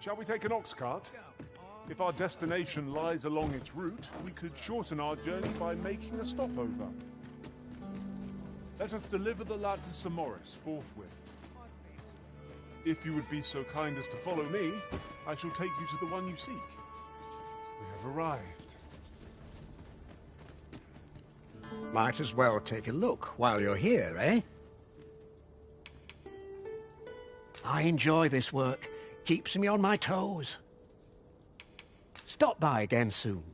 Shall we take an ox cart? If our destination lies along its route, we could shorten our journey by making a stopover. Let us deliver the lad to Sir Morris forthwith. If you would be so kind as to follow me, I shall take you to the one you seek. We have arrived. Might as well take a look while you're here, eh? I enjoy this work. Keeps me on my toes. Stop by again soon.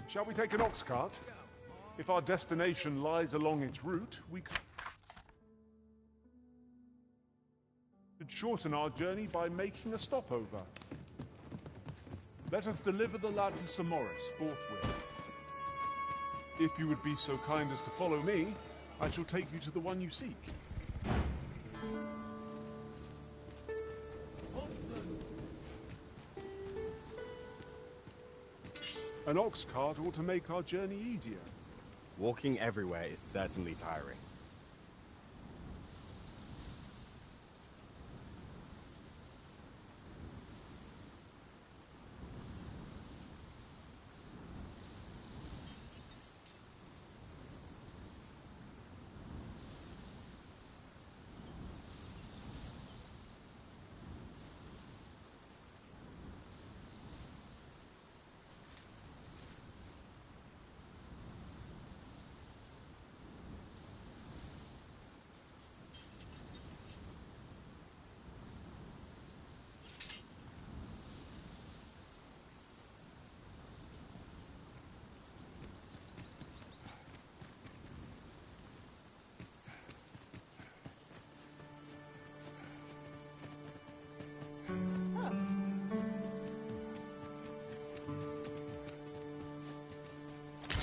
Shall we take an ox cart? If our destination lies along its route, we could shorten our journey by making a stopover. Let us deliver the lad to Sir Morris forthwith. If you would be so kind as to follow me, I shall take you to the one you seek. An ox cart ought to make our journey easier. Walking everywhere is certainly tiring.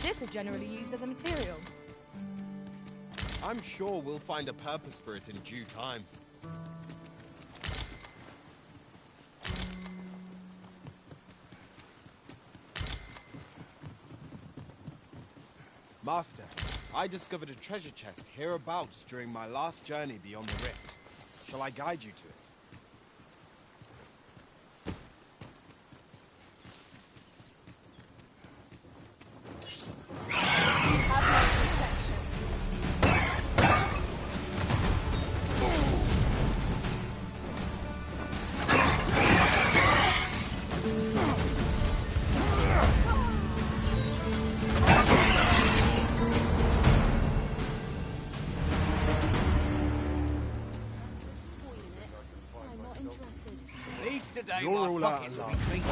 This is generally used as a material. I'm sure we'll find a purpose for it in due time. Master, I discovered a treasure chest hereabouts during my last journey beyond the rift. Shall I guide you to it? Today, You're all my out pockets of will be clean.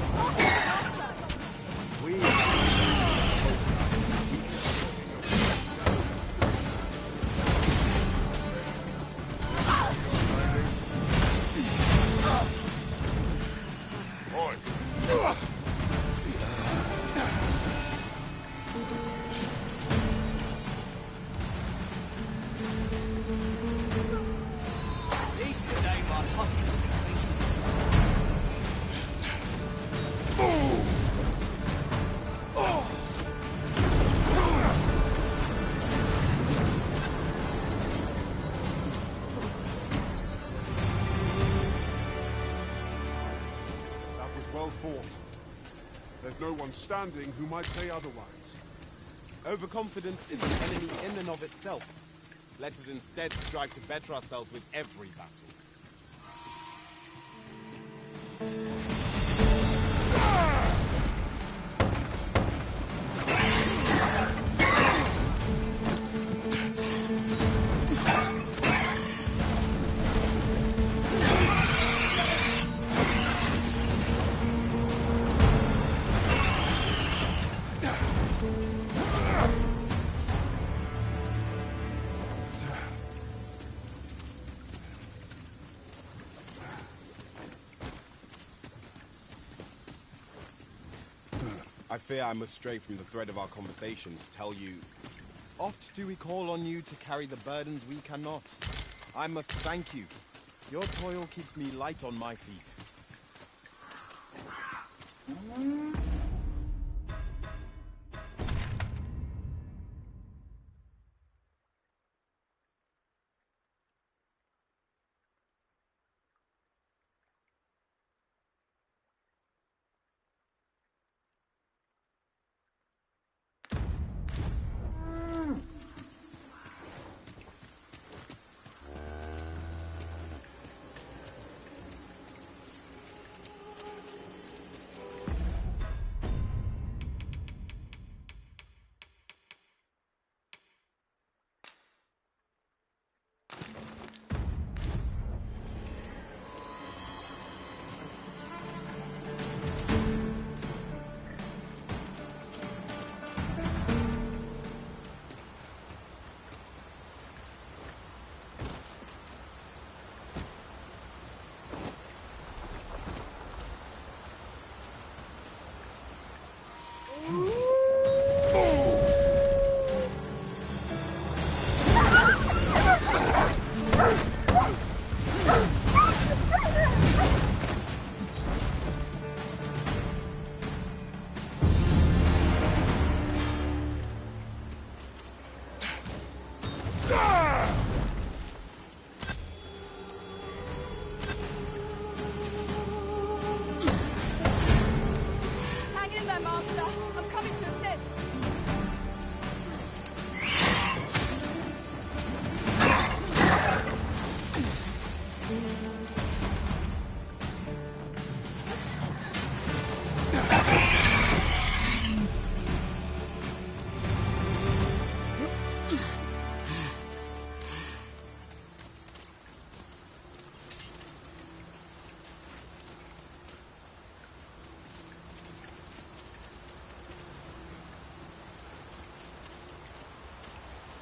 Well fought. There's no one standing who might say otherwise. Overconfidence is an enemy in and of itself. Let us instead strive to better ourselves with every battle. I fear I must stray from the thread of our conversations, tell you... Oft do we call on you to carry the burdens we cannot. I must thank you. Your toil keeps me light on my feet.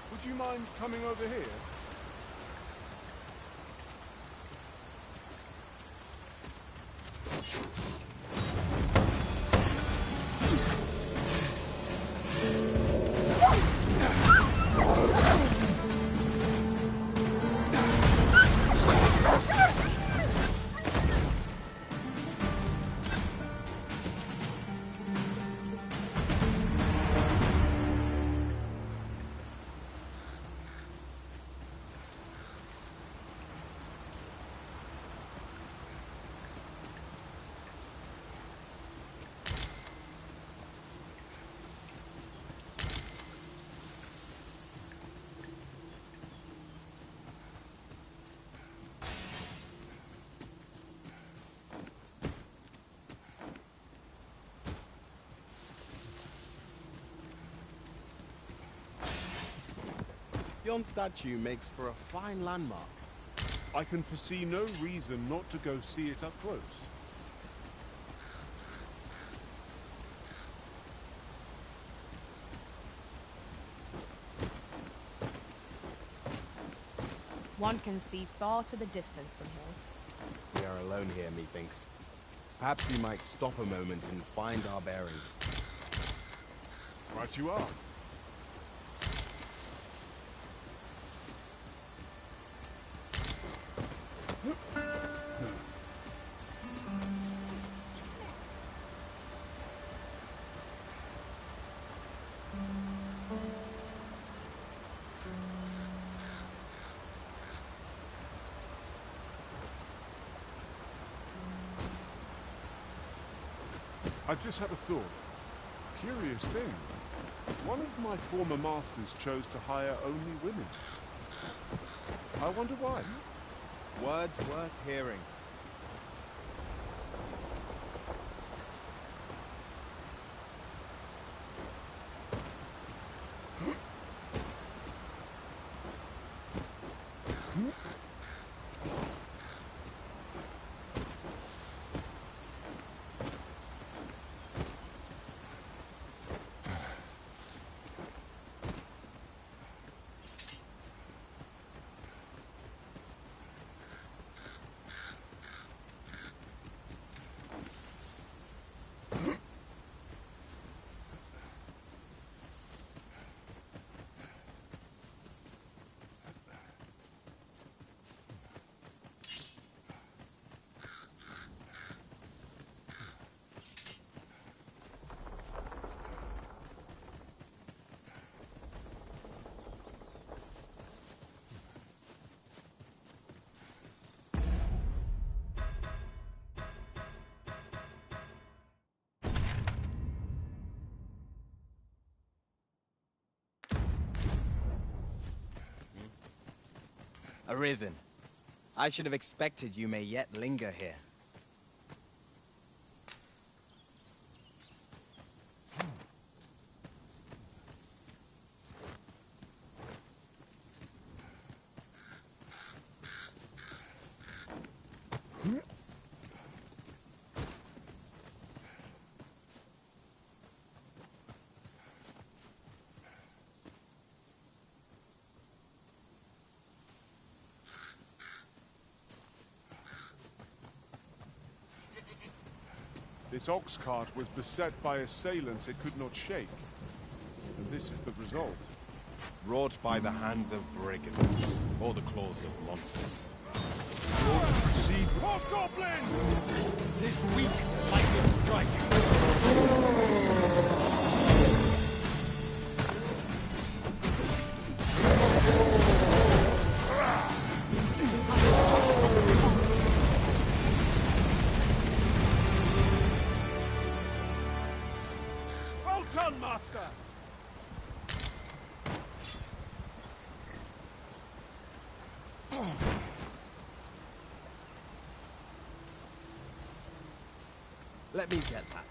Would you mind coming over here? Yon statue makes for a fine landmark. I can foresee no reason not to go see it up close. One can see far to the distance from here. We are alone here, methinks. Perhaps we might stop a moment and find our bearings. Right you are. I've just had a thought. Curious thing. One of my former masters chose to hire only women. I wonder why. Words worth hearing. ARISEN. I should have expected you may yet linger here. This ox cart was beset by assailants it could not shake. And this is the result. Wrought by the hands of brigands, or the claws of monsters. Proceed. Hobgoblin! Tis weak to lightning striking. Well done, Master! Let me get that.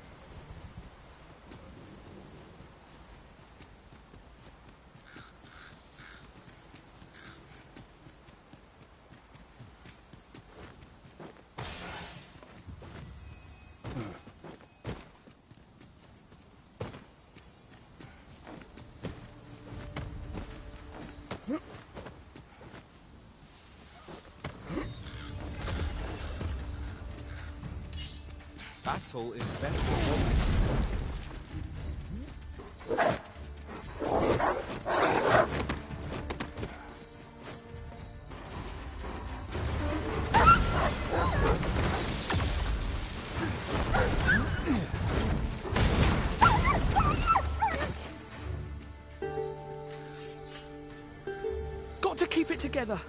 Battle is best avoided. Got to keep it together.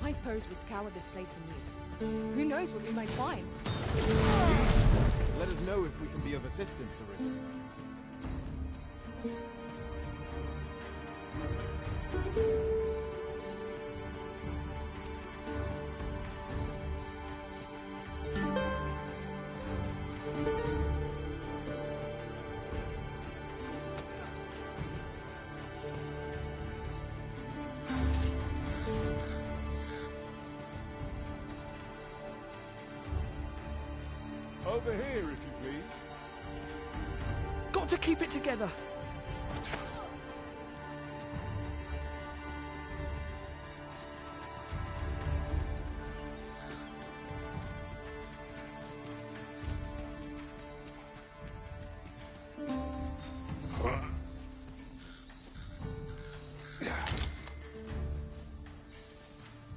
I pose we scour this place anew. Who knows what we might find? Let us know if we can be of assistance, ARISEN. Over here, if you please. Got to keep it together.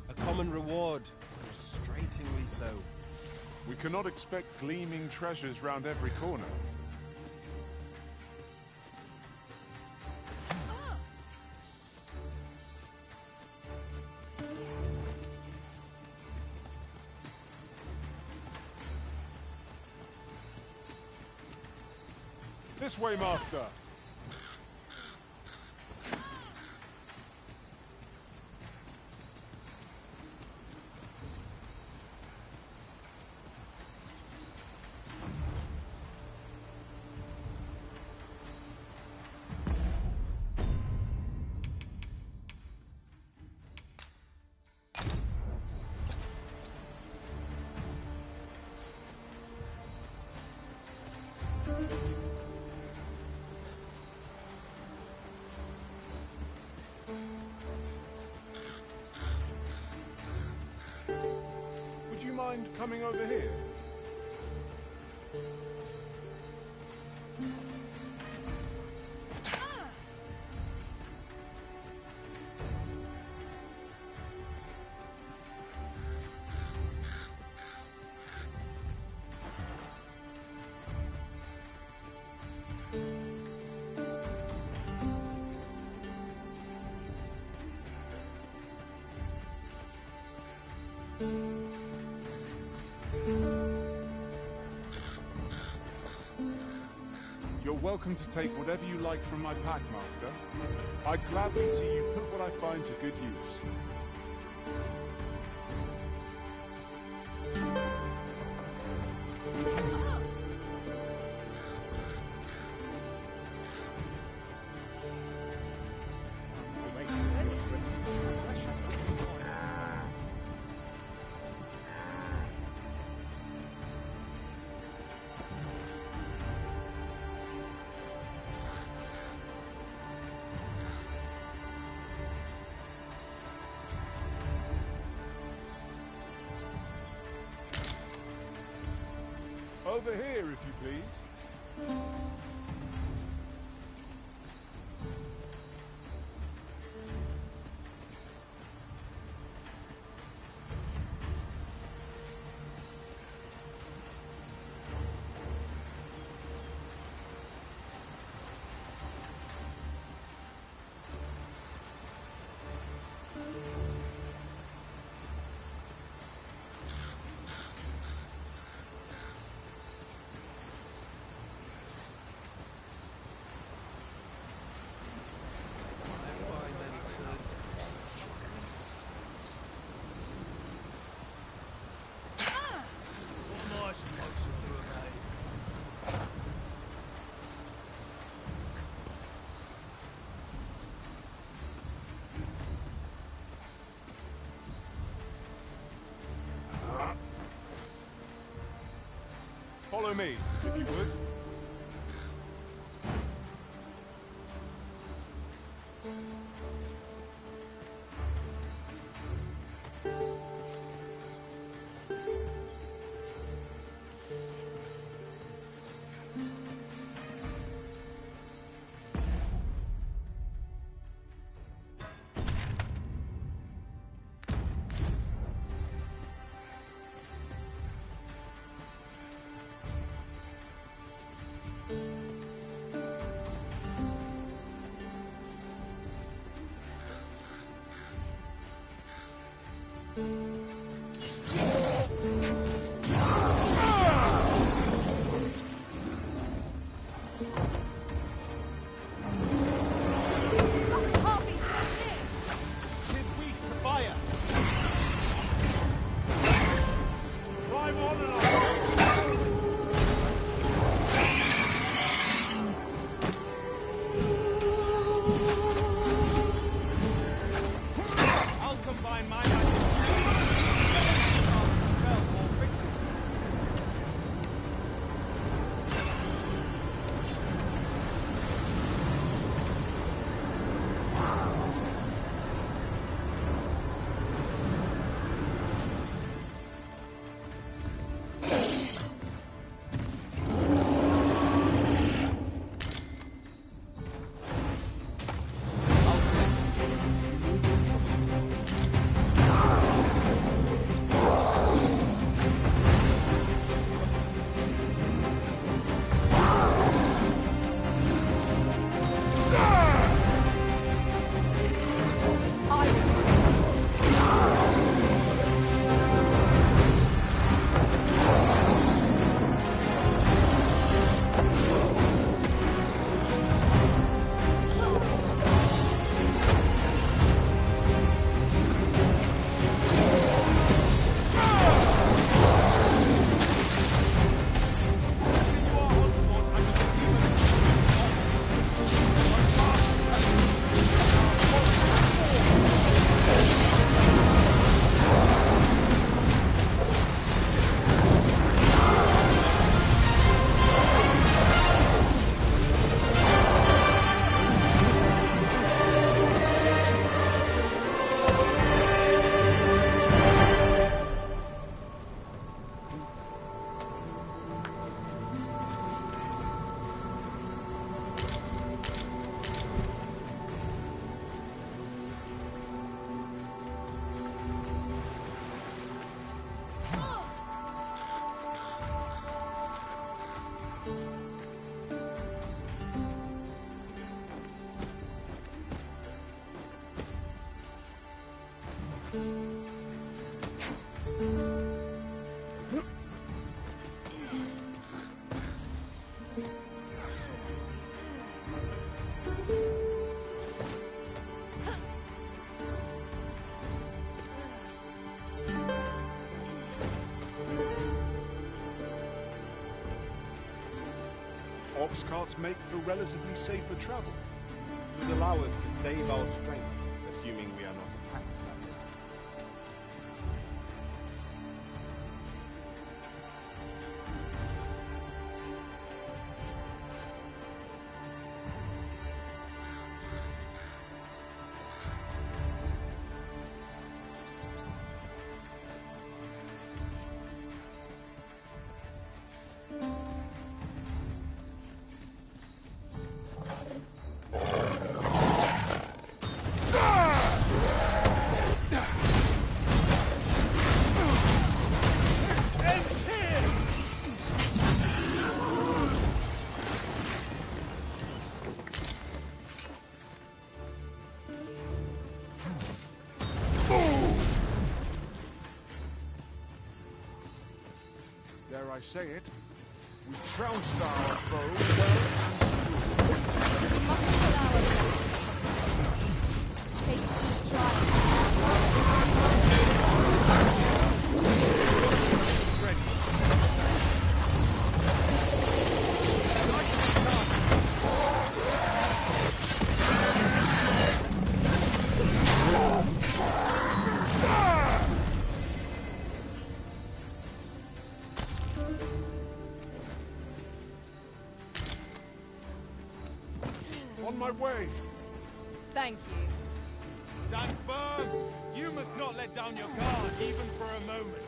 A common reward for fittingly so. We cannot expect gleaming treasures round every corner. This way, Master! Would you mind coming over here? You're welcome to take whatever you like from my pack, Master. I'd gladly see you put what I find to good use. Over here, if you please. Follow me, if you would. I'll combine my magic. Ox carts make for relatively safer travel. It would allow us to save our strength, assuming we are not attacked, that is. Dare I say it, we trounced our foe well and truly. We mustn't allow ourselves to take these trials. On my way. Thank you. Stand firm! You must not let down your guard, even for a moment.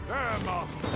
There, Master.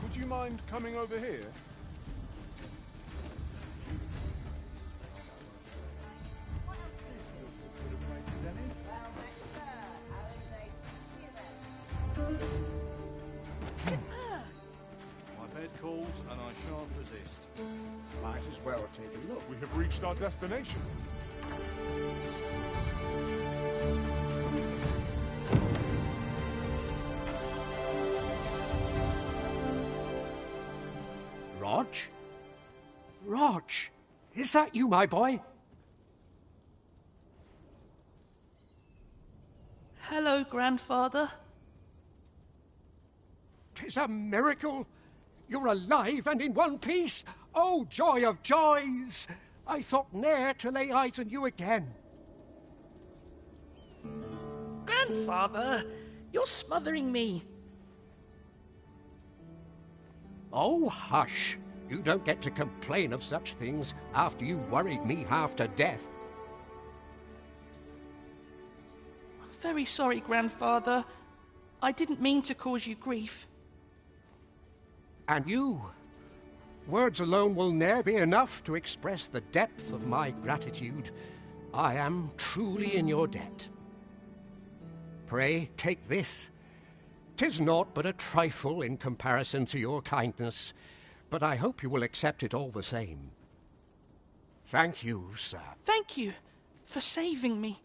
Would you mind coming over here? My bed calls and I shan't resist. Might as well take a look. We have reached our destination. Rog? Rog, is that you, my boy? Hello, grandfather. 'Tis a miracle. You're alive and in one piece. Oh, joy of joys! I thought ne'er to lay eyes on you again. Grandfather, you're smothering me. Oh, hush. You don't get to complain of such things after you worried me half to death. Very sorry, Grandfather. I didn't mean to cause you grief. And you? Words alone will ne'er be enough to express the depth of my gratitude. I am truly in your debt. Pray, take this. 'Tis naught but a trifle in comparison to your kindness, but I hope you will accept it all the same. Thank you, sir. Thank you for saving me.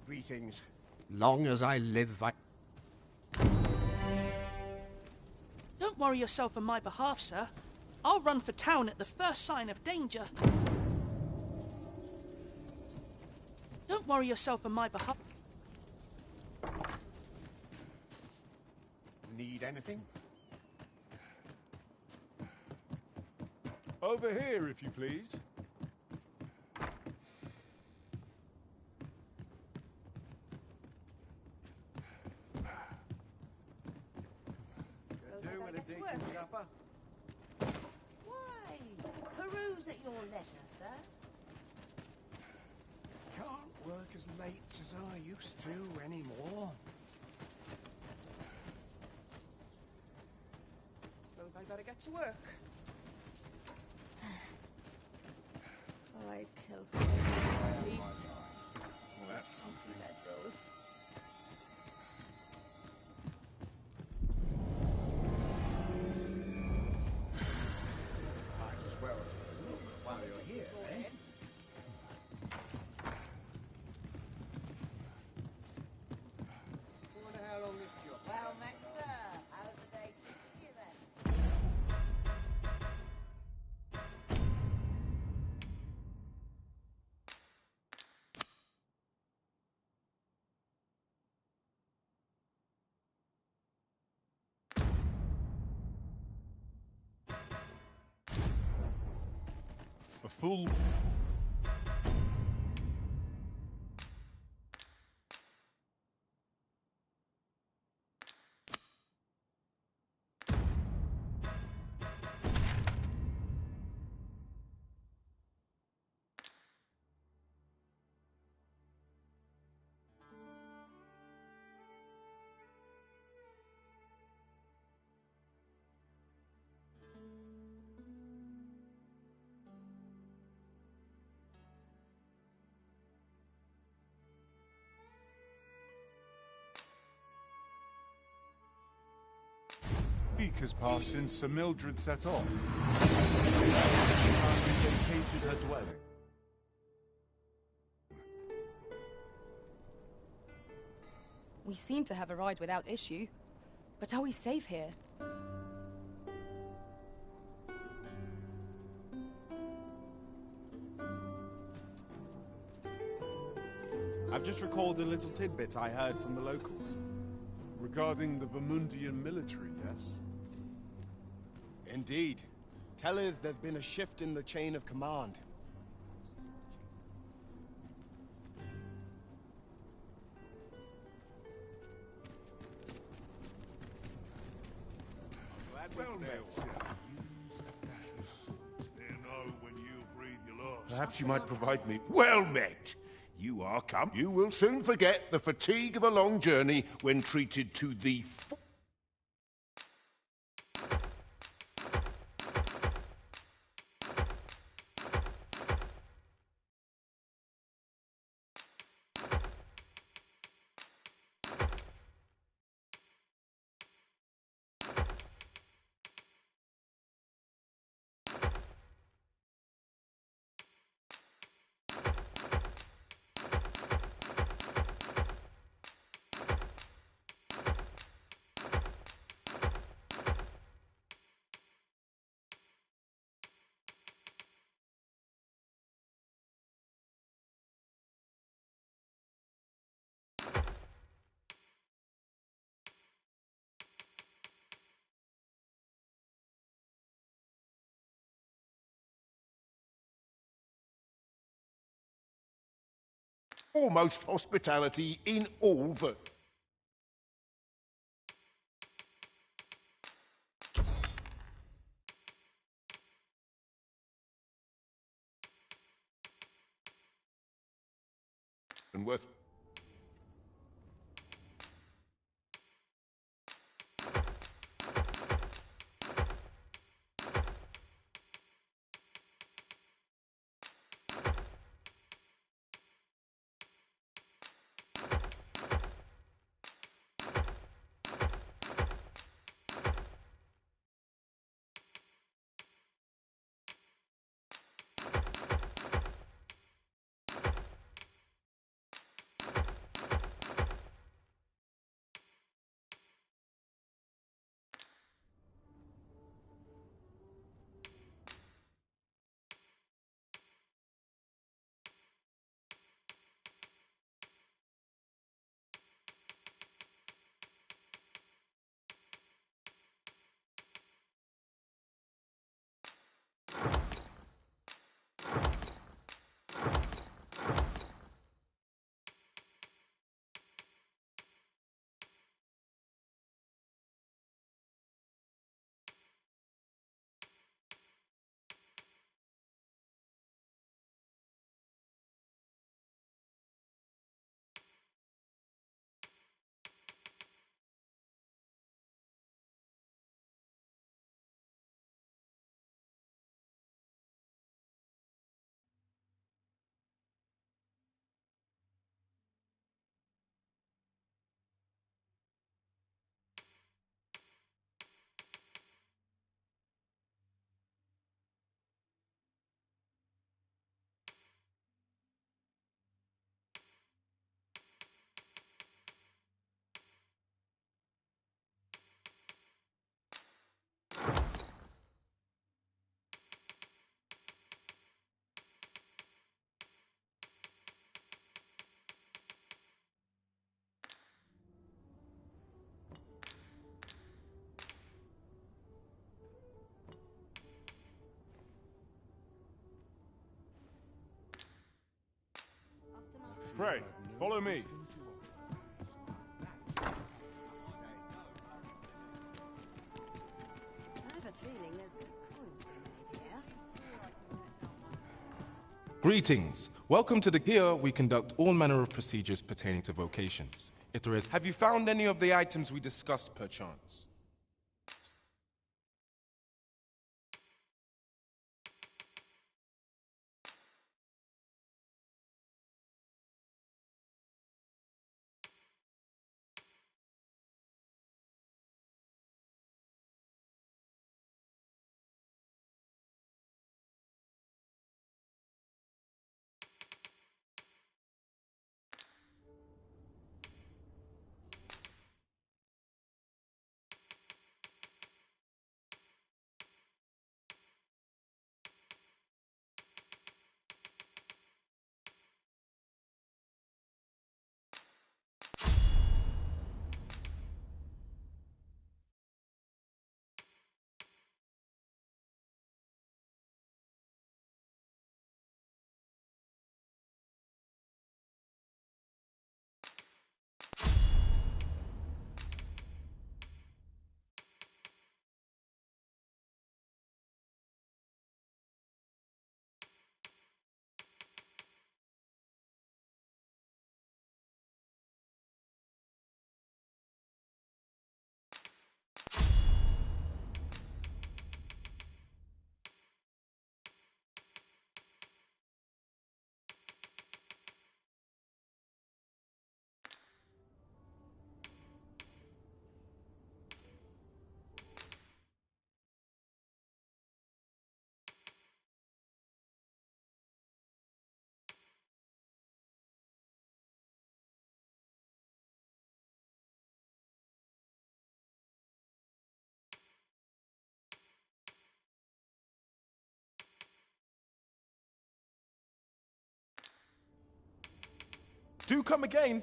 Greetings. Long as I live, Don't worry yourself on my behalf, sir. I'll run for town at the first sign of danger. Don't worry yourself on my behalf. Need anything? Over here, if you please. Why? Peruse at your leisure, sir. Can't work as late as I used to anymore. Suppose I better get to work. I killed sleep. That's something that goes. Well met, sir. How's the day treating you then? A full... A week has passed since Sir Mildred set off. Vacated her dwelling. We seem to have arrived without issue. But are we safe here? I've just recalled a little tidbit I heard from the locals. Regarding the Vermundian military, yes? Indeed. Tell us there's been a shift in the chain of command. Perhaps you might provide me. Well met! You are come. You will soon forget the fatigue of a long journey when treated to the foremost hospitality in all the... and worth... Pray, follow me. I have a feeling there's good coin to be made here. Greetings. Welcome to the... Here we conduct all manner of procedures pertaining to vocations. If there is... Have you found any of the items we discussed, perchance? Do come again.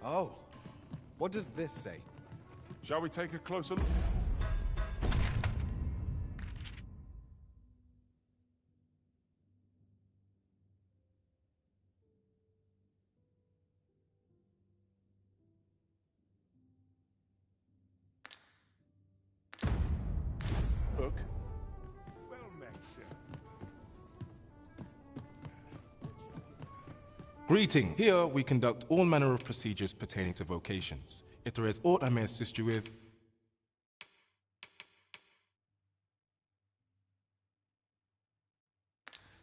Oh, what does this say? Shall we take a closer look? Greeting. Here we conduct all manner of procedures pertaining to vocations. If there is aught I may assist you with...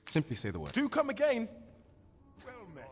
Simply say the word. Do come again. Well met.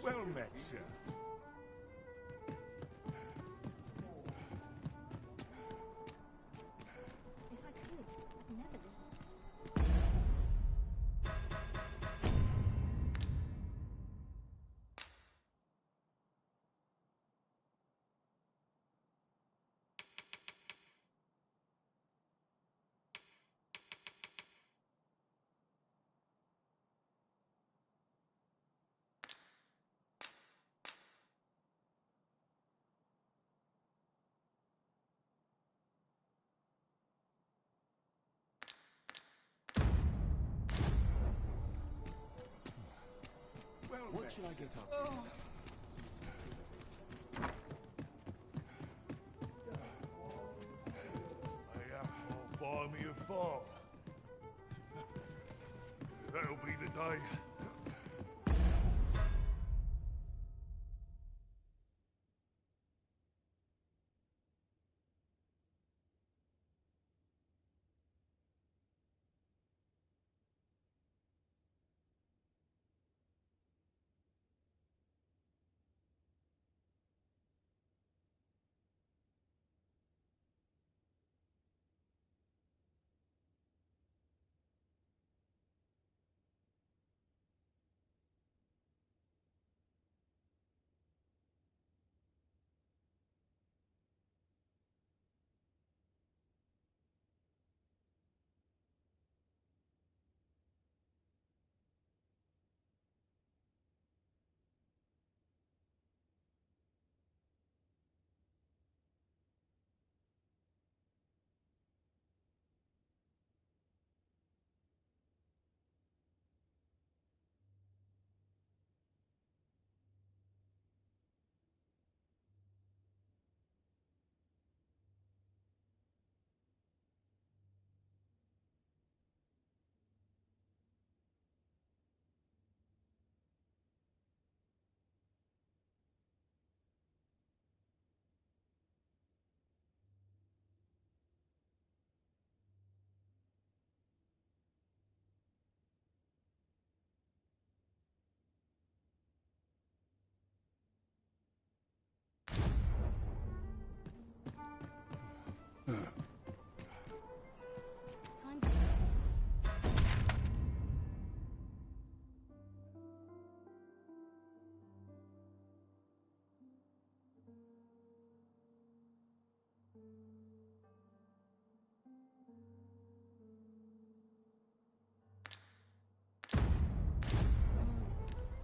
Well met, sir. never leave. What should I get up to? Buy me a farm. That'll be the day.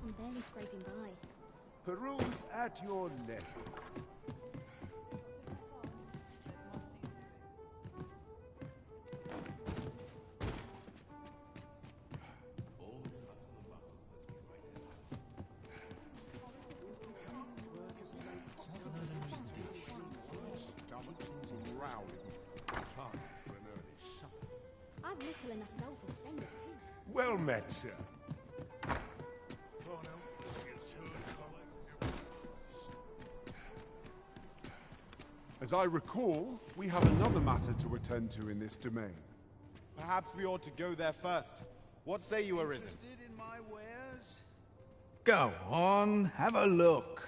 I'm barely scraping by. Peruse at your leisure. I've little enough gold to spend as tis. Well met, sir. As I recall, we have another matter to attend to in this domain. Perhaps we ought to go there first. What say you, ARISEN? Interested in my wares? Go on, have a look.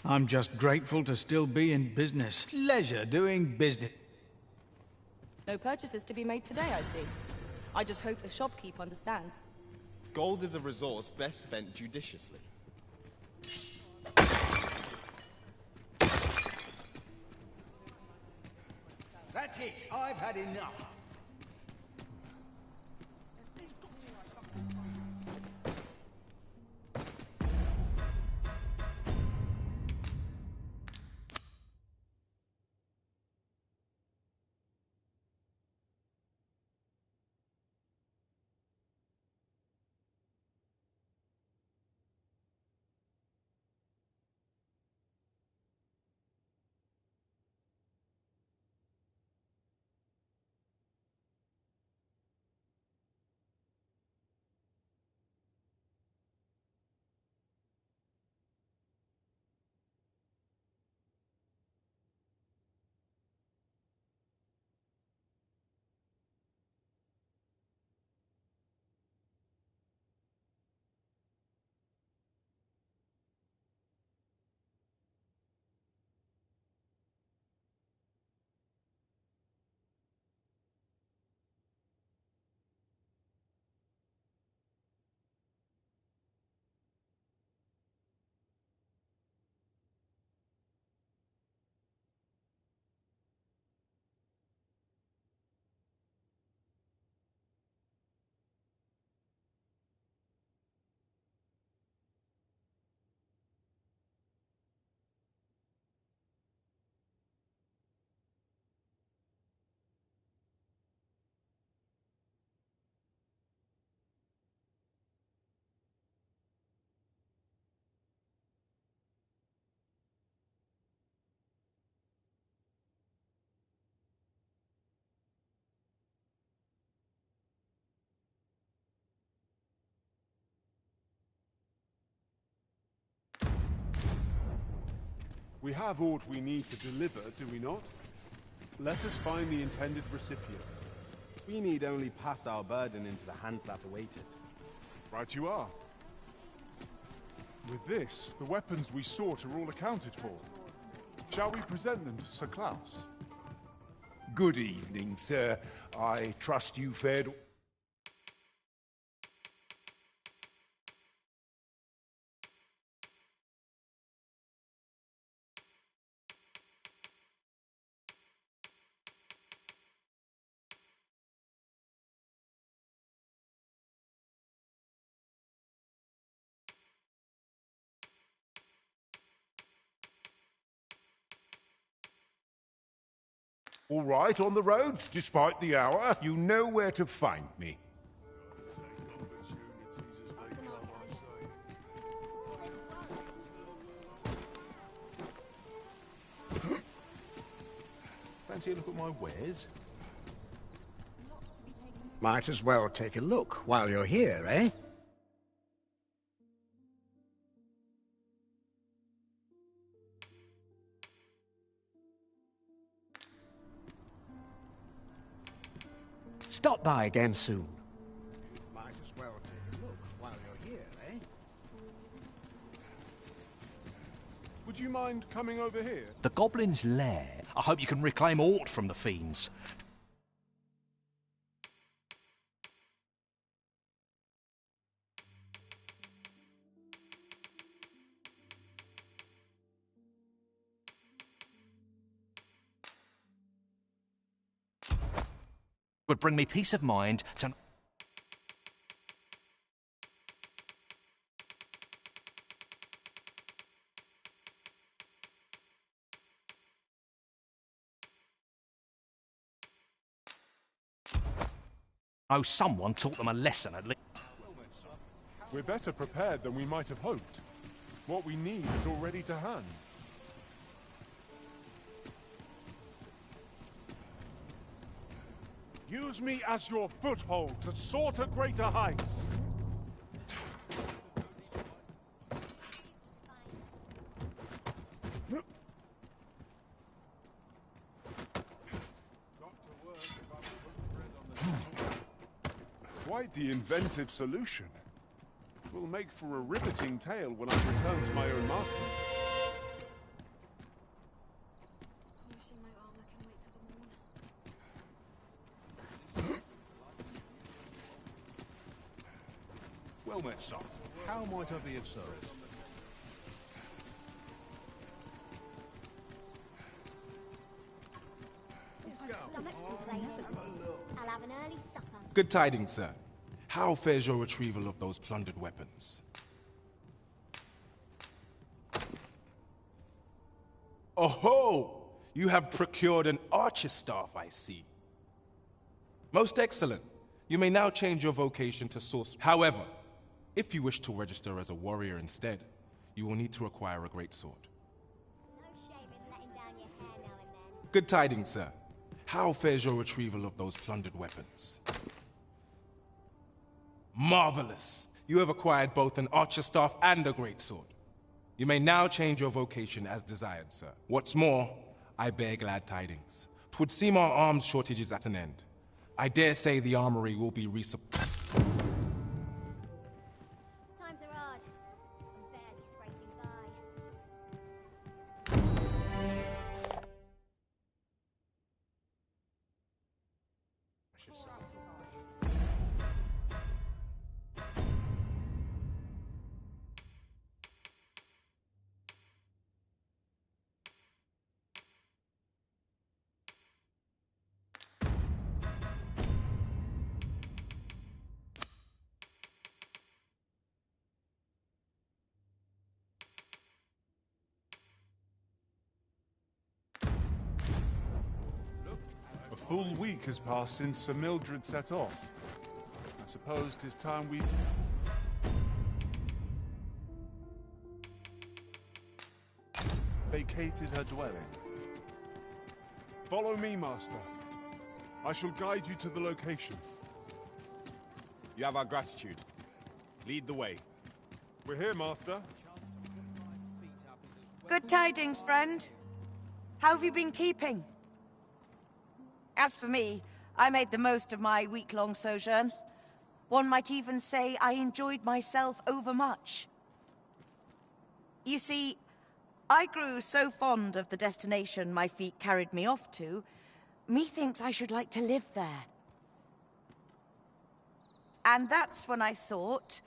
I'm just grateful to still be in business. Pleasure doing business. No purchases to be made today, I see. I just hope the shopkeep understands. Gold is a resource best spent judiciously. That's it. I've had enough. We have aught we need to deliver, do we not? Let us find the intended recipient. We need only pass our burden into the hands that await it. Right you are. With this, the weapons we sought are all accounted for. Shall we present them to Sir Klaus? Good evening, sir. I trust you fared... All right on the roads, despite the hour. You know where to find me. Fancy a look at my wares? Might as well take a look while you're here, eh? Stop by again soon. Might as well take a look while you're here, eh? Would you mind coming over here? The Goblin's Lair. I hope you can reclaim aught from the fiends. Would bring me peace of mind to... Oh, someone taught them a lesson at least. We're better prepared than we might have hoped. What we need is already to hand. Use me as your foothold to soar to greater heights. Quite the inventive solution. Will make for a riveting tale when I return to my own master. How might I be of service? Stomach's complaining. I'll have an early supper. Good tidings, sir. How fares your retrieval of those plundered weapons? Oh-ho! You have procured an archer staff, I see. Most excellent. You may now change your vocation to sorcerer. However, if you wish to register as a warrior instead, you will need to acquire a great sword. No shame in letting down your hair now and then. Good tidings, sir. How fares your retrieval of those plundered weapons? Marvelous! You have acquired both an archer staff and a great sword. You may now change your vocation as desired, sir. What's more, I bear glad tidings. 'Twould seem our arms shortage is at an end. I dare say the armory will be resupplied. Times are hard. I'm barely scraping by. A full week has passed since Sir Mildred set off. I suppose 'tis time we... vacated her dwelling. Follow me, Master. I shall guide you to the location. You have our gratitude. Lead the way. We're here, Master. Good tidings, friend. How have you been keeping? As for me, I made the most of my week-long sojourn. One might even say I enjoyed myself overmuch. You see, I grew so fond of the destination my feet carried me off to, methinks I should like to live there. And that's when I thought,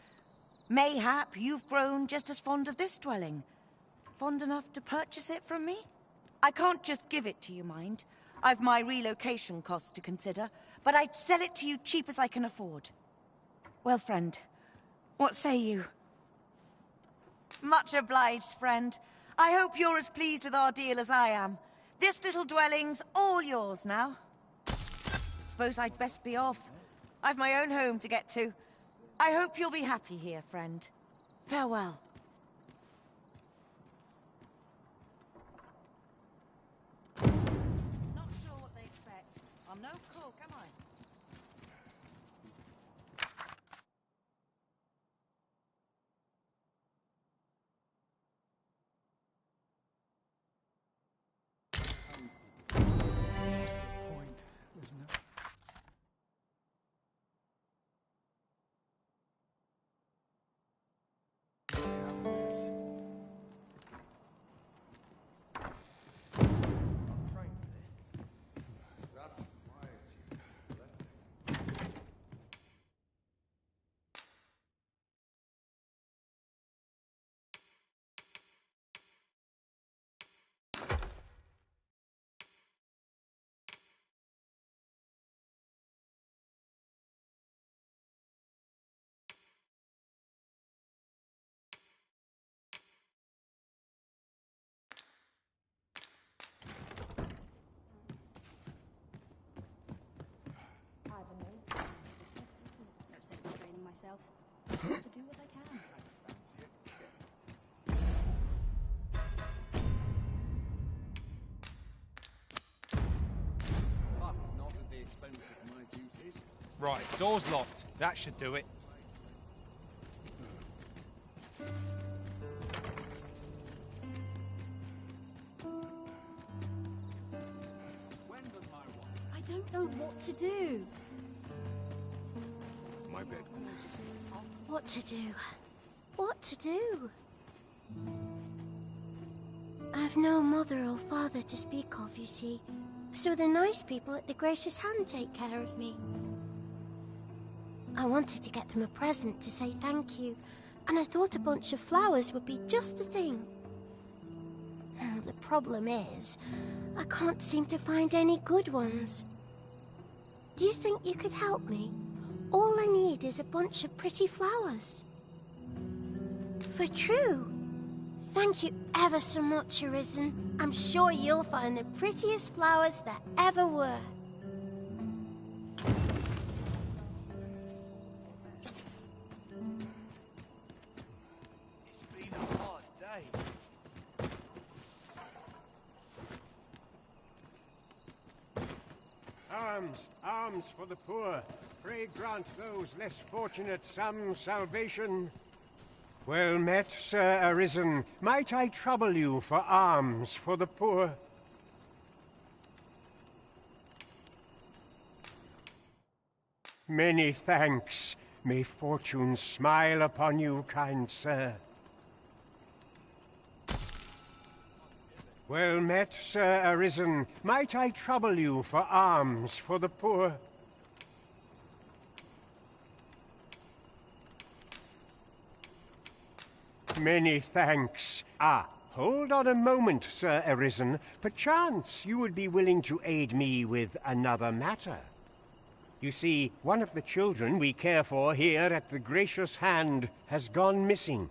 mayhap you've grown just as fond of this dwelling. Fond enough to purchase it from me? I can't just give it to you, mind. I've my relocation costs to consider, but I'd sell it to you cheap as I can afford. Well, friend, what say you? Much obliged, friend. I hope you're as pleased with our deal as I am. This little dwelling's all yours now. Suppose I'd best be off. I've my own home to get to. I hope you'll be happy here, friend. Farewell. Not sure what they expect. I'm no cook, am I? Myself. To do what I can. But not at the expense of my duties. Right, door's locked. That should do it. When does my watch? I don't know what to do. My bed. What to do? What to do? I've no mother or father to speak of, you see. So the nice people at the Gracious Hand take care of me. I wanted to get them a present to say thank you, and I thought a bunch of flowers would be just the thing. The problem is, I can't seem to find any good ones. Do you think you could help me? All I need is a bunch of pretty flowers. For true. Thank you ever so much, ARISEN. I'm sure you'll find the prettiest flowers that ever were. It's been a hard day. Alms for the poor. Pray grant those less fortunate some salvation. Well met, Sir ARISEN. Might I trouble you for alms for the poor? Many thanks. May fortune smile upon you, kind sir. Well met, Sir ARISEN. Might I trouble you for alms for the poor? Many thanks. Hold on a moment, Sir ARISEN. Perchance you would be willing to aid me with another matter. You see, one of the children we care for here at the Gracious Hand has gone missing.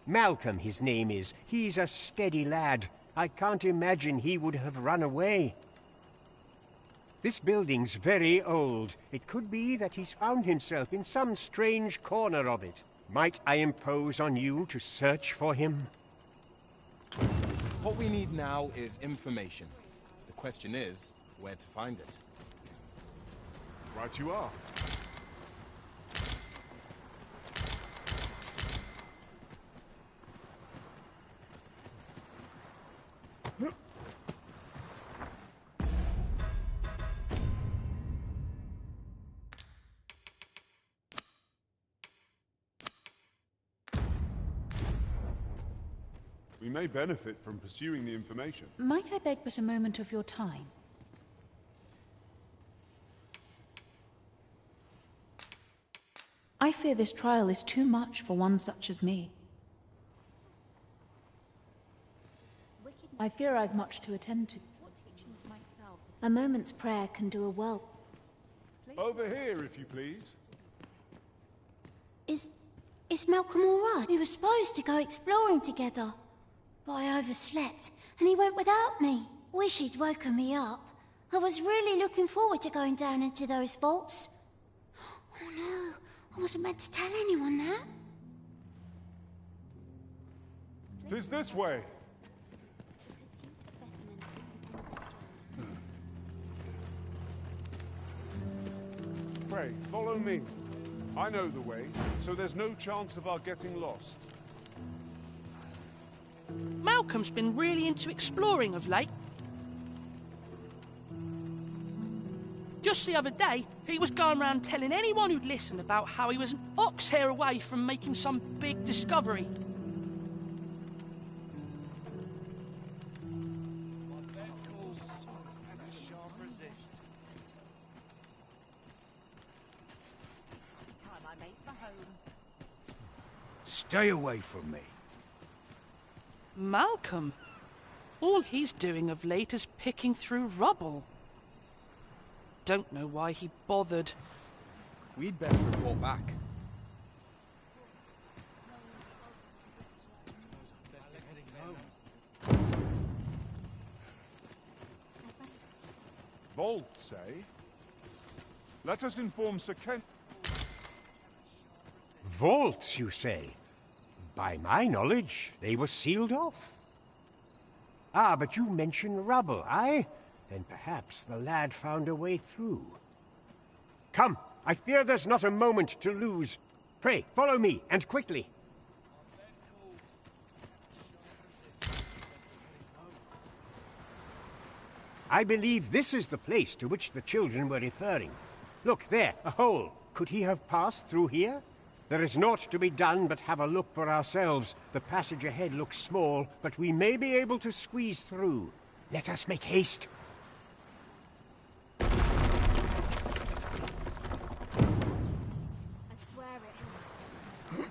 Malcolm, his name is. He's a steady lad. I can't imagine he would have run away. This building's very old. It could be that he's found himself in some strange corner of it. Might I impose on you to search for him? What we need now is information. The question is, where to find it. Right you are. We may benefit from pursuing the information. Might I beg but a moment of your time? I fear this trial is too much for one such as me. I fear I've much to attend to. A moment's prayer can do a world. Over here, if you please. Is Malcolm all right? We were supposed to go exploring together. But I overslept, and he went without me. Wish he'd woken me up. I was really looking forward to going down into those vaults. Oh no, I wasn't meant to tell anyone that. 'Tis this way. Pray, follow me. I know the way, so there's no chance of our getting lost. Malcolm's been really into exploring of late. Just the other day, he was going around telling anyone who'd listen about how he was an ox hair away from making some big discovery. Stay away from me. Malcolm? All he's doing of late is picking through rubble. Don't know why he bothered. We'd best report back. Vaults, eh? Let us inform Sir Kent. Vaults, you say? By my knowledge, they were sealed off. But you mention rubble, aye? Then perhaps the lad found a way through. Come, I fear there's not a moment to lose. Pray, follow me, and quickly. I believe this is the place to which the children were referring. Look, there, a hole. Could he have passed through here? There is naught to be done but have a look for ourselves. The passage ahead looks small, but we may be able to squeeze through. Let us make haste. I swear it.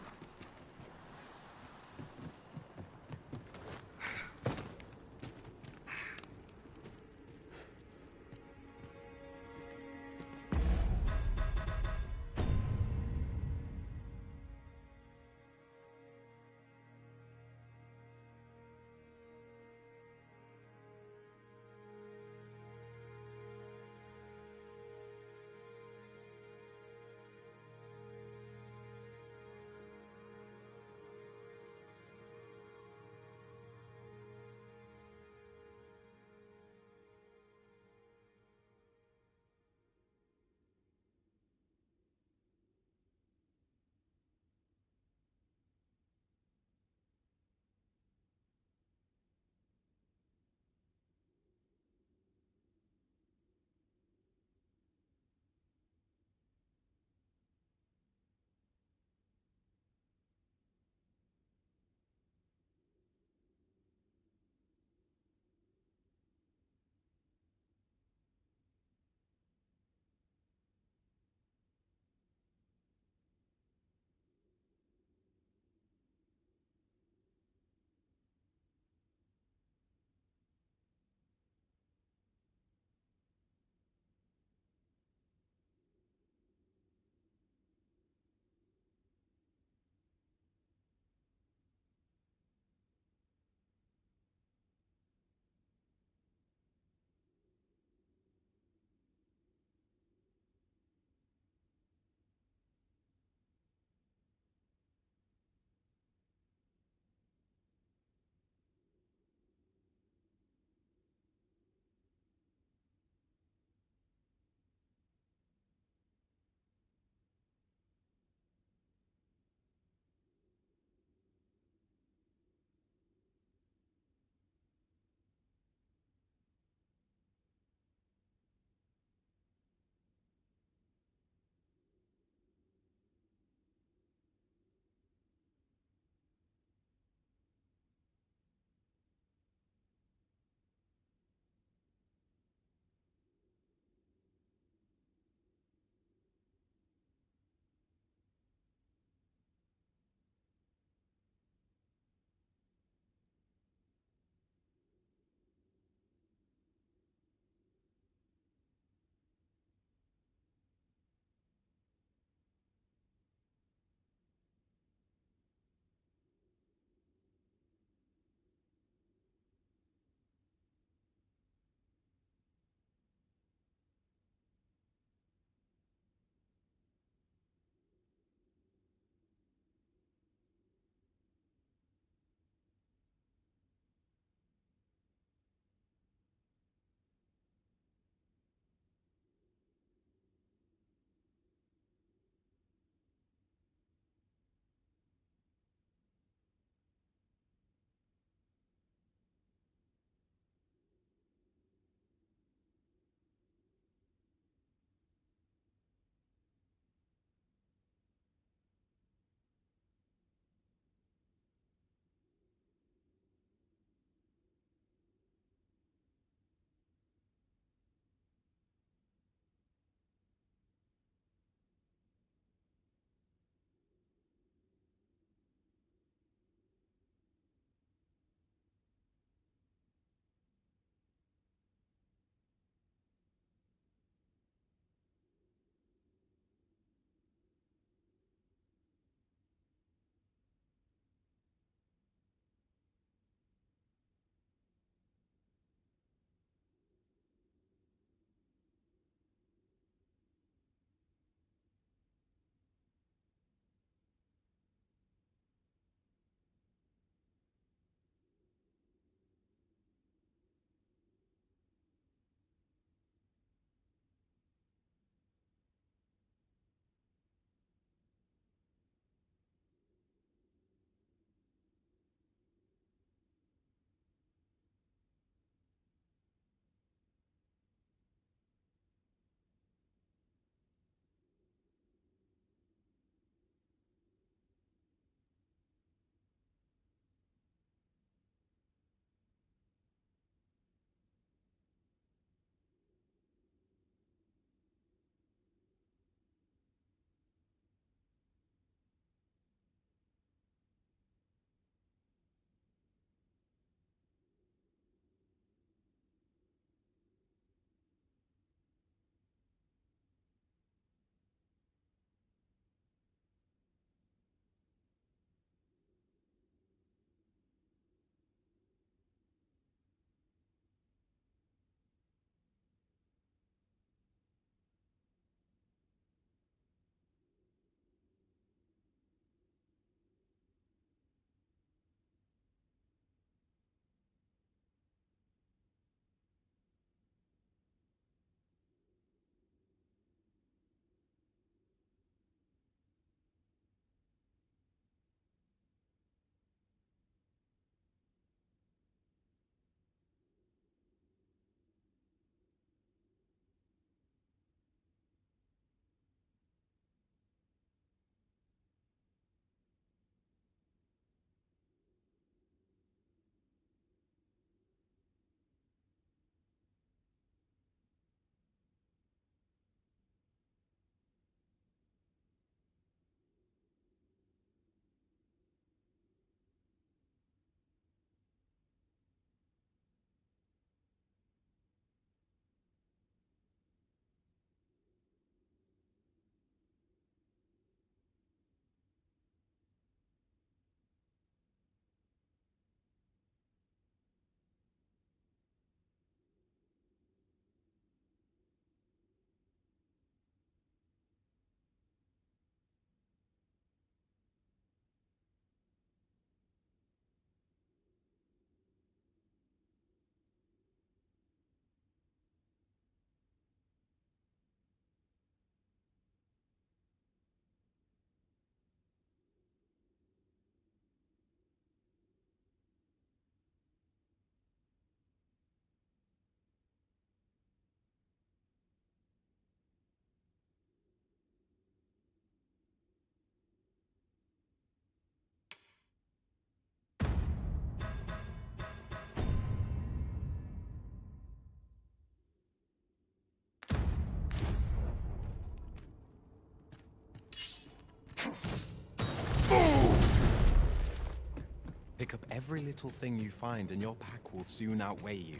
Pick up every little thing you find and your pack will soon outweigh you.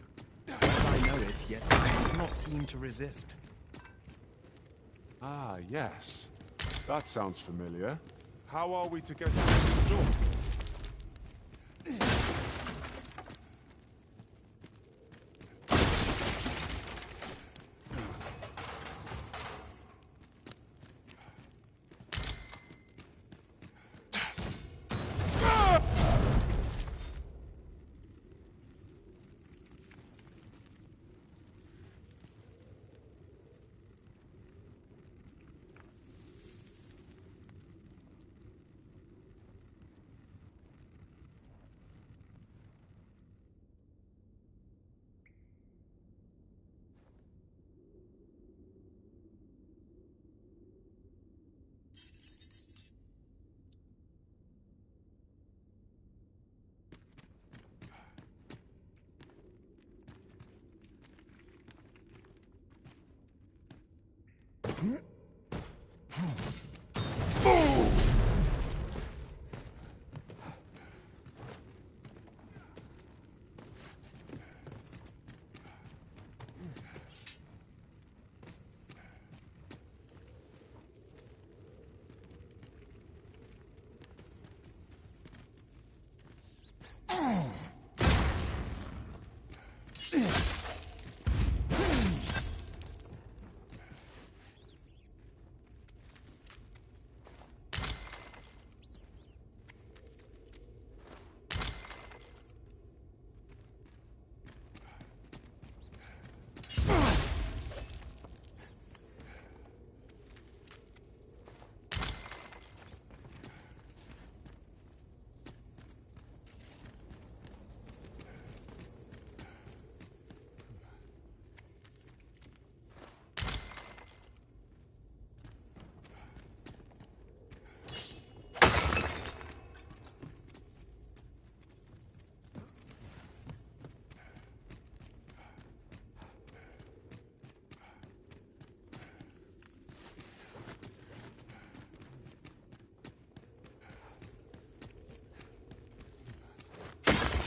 I know it, yet I cannot seem to resist. Ah, yes. That sounds familiar. How are we to get through the door?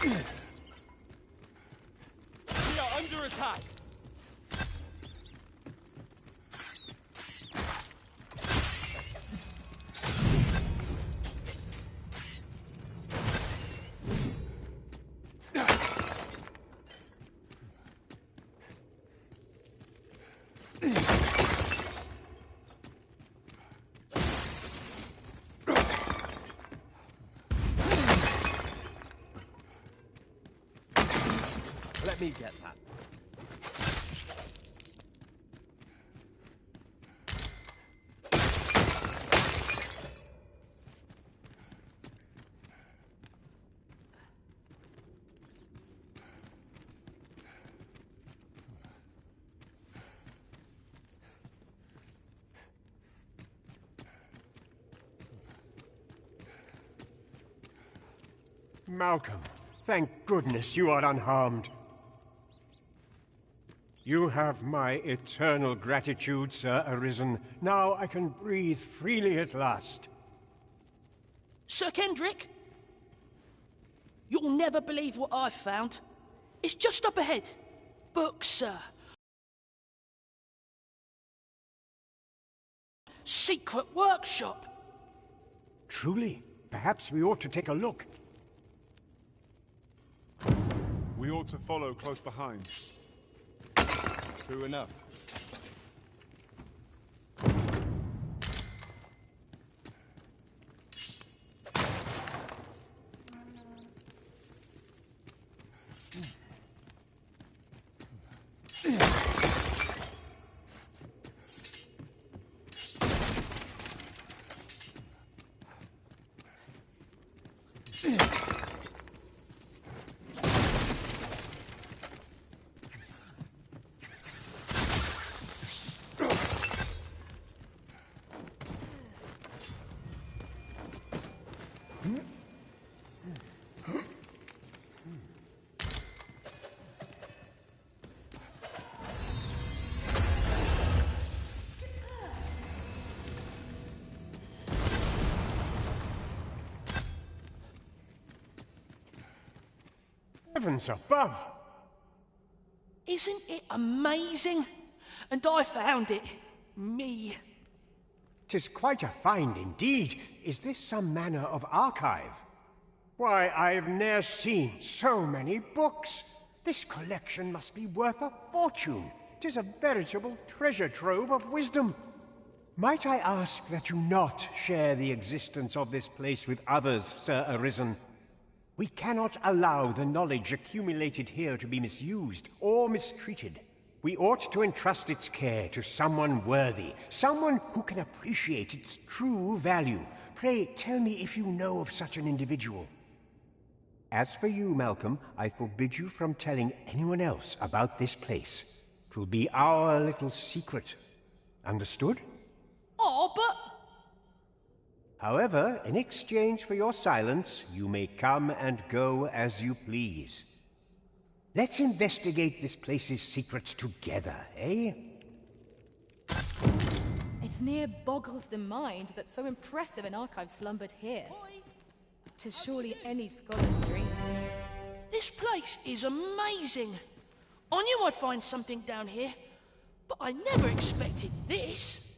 We are under attack! Let me get that. Malcolm, thank goodness you are unharmed. You have my eternal gratitude, Sir Arisen. Now I can breathe freely at last. Sir Kendrick? You'll never believe what I've found. It's just up ahead. Books, sir. Secret workshop. Truly? Perhaps we ought to take a look. We ought to follow close behind. True enough. Heavens above! Isn't it amazing? And I found it. Me. 'Tis quite a find indeed. Is this some manner of archive? Why, I've ne'er seen so many books. This collection must be worth a fortune. 'Tis a veritable treasure trove of wisdom. Might I ask that you not share the existence of this place with others, Sir Arisen? We cannot allow the knowledge accumulated here to be misused or mistreated. We ought to entrust its care to someone worthy, someone who can appreciate its true value. Pray tell me if you know of such an individual. As for you, Malcolm, I forbid you from telling anyone else about this place. 'Twill be our little secret. Understood? Oh, but... However, in exchange for your silence, you may come and go as you please. Let's investigate this place's secrets together, eh? It near boggles the mind that so impressive an archive slumbered here. 'Tis surely any scholar's dream. This place is amazing. I knew I'd find something down here, but I never expected this.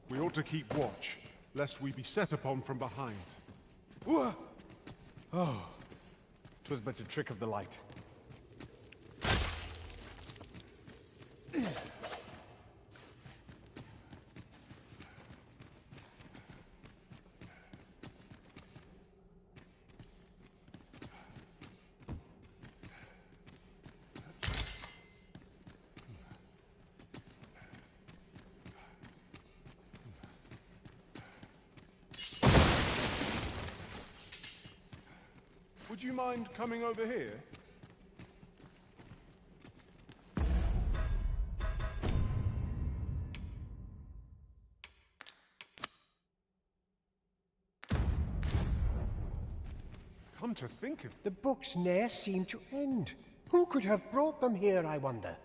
We ought to keep watch, lest we be set upon from behind. Oh, 'twas but a trick of the light. Would you mind coming over here? Come to think of... The books ne'er seem to end. Who could have brought them here, I wonder?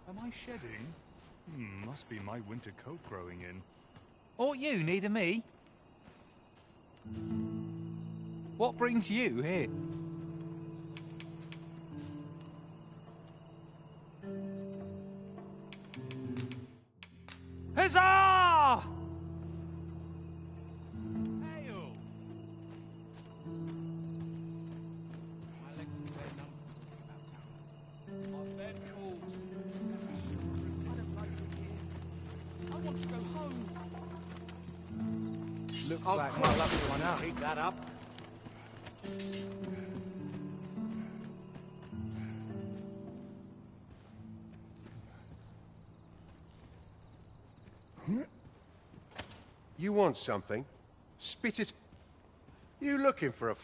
Am I shedding? Must be my winter coat growing in. Ought you needing me? What brings you here? Huzzah! Hail! My legs are bare numb about town. My bed calls. I don't like it here. I want to go home. Looks like my lucky one out. Keep that up. You want something? Spit it. You looking for a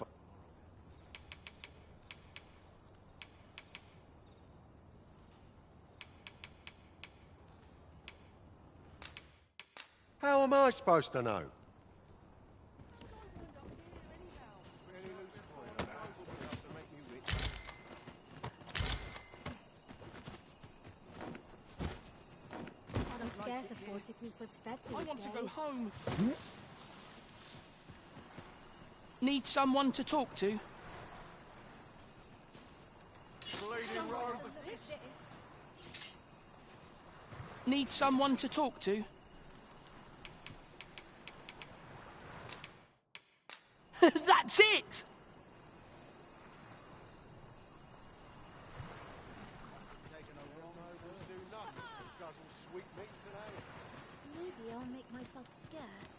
How am I supposed to know? I'm scarce afford to keep us fed these I want to go days. home. Need someone to talk to? Need someone to talk to? That's it! Maybe I'll make myself scarce.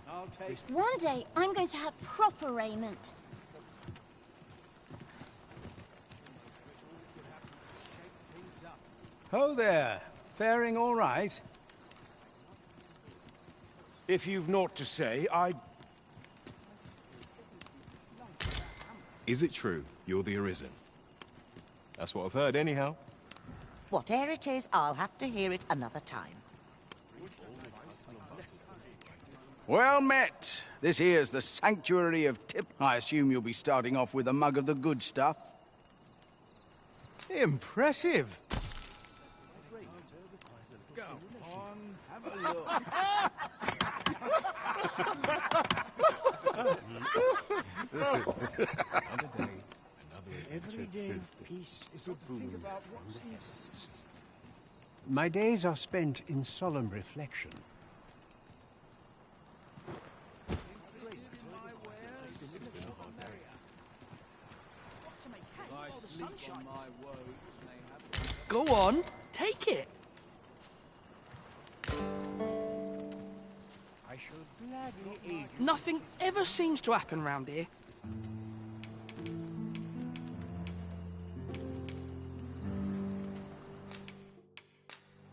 I'll take. One day, I'm going to have proper raiment. Ho there. Faring all right? If you've naught to say, Is it true you're the ARISEN? That's what I've heard, anyhow. Whatever it is, I'll have to hear it another time. Well met. This here's the Sanctuary of Tip. I assume you'll be starting off with a mug of the good stuff. Impressive. Go on, have a look. every day of peace is a boon. My days are spent in solemn reflection. Go on, take it. I shall gladly aid you. Nothing ever seems to happen round here.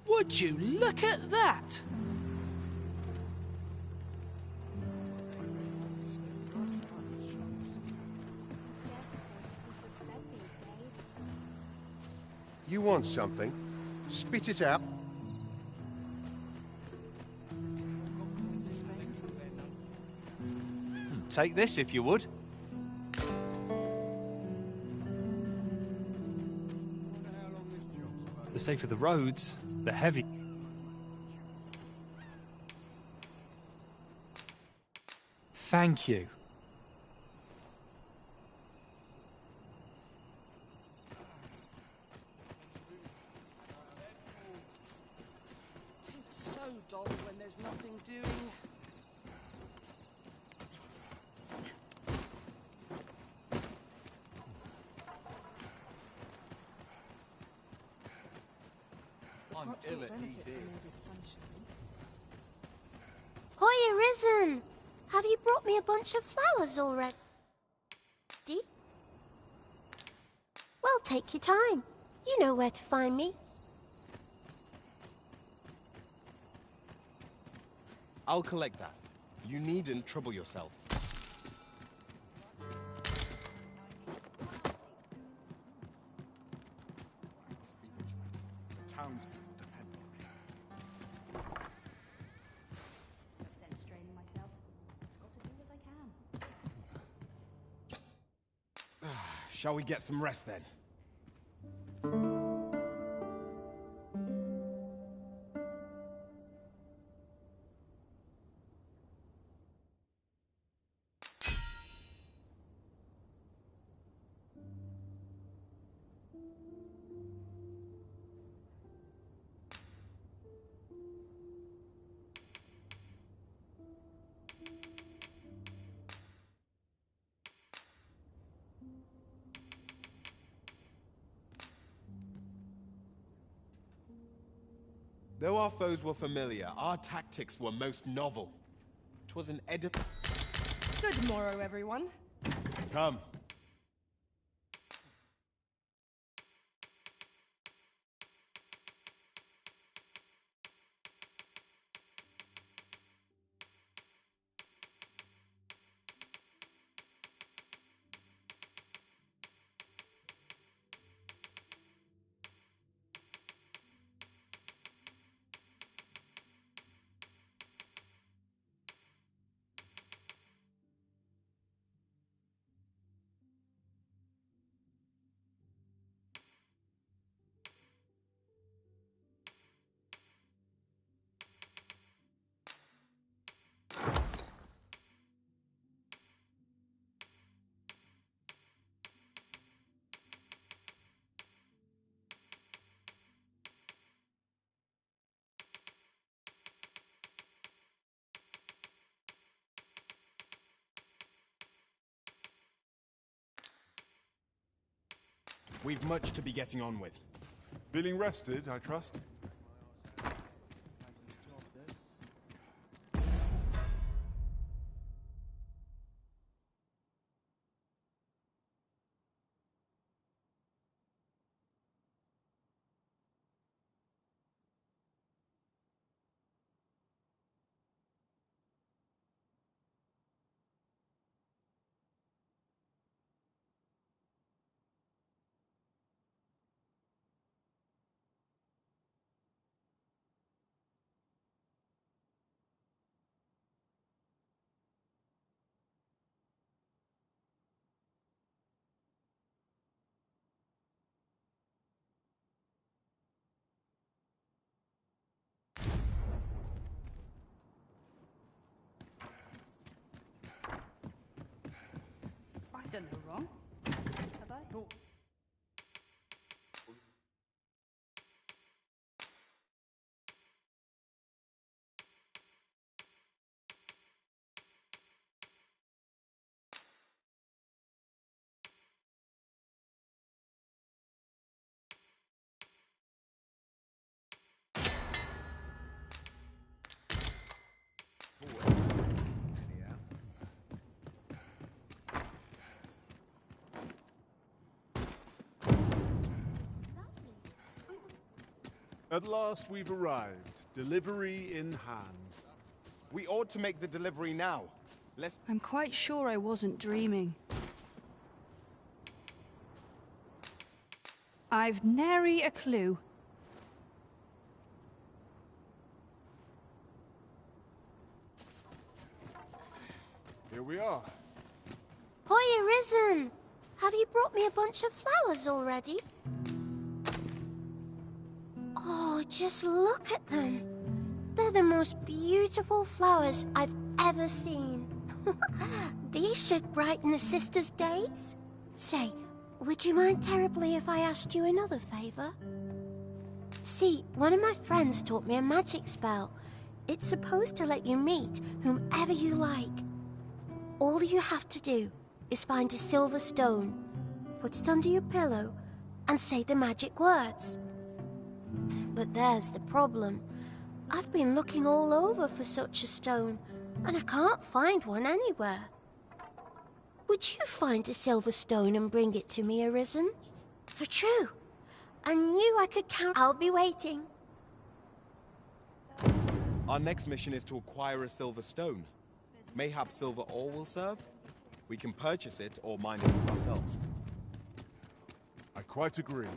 Would you look at that? You want something? Spit it out. Take this if you would. The safer the roads, the heavy. Thank you. Tis so dull when there's nothing doing. I'm ill at ease here. Hi, Arisen! Have you brought me a bunch of flowers already? Well, take your time. You know where to find me. I'll collect that. You needn't trouble yourself. Townspeople depend on me. Straining myself. Just got to do what I can. Shall we get some rest then? Though our foes were familiar, our tactics were most novel. 'Twas an Good morrow, everyone. Come. We've much to be getting on with. Feeling rested, I trust? I done no wrong. Have I? No. At last we've arrived. Delivery in hand. We ought to make the delivery now. I'm quite sure I wasn't dreaming. I've nary a clue. Here we are. Hi, ARISEN! Have you brought me a bunch of flowers already? Oh, just look at them. They're the most beautiful flowers I've ever seen. These should brighten the sisters' days. Say, would you mind terribly if I asked you another favor? See, one of my friends taught me a magic spell. It's supposed to let you meet whomever you like. All you have to do is find a silver stone, put it under your pillow, and say the magic words. But there's the problem. I've been looking all over for such a stone, and I can't find one anywhere. Would you find a silver stone and bring it to me, ARISEN? For true. I knew I could count. I'll be waiting. Our next mission is to acquire a silver stone. Mayhap silver ore will serve? We can purchase it or mine it ourselves. I quite agree.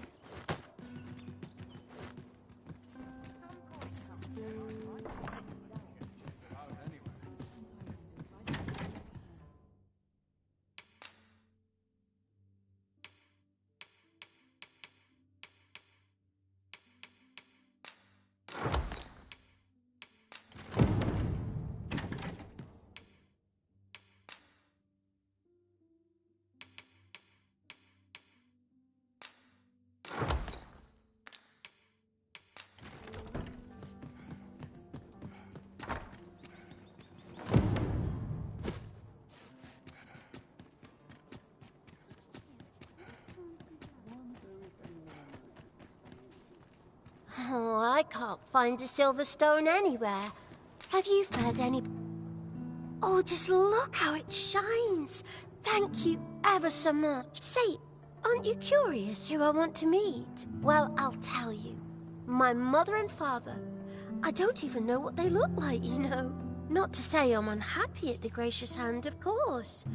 Oh, I can't find a silver stone anywhere. Have you found any... Oh, just look how it shines. Thank you ever so much. Say, aren't you curious who I want to meet? Well, I'll tell you. My mother and father. I don't even know what they look like, you know. Not to say I'm unhappy at the gracious hand, of course.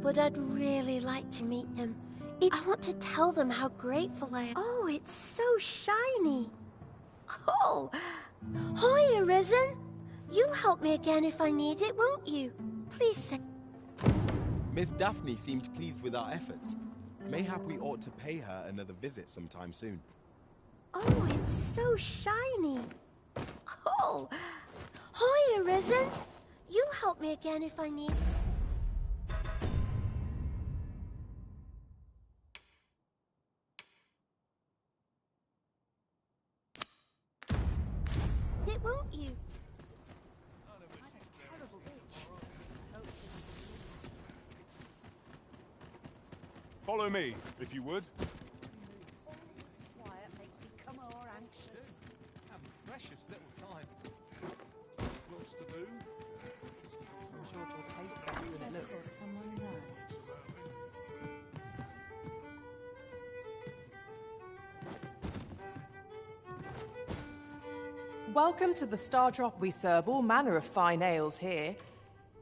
But I'd really like to meet them. I want to tell them how grateful I am. Oh, it's so shiny. Oh, hi, ARISEN. You'll help me again if I need it, won't you? Please say... Miss Daphne seemed pleased with our efforts. Mayhap we ought to pay her another visit sometime soon. Oh, it's so shiny. Oh, hi, ARISEN. You'll help me again if I need... it, won't you? Follow me, if you would. All this quiet makes me come more anxious. Have precious little time. Lots to do. I'm sure it will taste better than it looks. Someone's eye. Welcome to the Star Drop. We serve all manner of fine ales here.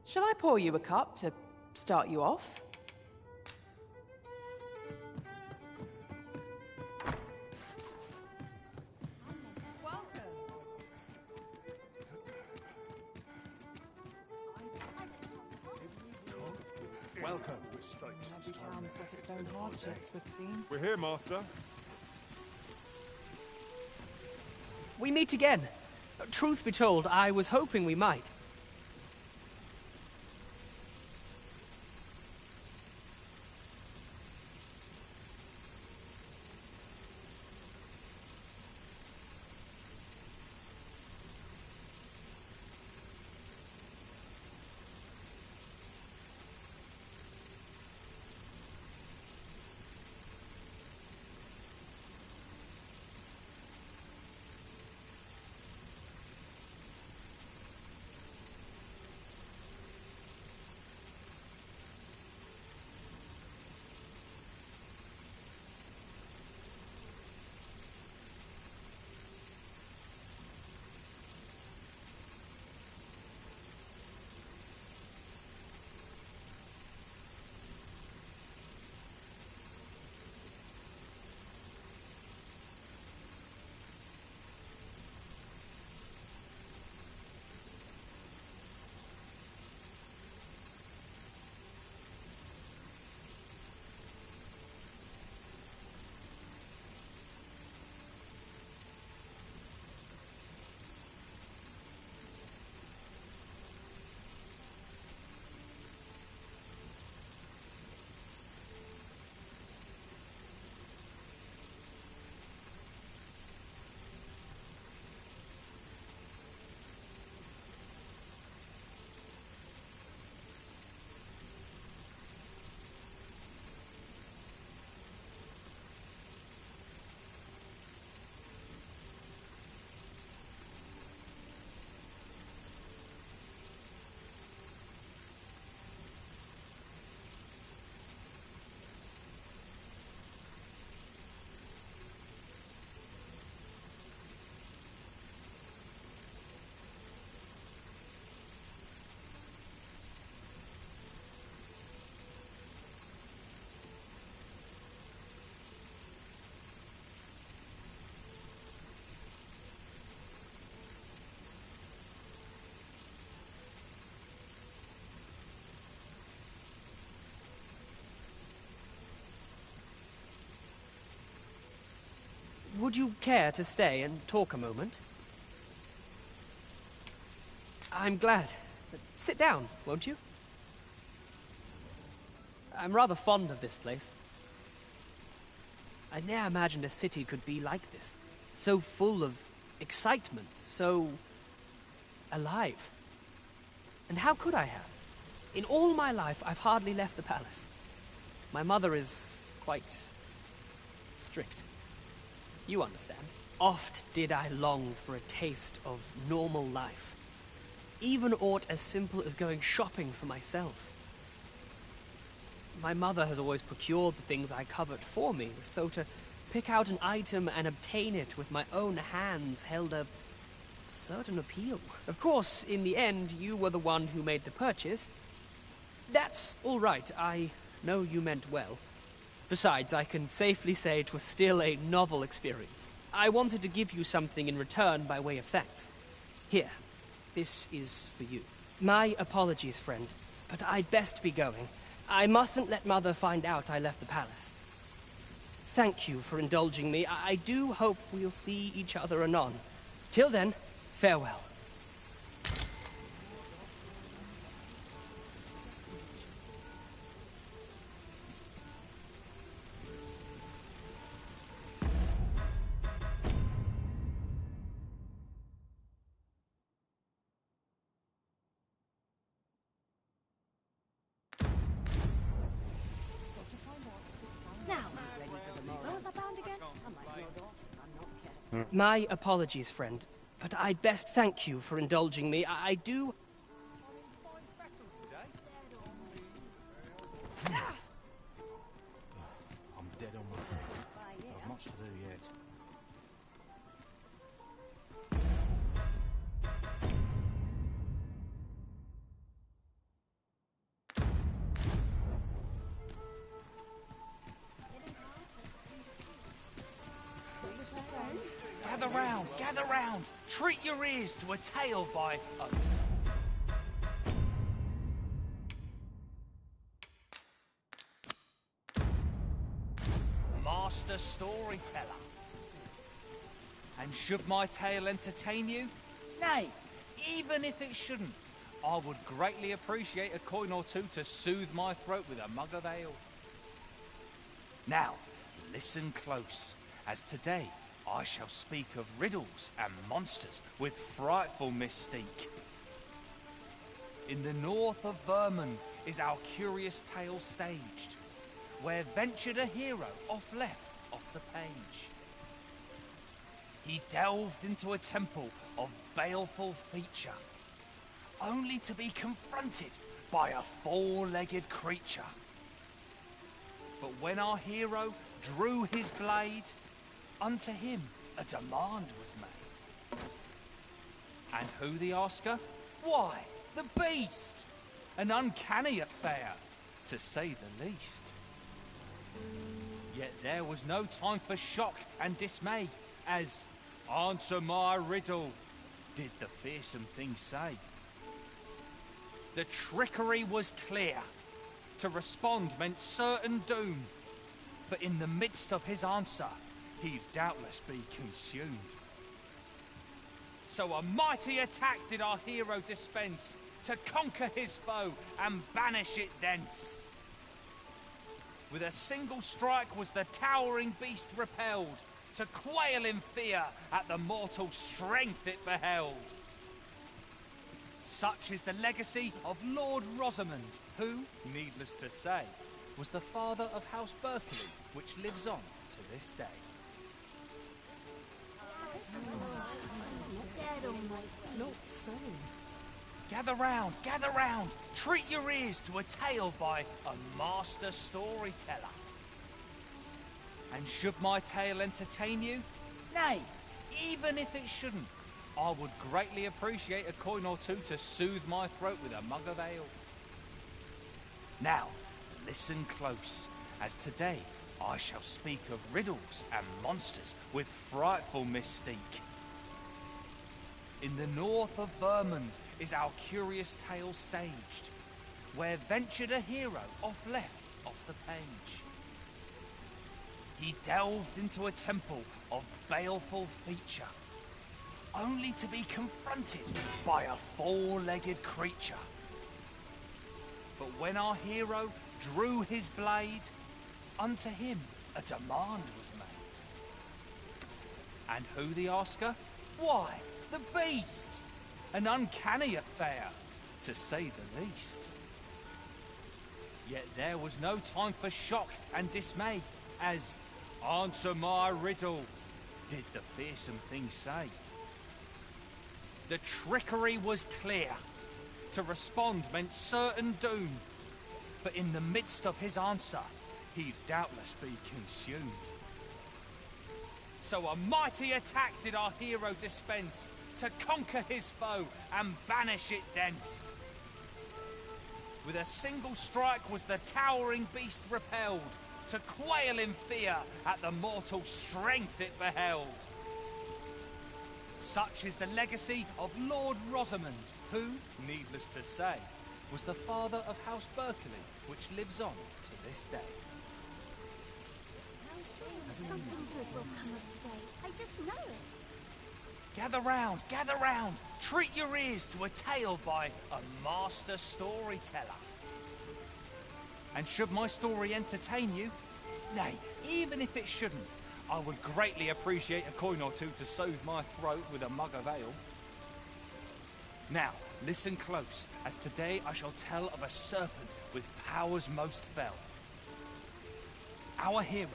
Shall I pour you a cup to start you off? Welcome. Every town's got its own hardships, would seem. We're here, Master. We meet again. Truth be told, I was hoping we might. Would you care to stay and talk a moment? I'm glad. Sit down, won't you? I'm rather fond of this place. I ne'er imagined a city could be like this. So full of excitement, so alive. And how could I have? In all my life, I've hardly left the palace. My mother is quite strict. You understand. Oft did I long for a taste of normal life. Even aught as simple as going shopping for myself. My mother has always procured the things I covet for me, so to pick out an item and obtain it with my own hands held a certain appeal. Of course, in the end, you were the one who made the purchase. That's all right. I know you meant well. Besides, I can safely say it was still a novel experience. I wanted to give you something in return by way of thanks. Here, this is for you. My apologies, friend, but I'd best be going. I mustn't let Mother find out I left the palace. Thank you for indulging me. I do hope we'll see each other anon. Till then, farewell. My apologies, friend, but I'd best thank you for indulging me. I do... I'm dead on my feet. I've much to do yet. Gather round! Treat your ears to a tale by a master storyteller. And should my tale entertain you? Nay, even if it shouldn't, I would greatly appreciate a coin or two to soothe my throat with a mug of ale. Now, listen close, as today I shall speak of riddles and monsters with frightful mystique. In the north of Vermund is our curious tale staged, where ventured a hero off left off the page. He delved into a temple of baleful feature, only to be confronted by a four-legged creature. But when our hero drew his blade, unto him a demand was made. And who the asker? Why, the beast! An uncanny affair, to say the least. Yet there was no time for shock and dismay, as, "Answer my riddle," did the fearsome thing say. The trickery was clear. To respond meant certain doom. But in the midst of his answer, he'd doubtless be consumed. So a mighty attack did our hero dispense, to conquer his foe and banish it thence. With a single strike was the towering beast repelled, to quail in fear at the mortal strength it beheld. Such is the legacy of Lord Rosamond, who, needless to say, was the father of House Berkeley, which lives on to this day. Gather round, treat your ears to a tale by a master storyteller. And should my tale entertain you? Nay, even if it shouldn't, I would greatly appreciate a coin or two to soothe my throat with a mug of ale. Now, listen close, as today I shall speak of riddles and monsters with frightful mystique. In the north of Vermund is our curious tale staged, where ventured a hero off left off the page. He delved into a temple of baleful feature, only to be confronted by a four-legged creature. But when our hero drew his blade, unto him a demand was made. And who the asker? Why, the beast! An uncanny affair, to say the least. Yet there was no time for shock and dismay, as, "Answer my riddle," did the fearsome thing say. The trickery was clear. To respond meant certain doom. But in the midst of his answer, he'd doubtless be consumed. So a mighty attack did our hero dispense to conquer his foe and banish it thence. With a single strike was the towering beast repelled, to quail in fear at the mortal strength it beheld. Such is the legacy of Lord Rosamond, who, needless to say, was the father of House Berkeley, which lives on to this day. Something good will come up today. I just know it. Gather round, treat your ears to a tale by a master storyteller. And should my story entertain you, nay, even if it shouldn't, I would greatly appreciate a coin or two to soothe my throat with a mug of ale. Now, listen close, as today I shall tell of a serpent with powers most fell. Our hero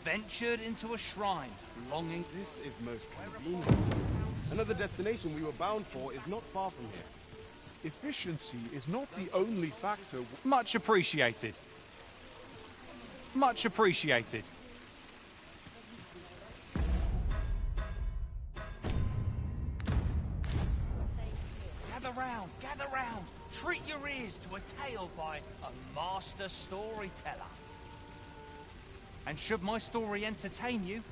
ventured into a shrine, longing... This is most convenient. Another destination we were bound for is not far from here. Efficiency is not the only factor... Much appreciated. Much appreciated. Gather round, treat your ears to a tale by a master storyteller. And should my story entertain you,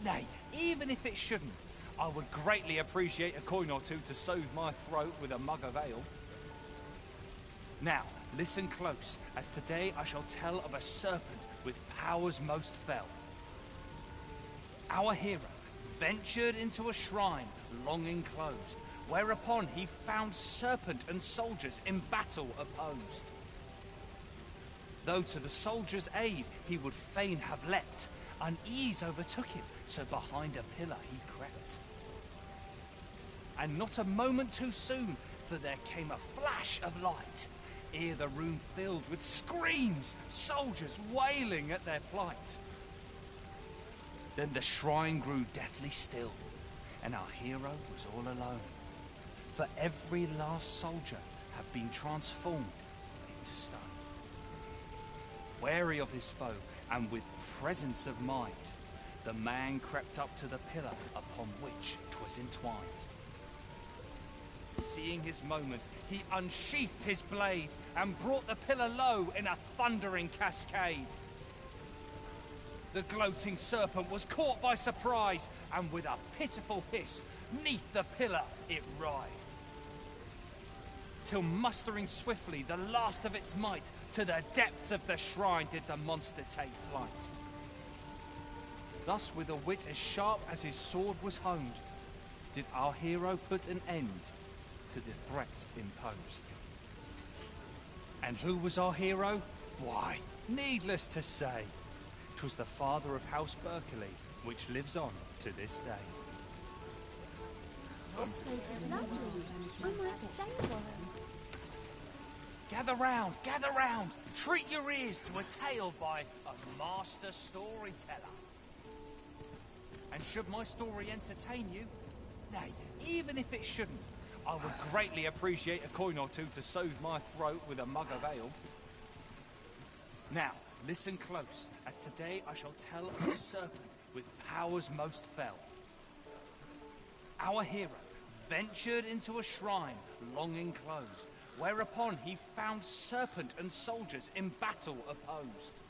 nay, even if it shouldn't, I would greatly appreciate a coin or two to soothe my throat with a mug of ale. Now, listen close, as today I shall tell of a serpent with powers most fell. Our hero ventured into a shrine long enclosed, whereupon he found serpent and soldiers in battle opposed. Though to the soldiers' aid he would fain have leapt, unease overtook him, so behind a pillar he crept. And not a moment too soon, for there came a flash of light, ere the room filled with screams, soldiers wailing at their plight. Then the shrine grew deathly still, and our hero was all alone. For every last soldier had been transformed into stone. Wary of his foe, and with presence of mind, the man crept up to the pillar upon which 'twas entwined. Seeing his moment, he unsheathed his blade, and brought the pillar low in a thundering cascade. The gloating serpent was caught by surprise, and with a pitiful hiss, 'neath the pillar it writhed. Till mustering swiftly the last of its might, to the depths of the shrine did the monster take flight. Thus, with a wit as sharp as his sword was honed, did our hero put an end to the threat imposed. And who was our hero? Why, needless to say, 'twas the father of House Berkeley, which lives on to this day. This place is lovely. I might stay a while. Gather round, treat your ears to a tale by a master storyteller. And should my story entertain you, nay, even if it shouldn't, I would greatly appreciate a coin or two to soothe my throat with a mug of ale. Now, listen close, as today I shall tell of a serpent with powers most fell. Our hero ventured into a shrine long enclosed, whereupon he found serpent and soldiers in battle opposed.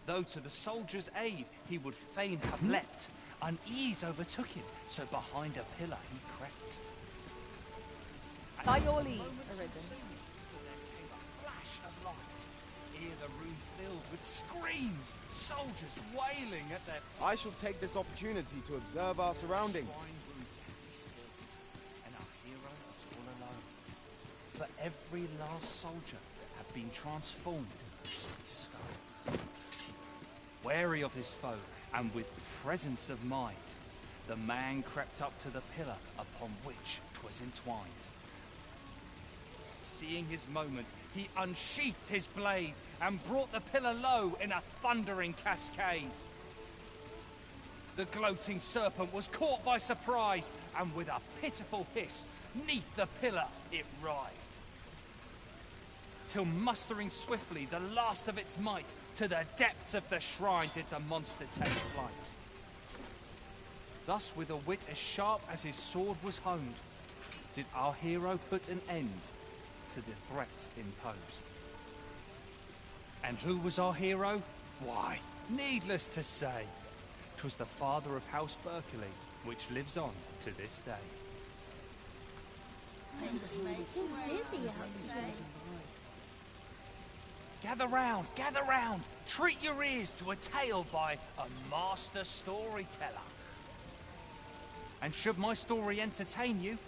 Though to the soldiers' aid he would fain have leapt, unease overtook him, so behind a pillar he crept. By your leave, Arisen. Flash of light, ere the room filled with screams, soldiers wailing at their... I shall take this opportunity to observe our surroundings. And our hero was all alone. For every last soldier had been transformed into stone. Wary of his foe, and with presence of mind, the man crept up to the pillar upon which 'twas entwined. Seeing his moment, he unsheathed his blade, and brought the pillar low in a thundering cascade. The gloating serpent was caught by surprise, and with a pitiful hiss, 'neath the pillar it writhed. Till mustering swiftly the last of its might, to the depths of the shrine did the monster take flight. Thus, with a wit as sharp as his sword was honed, did our hero put an end to the threat imposed. And who was our hero? Why, needless to say, 'twas the father of House Berkeley, which lives on to this day. He's busy out today. Gather round, treat your ears to a tale by a master storyteller. And should my story entertain you,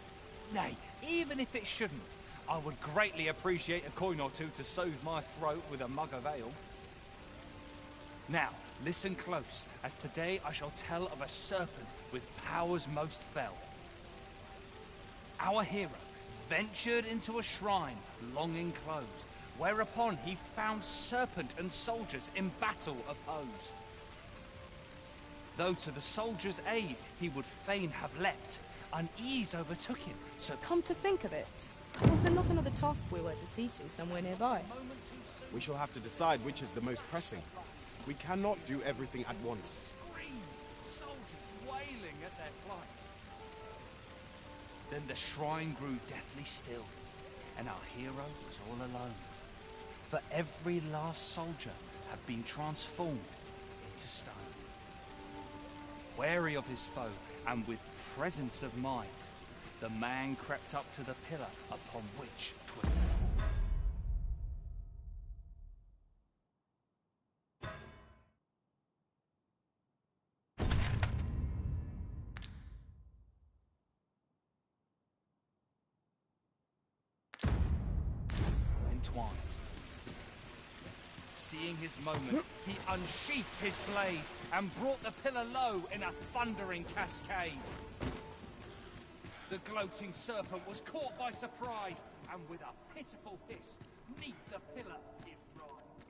nay, even if it shouldn't, I would greatly appreciate a coin or two to soothe my throat with a mug of ale. Now, listen close, as today I shall tell of a serpent with powers most fell. Our hero ventured into a shrine long enclosed, whereupon he found serpent and soldiers in battle opposed. Though to the soldiers' aid he would fain have leapt, unease overtook him, so Come to think of it, was there not another task we were to see to somewhere nearby? We shall have to decide which is the most pressing. We cannot do everything at once. screams, soldiers wailing at their plight. Then the shrine grew deathly still, and our hero was all alone. For every last soldier had been transformed into stone. Wary of his foe, and with presence of mind, the man crept up to the pillar upon which 'twas. Entwined. Seeing his moment, he unsheathed his blade and brought the pillar low in a thundering cascade. The gloating serpent was caught by surprise, and with a pitiful hiss, 'neath the pillar it writhed.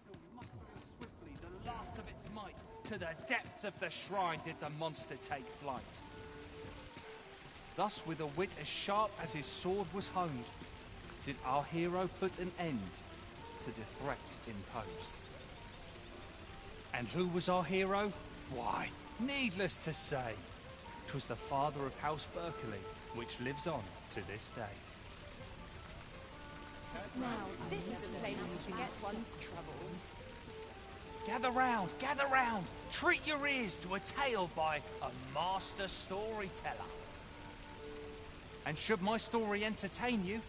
Till mustering swiftly the last of its might, to the depths of the shrine did the monster take flight. Thus, with a wit as sharp as his sword was honed, did our hero put an end to the threat imposed. And who was our hero? Why, needless to say, 'twas the father of House Berkeley, which lives on to this day. Now, this is the place to forget one's troubles. Gather round, treat your ears to a tale by a master storyteller. And should my story entertain you,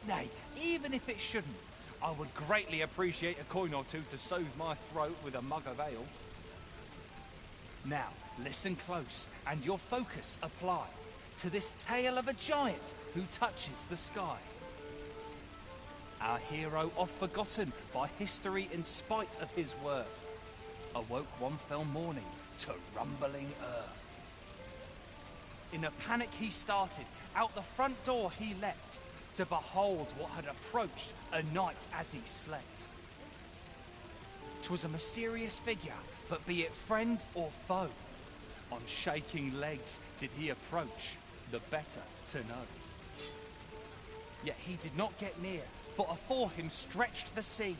nay, even if it shouldn't, I would greatly appreciate a coin or two to soothe my throat with a mug of ale. Now, listen close, and your focus apply to this tale of a giant who touches the sky. Our hero, oft forgotten by history in spite of his worth, awoke one fell morning to rumbling earth. In a panic he started, out the front door he leapt, to behold what had approached a night as he slept. 'Twas a mysterious figure, but be it friend or foe, on shaking legs did he approach, the better to know. Yet he did not get near, for afore him stretched the sea.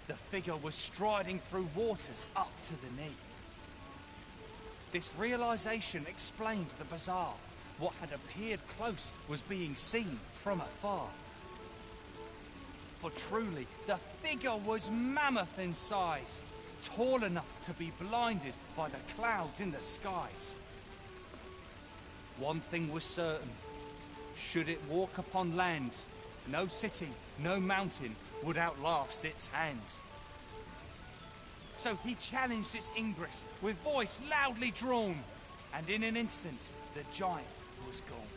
The figure was striding through waters up to the knee. This realization explained the bizarre. What had appeared close was being seen from afar. For truly, the figure was mammoth in size, tall enough to be blinded by the clouds in the skies. One thing was certain, should it walk upon land, no city, no mountain would outlast its hand. So he challenged its ingress with voice loudly drawn, and in an instant the giant was gone.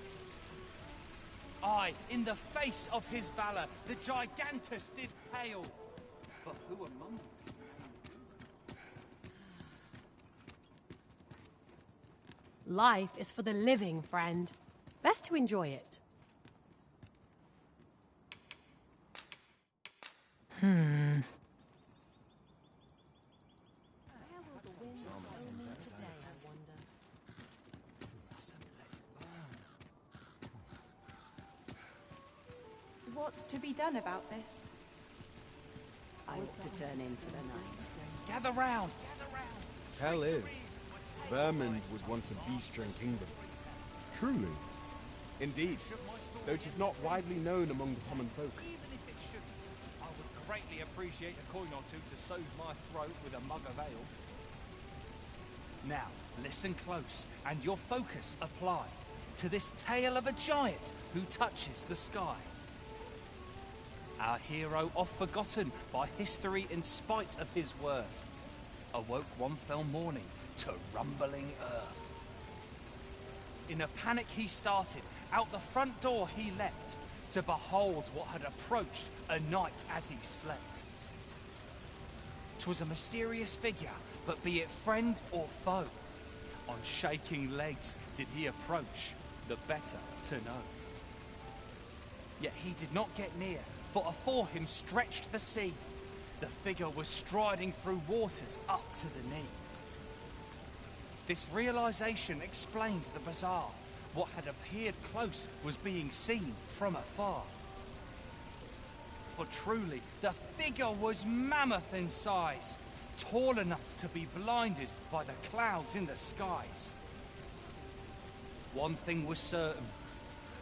Aye, in the face of his valor, the gigantus did pale. But who among them? Life is for the living, friend. Best to enjoy it. What's to be done about this? I ought to turn in for the night. Gather round! Hell is. Vermund was once a beast-ring kingdom. Truly? Indeed, though it is not widely known among the common folk. Even if it shouldn't, I would greatly appreciate a coin or two to soothe my throat with a mug of ale. Now, listen close, and your focus apply to this tale of a giant who touches the sky. Our hero, oft forgotten by history in spite of his worth, awoke one fell morning to rumbling earth. In a panic he started, out the front door he leapt, to behold what had approached a night as he slept. 'Twas a mysterious figure, but be it friend or foe, on shaking legs did he approach, the better to know. Yet he did not get near, for afore him stretched the sea. The figure was striding through waters up to the knee. This realization explained the bizarre. What had appeared close was being seen from afar. For truly, the figure was mammoth in size, tall enough to be blinded by the clouds in the skies. One thing was certain.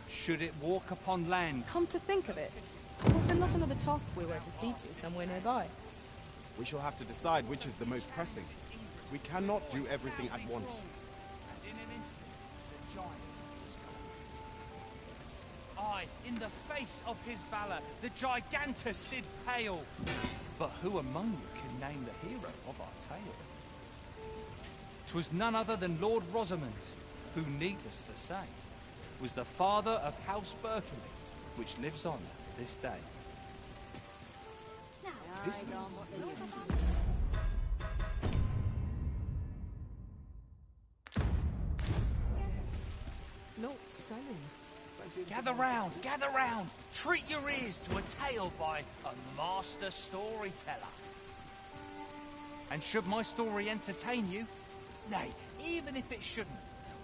Should it walk upon land... Come to think of it, was there not another task we were to see to somewhere nearby? We shall have to decide which is the most pressing. We cannot do everything at once. And in an instant, the giant was gone. Aye, in the face of his valor, the gigantus did pale. But who among you can name the hero of our tale? 'Twas none other than Lord Rosamond, who, needless to say, was the father of House Berkeley, which lives on to this day. Not selling. Gather round, treat your ears to a tale by a master storyteller. And should my story entertain you, nay, even if it shouldn't,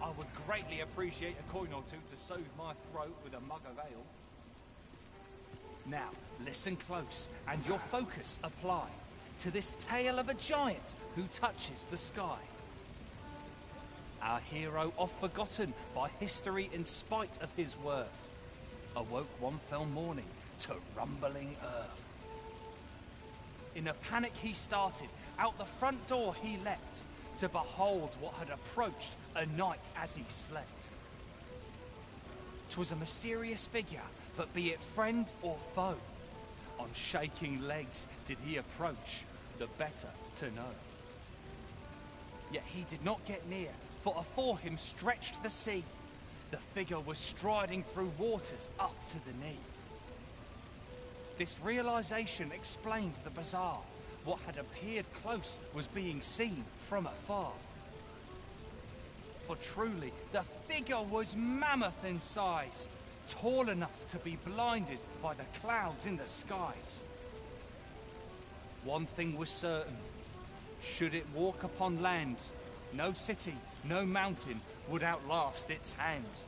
I would greatly appreciate a coin or two to soothe my throat with a mug of ale. Now, listen close, and your focus apply to this tale of a giant who touches the sky. Our hero, oft forgotten by history in spite of his worth, awoke one fell morning to rumbling earth. In a panic he started, out the front door he leapt, to behold what had approached a night as he slept. 'Twas a mysterious figure, but be it friend or foe, on shaking legs did he approach, the better to know. Yet he did not get near, for afore him stretched the sea. The figure was striding through waters up to the knee. This realization explained the bizarre. What had appeared close was being seen from afar. For truly, the figure was mammoth in size, tall enough to be blinded by the clouds in the skies. One thing was certain. Should it walk upon land, no city, no mountain would outlast its hand.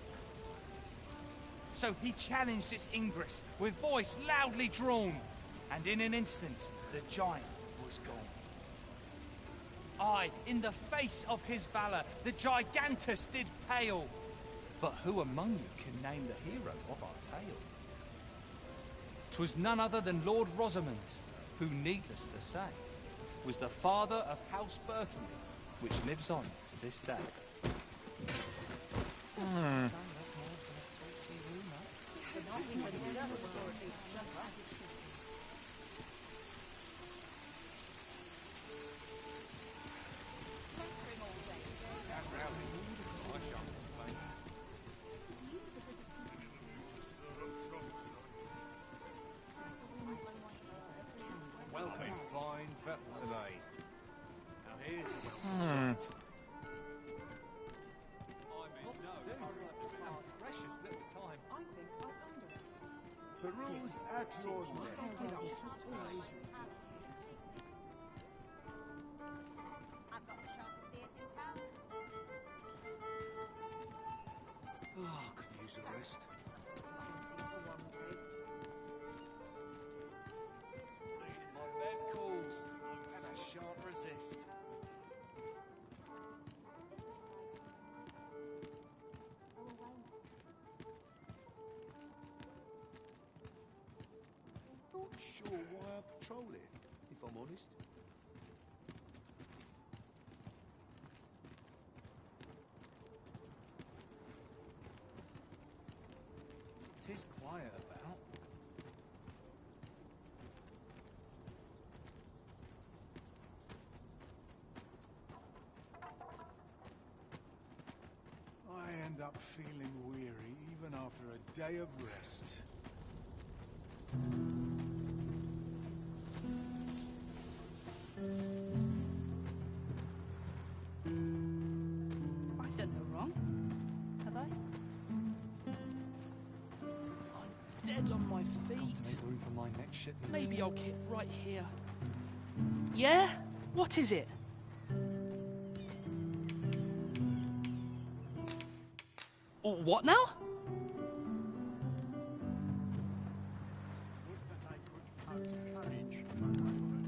So he challenged its ingress with voice loudly drawn, and in an instant the giant was gone. Aye, in the face of his valor, the gigantus did pale. But who among you can name the hero of our tale? 'Twas none other than Lord Rosamond, who, needless to say, was the father of House Berkeley, which lives on to this day. Welcome, fine fettle tonight. Now here's a welcome sight. Precious little time. I think I'll under us. Peruse at your leisure. I've got the sharpest ears in town. Oh, could use a rest. sure why I patrol it, if I'm honest. Tis quiet about. I end up feeling weary even after a day of rest. I've done no wrong. Have I? I'm dead on my feet. Got to make room for my next shipment. Maybe I'll get right here. Yeah? What is it? What now?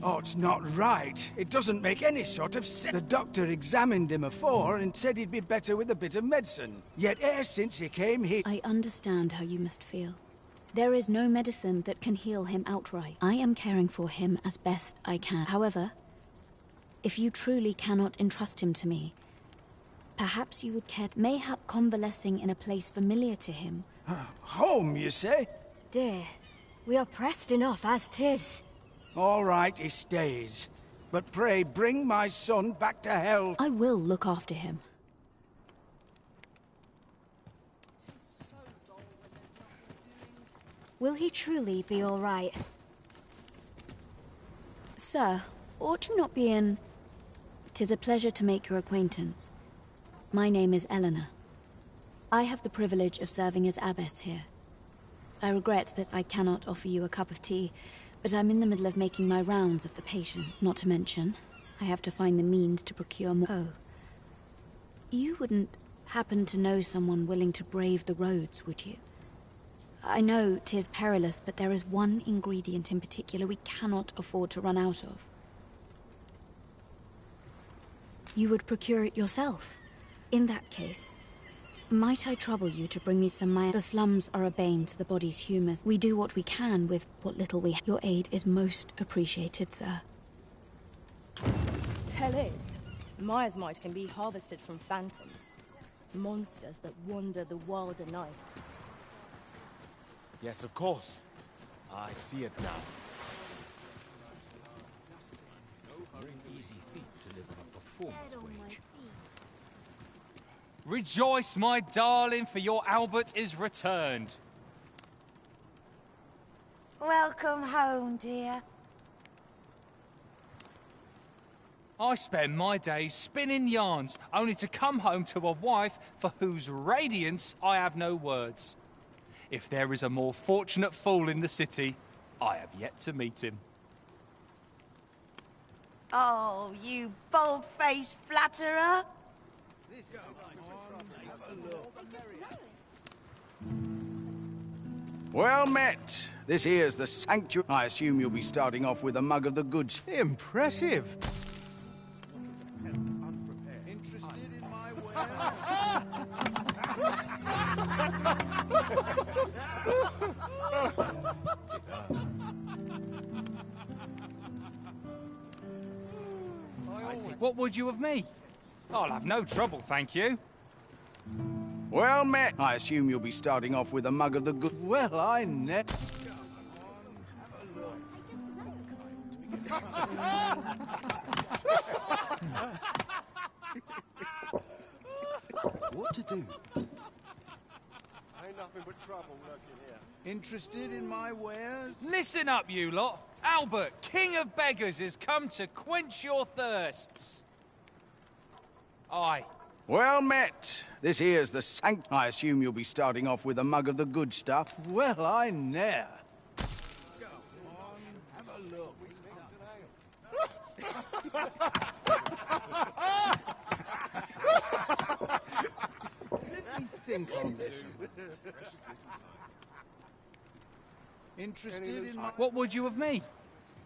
Oh, it's not right. It doesn't make any sort of sense. The doctor examined him afore and said he'd be better with a bit of medicine. Yet e'er since he came here... I understand how you must feel. There is no medicine that can heal him outright. I am caring for him as best I can. However, if you truly cannot entrust him to me, perhaps you would care mayhap convalescing in a place familiar to him. Home, you say? Dear, we are pressed enough as 'tis. All right, he stays. But pray, bring my son back to health. I will look after him. Will he truly be all right? Sir, ought you not be in... 'Tis a pleasure to make your acquaintance. My name is Eleanor. I have the privilege of serving as abbess here. I regret that I cannot offer you a cup of tea, but I'm in the middle of making my rounds of the patients. Not to mention, I have to find the means to procure more. Oh. You wouldn't happen to know someone willing to brave the roads, would you? I know 'tis perilous, but there is one ingredient in particular we cannot afford to run out of. You would procure it yourself. In that case, might I trouble you to bring me some The slums are a bane to the body's humours. We do what we can with what little we have. Your aid is most appreciated, sir. Tell is, Myers might can be harvested from phantoms. Monsters that wander the wilder night. Yes, of course. I see it now. No easy feat to live on a performance wage. Rejoice, my darling, for your Albert is returned. Welcome home, dear. I spend my days spinning yarns, only to come home to a wife for whose radiance I have no words. If there is a more fortunate fool in the city, I have yet to meet him. Oh, you bold-faced flatterer. Well met. This here's the sanctuary. I assume you'll be starting off with a mug of the goods. Impressive. Interested in my wares? What would you of me? I'll have no trouble, thank you. Well met. I assume you'll be starting off with a mug of the good. Well, I ne... What to do? Ain't nothing but trouble lurking here. Interested in my wares? Listen up, you lot. Albert, king of beggars, has come to quench your thirsts. Aye. Well met. This here's the I assume you'll be starting off with a mug of the good stuff. Well, I ne'er. Have a look. Let me think on this. Interested in my... What would you of me?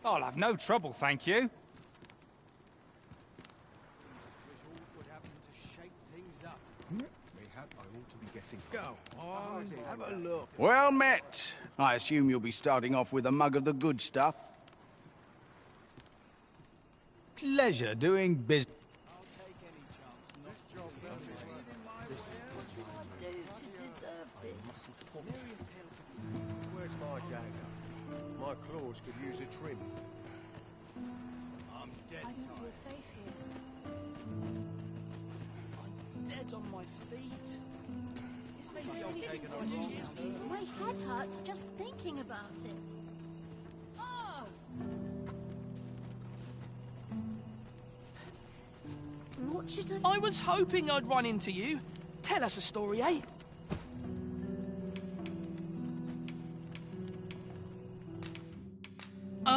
I'll have no trouble, thank you. ought to be getting Go on, have a look. Well met. I assume you'll be starting off with a mug of the good stuff. Pleasure doing business. Where's my dagger? My claws could use a trim. I'm dead I don't feel safe here. I'm dead on my feet. My head hurts just thinking about it. Oh! What should I was hoping I'd run into you. Tell us a story, eh? I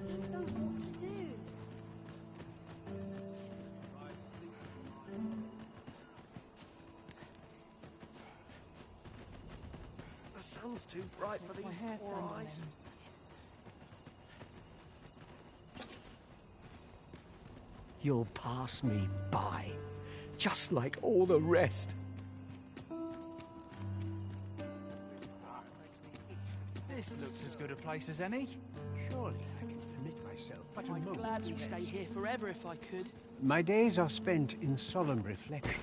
don't know what to do. The sun's too bright for these poor eyes. You'll pass me by, just like all the rest. This looks as good a place as any. Surely I can permit myself but a I'd moment's gladly rest. stay here forever if I could. My days are spent in solemn reflection.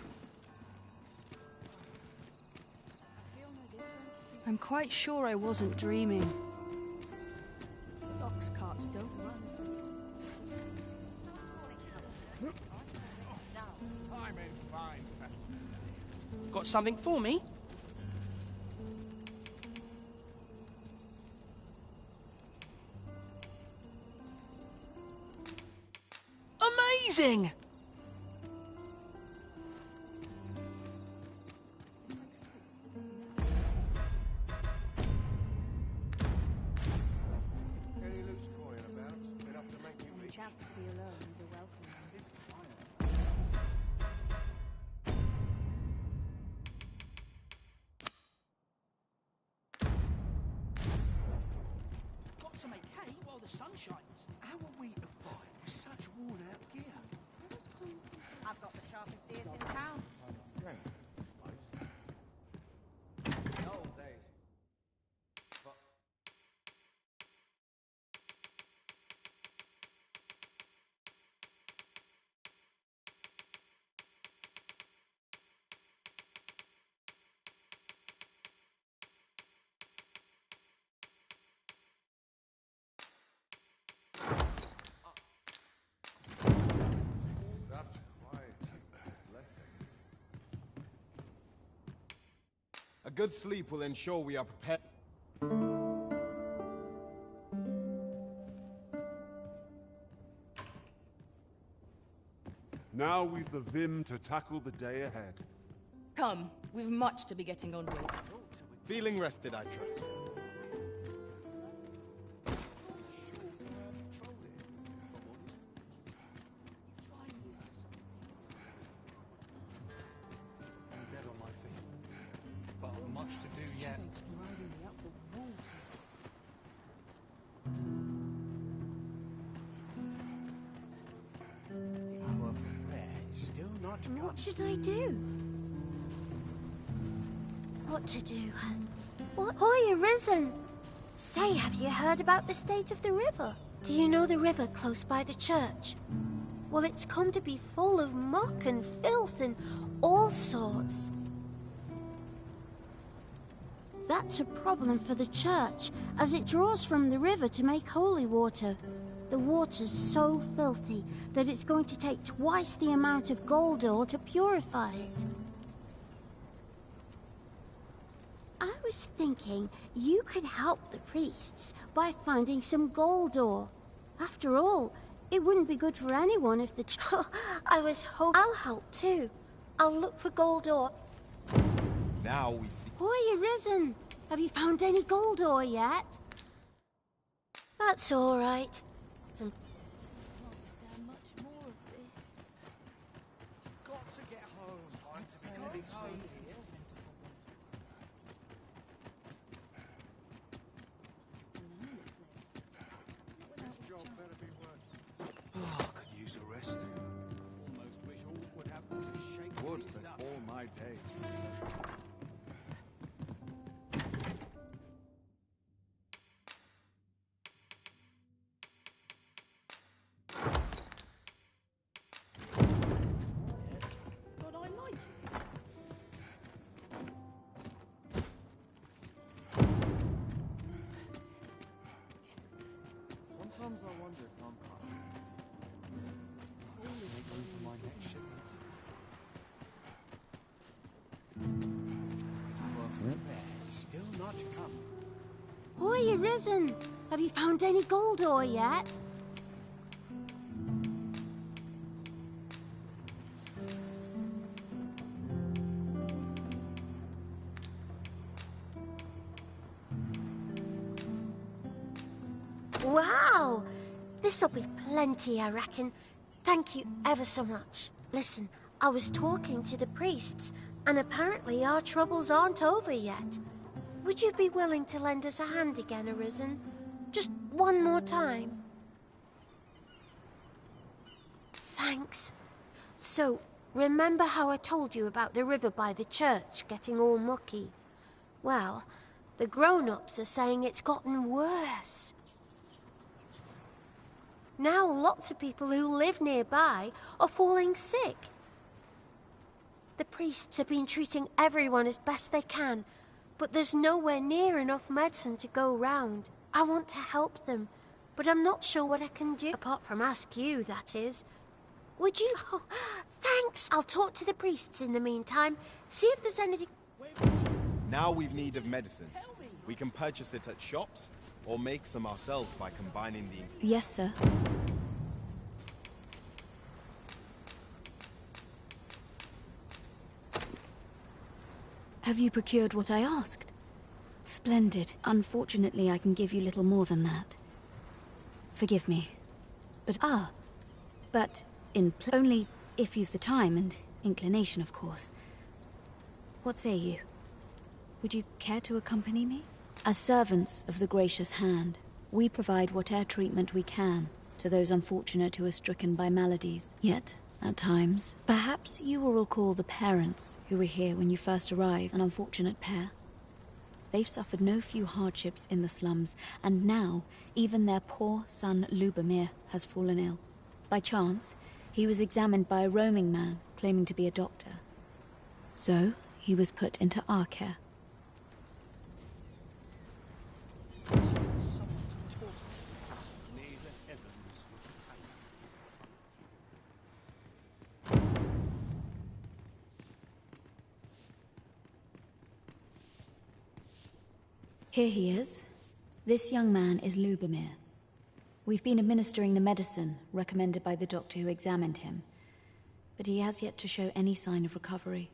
I'm quite sure I wasn't dreaming. Ox carts don't run. I'm in fine fashion. Got something for me? Amazing! Any loose coin about? Enough to make you rich. Chance to be alone is a welcome. Got to make hay while the sun shines. How are we to fight with such worn-out gear? I've got the sharpest ears in town. The old days. But A good sleep will ensure we are prepared. Now we've the vim to tackle the day ahead. Come, we've much to be getting on with. Feeling rested, I trust. I'm dead on my feet. But I've much to do yet. The hour for prayer is still not gone. What should I do? What to do? What? Oi, ARISEN! Say, have you heard about the state of the river? Do you know the river close by the church? Well, it's come to be full of muck and filth and all sorts. That's a problem for the church, as it draws from the river to make holy water. The water's so filthy that it's going to take twice the amount of gold ore to purify it. I was thinking you could help the priests by finding some gold ore. After all, it wouldn't be good for anyone if the I was hoping I'll help too. I'll look for gold ore. Now we see. Oi, ARISEN! Have you found any gold ore yet? That's all right. Can't stand much more of this. Got to get home. Time to be living home. This job better be worth. Oh, could use a rest. Almost wish all would have more to my days. But I like it. Sometimes I wonder if I'm waiting for my next shipment. Still not come. Oi, Arisen! Have you found any gold ore yet? Wow! This'll be plenty, I reckon. Thank you ever so much. Listen, I was talking to the priests, and apparently our troubles aren't over yet. Would you be willing to lend us a hand again, Arisen? Just one more time? Thanks. So, remember how I told you about the river by the church getting all mucky? Well, the grown-ups are saying it's gotten worse. Now lots of people who live nearby are falling sick. The priests have been treating everyone as best they can, but there's nowhere near enough medicine to go round. I want to help them, but I'm not sure what I can do, apart from ask you, that is. Would you? Oh, thanks! I'll talk to the priests in the meantime, see if there's anything... Now we've need of medicine. We can purchase it at shops, or make some ourselves by combining the... Yes, sir. Have you procured what I asked? Splendid. Unfortunately, I can give you little more than that. Forgive me. But only if you've the time and inclination, of course. What say you? Would you care to accompany me? As servants of the gracious hand, we provide whatever treatment we can to those unfortunate who are stricken by maladies. Yet, at times, perhaps you will recall the parents who were here when you first arrived, an unfortunate pair. They've suffered no few hardships in the slums, and now even their poor son Lubomir has fallen ill. By chance, he was examined by a roaming man claiming to be a doctor. So, he was put into our care. Here he is. This young man is Lubomir. We've been administering the medicine recommended by the doctor who examined him, but he has yet to show any sign of recovery.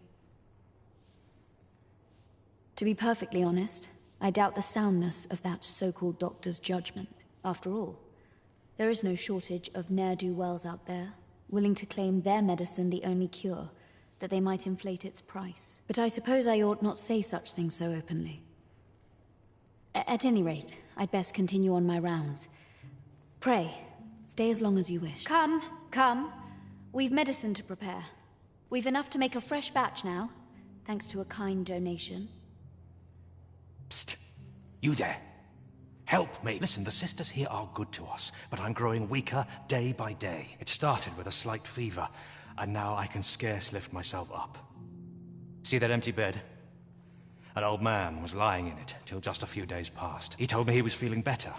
To be perfectly honest, I doubt the soundness of that so-called doctor's judgment. After all, there is no shortage of ne'er-do-wells out there, willing to claim their medicine the only cure, that they might inflate its price. But I suppose I ought not say such things so openly. At any rate, I'd best continue on my rounds. Pray, stay as long as you wish. Come. We've medicine to prepare. We've enough to make a fresh batch now, thanks to a kind donation. Psst! You there! Help me! Listen, the sisters here are good to us, but I'm growing weaker day by day. It started with a slight fever, and now I can scarce lift myself up. See that empty bed? An old man was lying in it till just a few days past. He told me he was feeling better,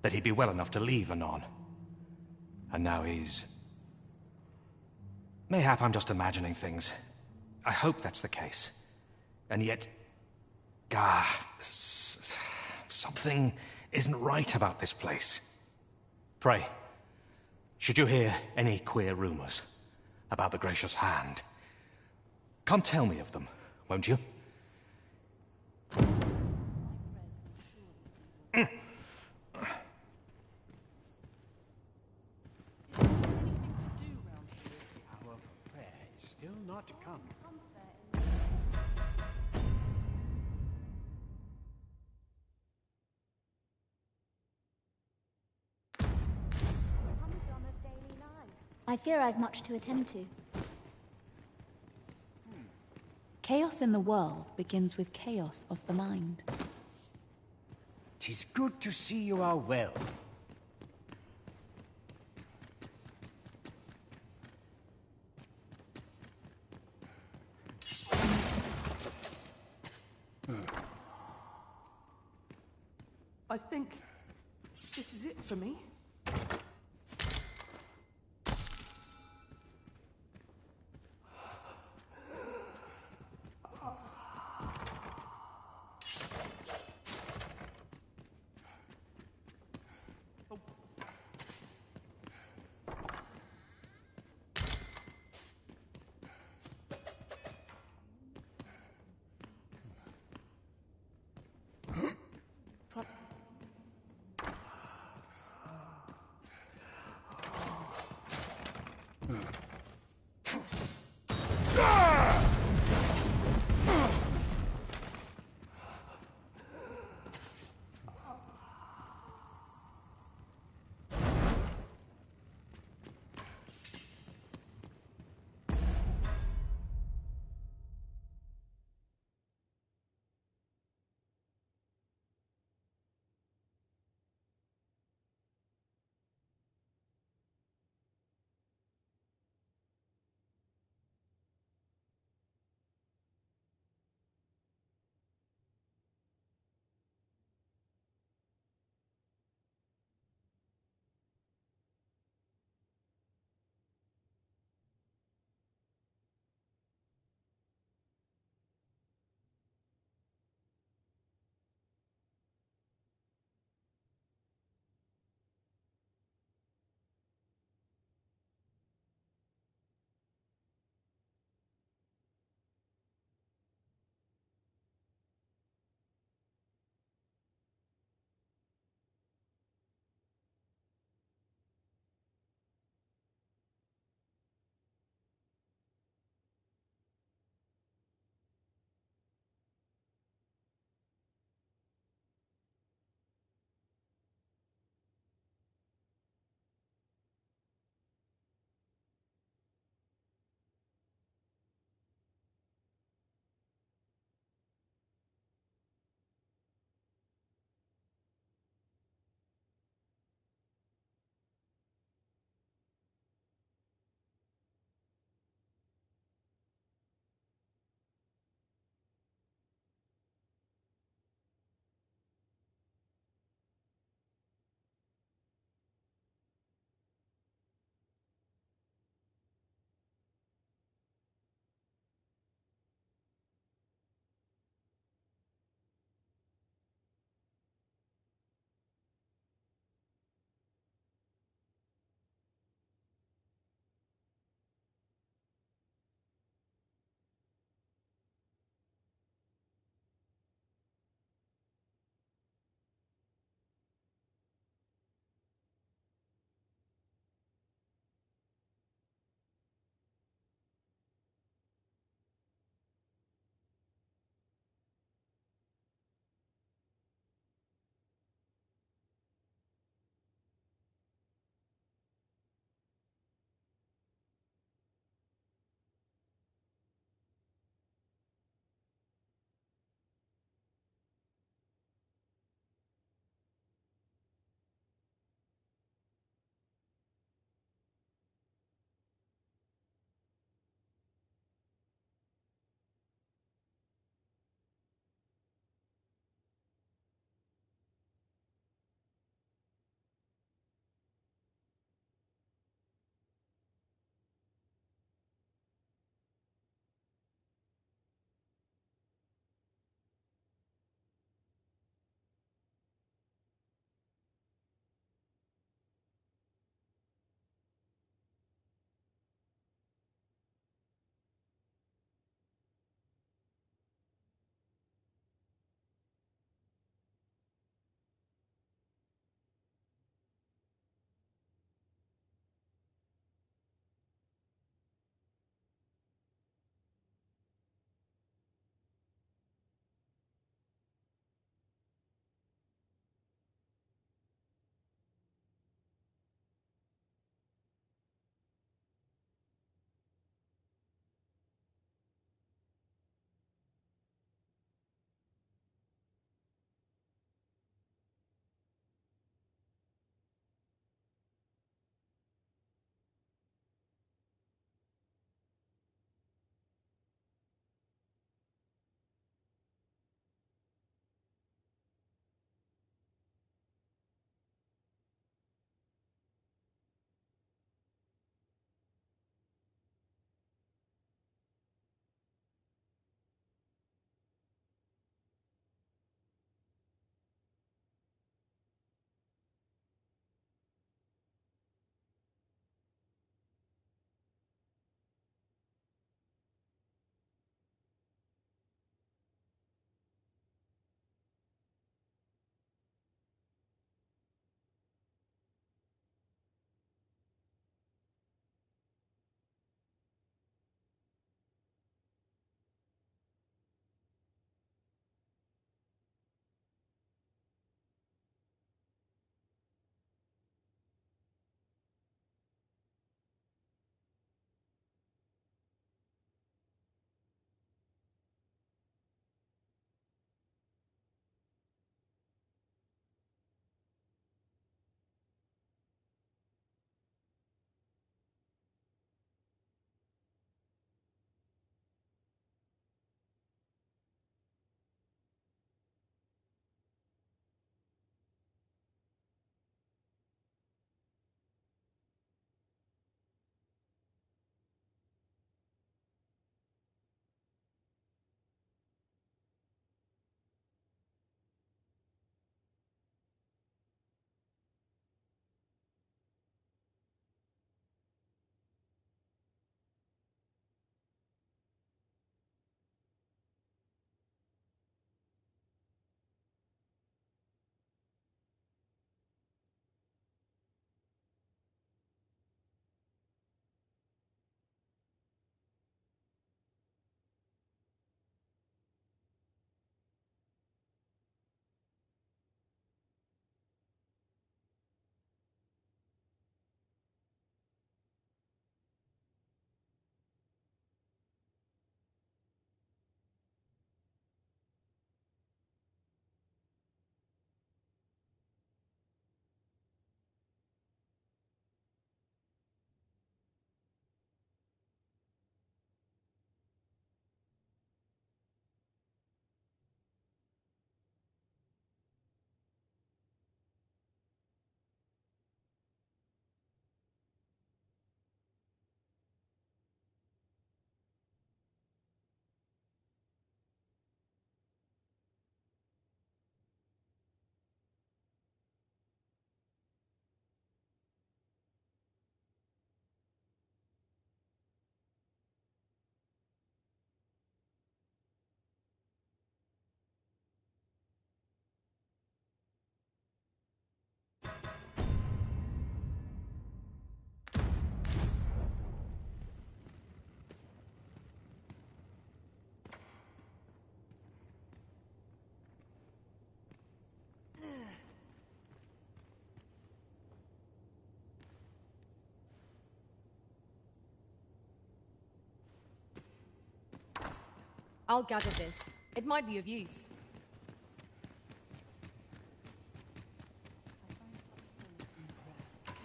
that he'd be well enough to leave anon. And now he's... Mayhap I'm just imagining things. I hope that's the case. And yet... something isn't right about this place. Pray, should you hear any queer rumors about the Gracious Hand, come tell me of them, won't you? Hour for prayer is still not come. I fear I've much to attend to. Chaos in the world begins with chaos of the mind. 'Tis good to see you are well. I think this is it for me. I'll gather this. It might be of use.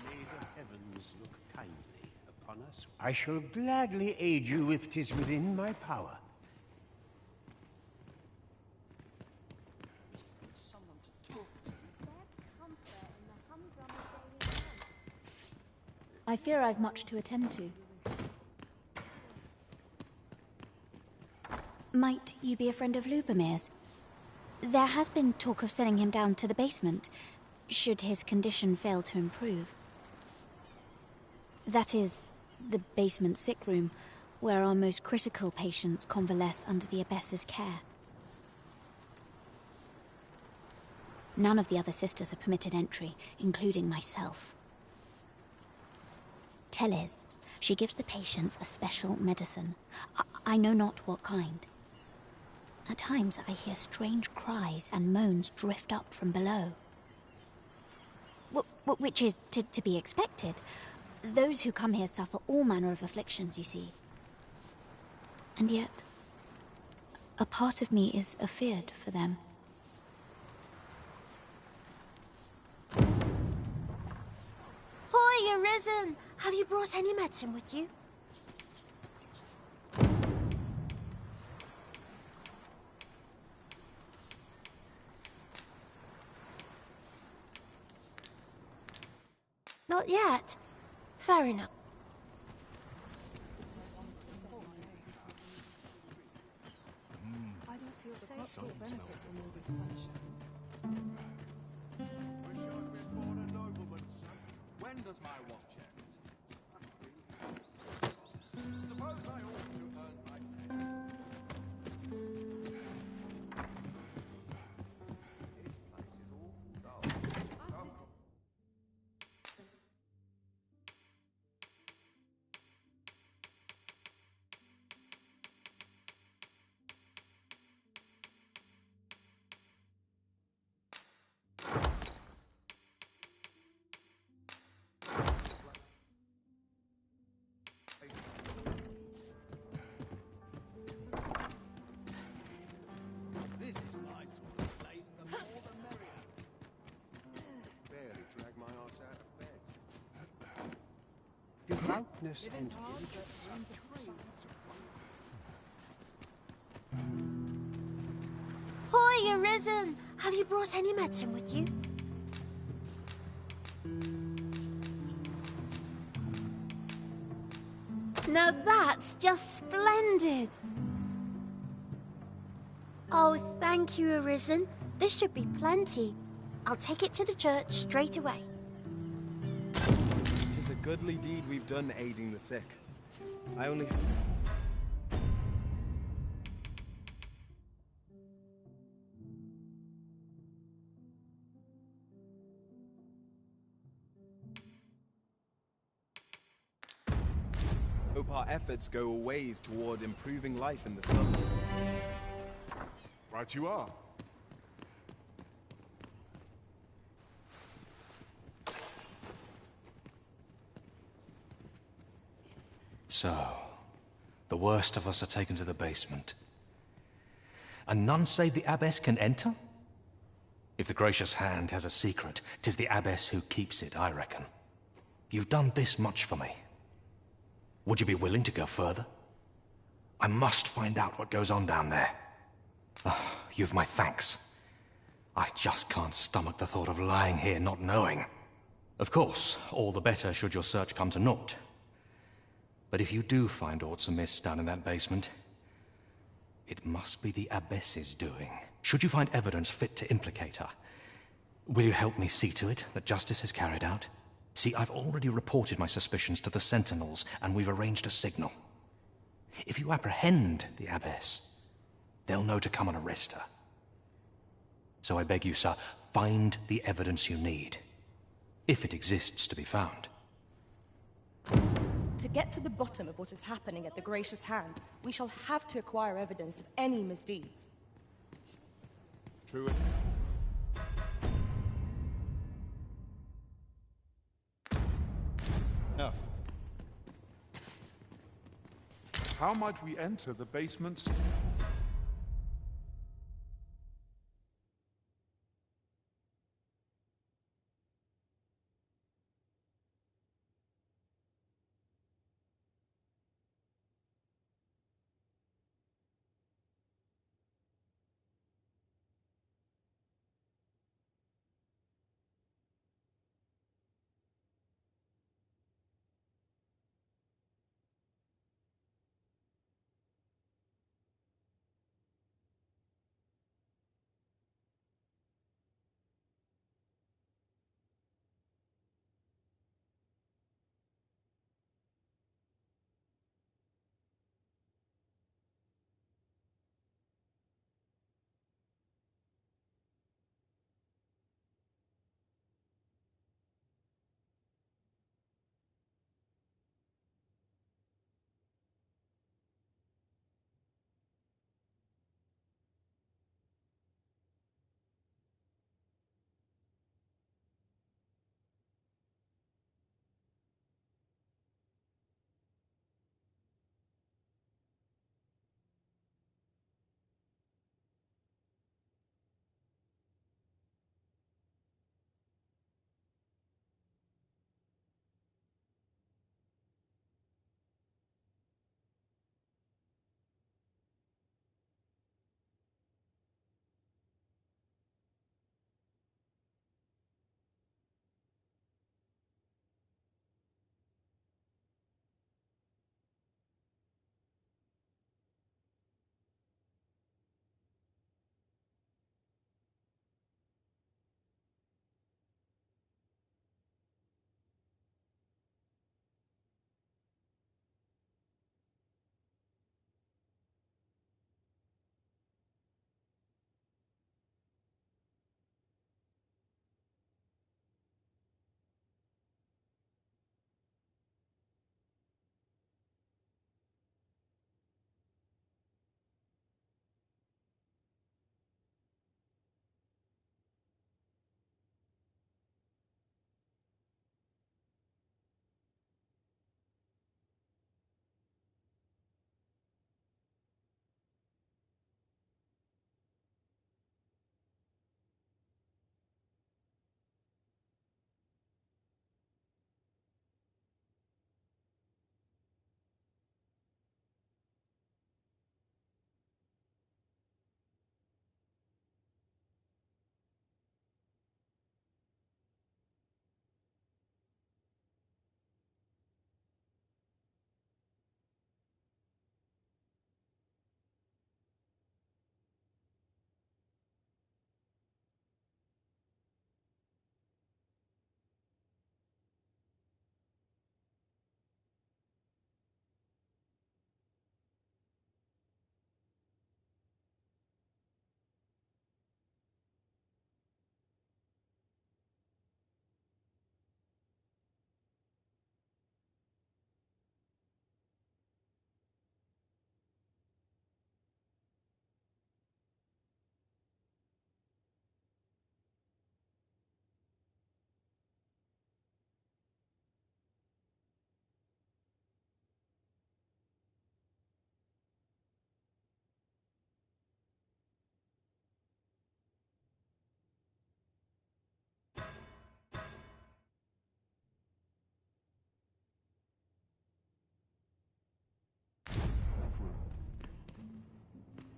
May the heavens look kindly upon us. I shall gladly aid you if 'tis within my power. I fear I've much to attend to. Might you be a friend of Lubomir's? There has been talk of sending him down to the basement, should his condition fail to improve. That is, the basement sick room, where our most critical patients convalesce under the Abbess's care. None of the other sisters are permitted entry, including myself. Teles, she gives the patients a special medicine. I know not what kind. At times I hear strange cries and moans drift up from below. Which is to be expected. Those who come here suffer all manner of afflictions, you see. And yet, a part of me is afeared for them. Hoy, Arisen! Have you brought any medicine with you? Not yet. Fair enough. I don't feel safe or benefit from all this sunshine. When does my watch end? Suppose I ought to earn my pay. This is my sort of place, the more the merrier. Barely drag my ass out of bed. Devoutness and diligence. Hoy, Arisen! Have you brought any medicine with you? Now that's just splendid! Oh, thank you, Arisen. This should be plenty. I'll take it to the church straight away. 'Tis a goodly deed we've done aiding the sick. I only... hope our efforts go a ways toward improving life in the slums. Right you are. So, the worst of us are taken to the basement. And none save the Abbess can enter? If the gracious hand has a secret, 'tis the Abbess who keeps it, I reckon. You've done this much for me. Would you be willing to go further? I must find out what goes on down there. Oh, you've my thanks. I just can't stomach the thought of lying here not knowing. Of course, all the better should your search come to naught. But if you do find aught amiss down in that basement, it must be the Abbess's doing. Should you find evidence fit to implicate her, will you help me see to it that justice is carried out? See, I've already reported my suspicions to the Sentinels, and we've arranged a signal. If you apprehend the Abbess, they'll know to come and arrest her. So I beg you, sir, find the evidence you need, if it exists to be found. To get to the bottom of what is happening at the Gracious Hand, we shall have to acquire evidence of any misdeeds. True. Enough. How might we enter the basements?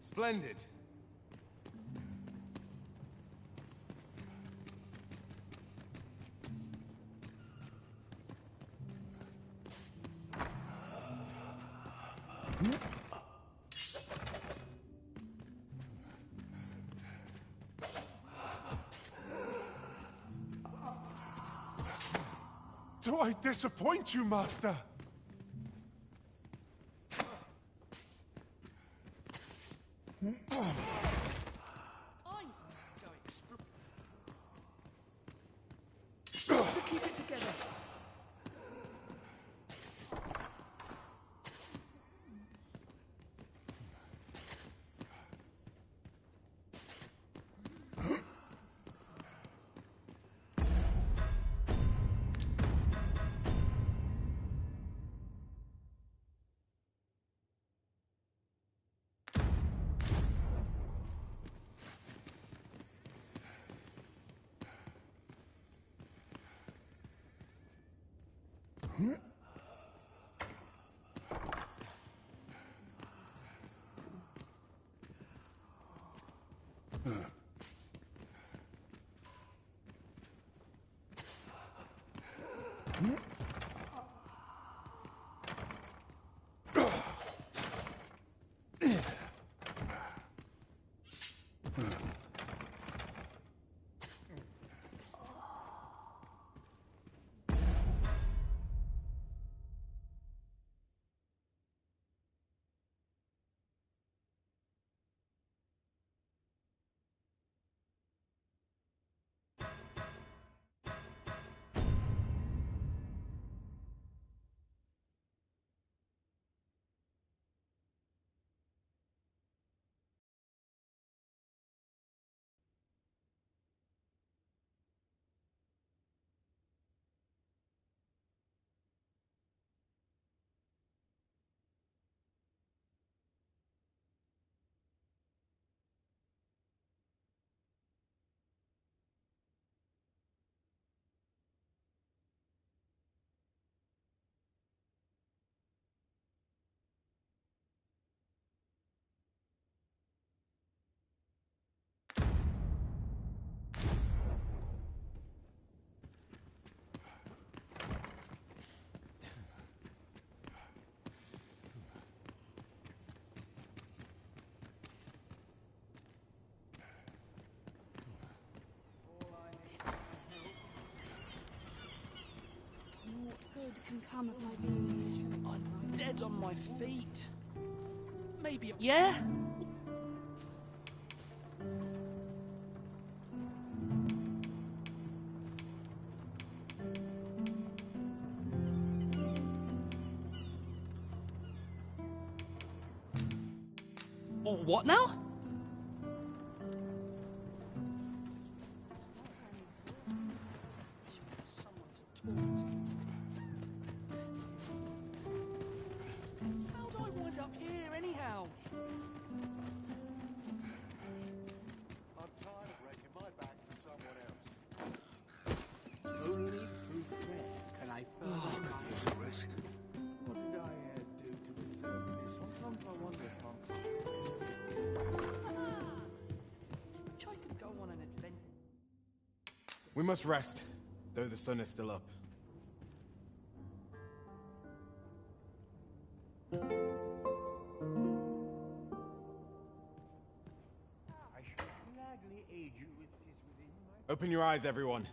Splendid. Do I disappoint you, Master? To keep it together. What good can come of my being here? I'm dead on my feet. Maybe. Yeah? What now? How do I wind up here anyhow? I'm tired of breaking my back for someone else. Only through prayer can I further Rest. What did I do to deserve this? Sometimes I wonder if I'm Wish I could go on an adventure. We must rest, though the sun is still up. I shall gladly aid you if 'tis within my... Open your eyes, everyone.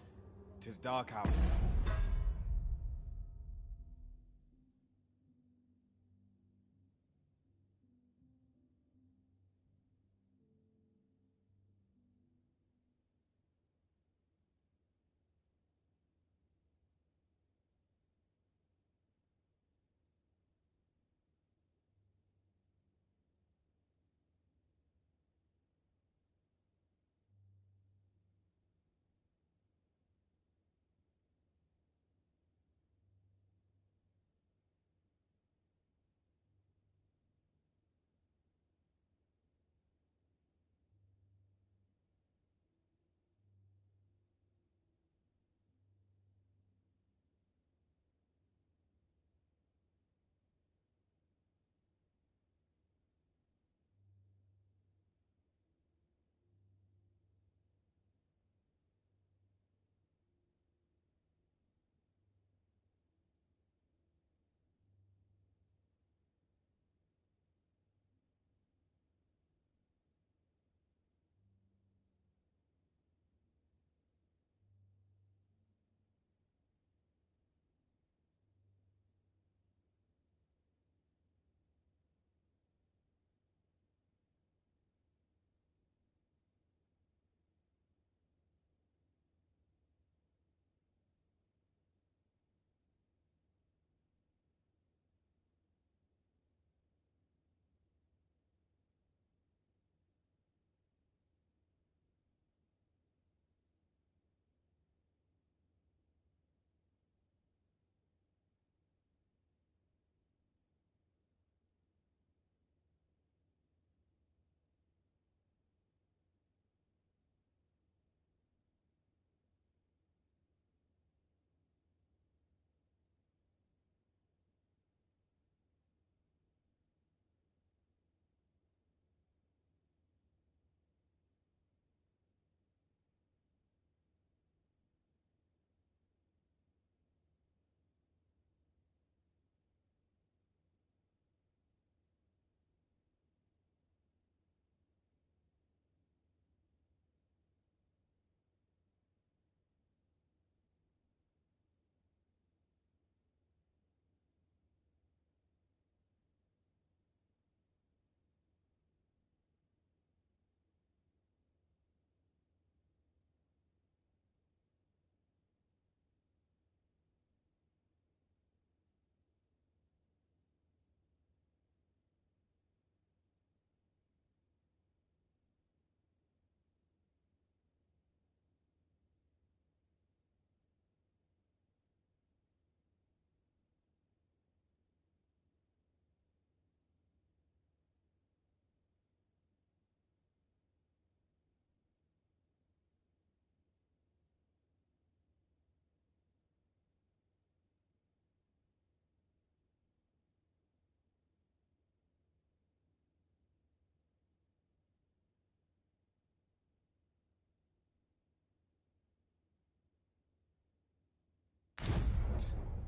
'Tis dark out.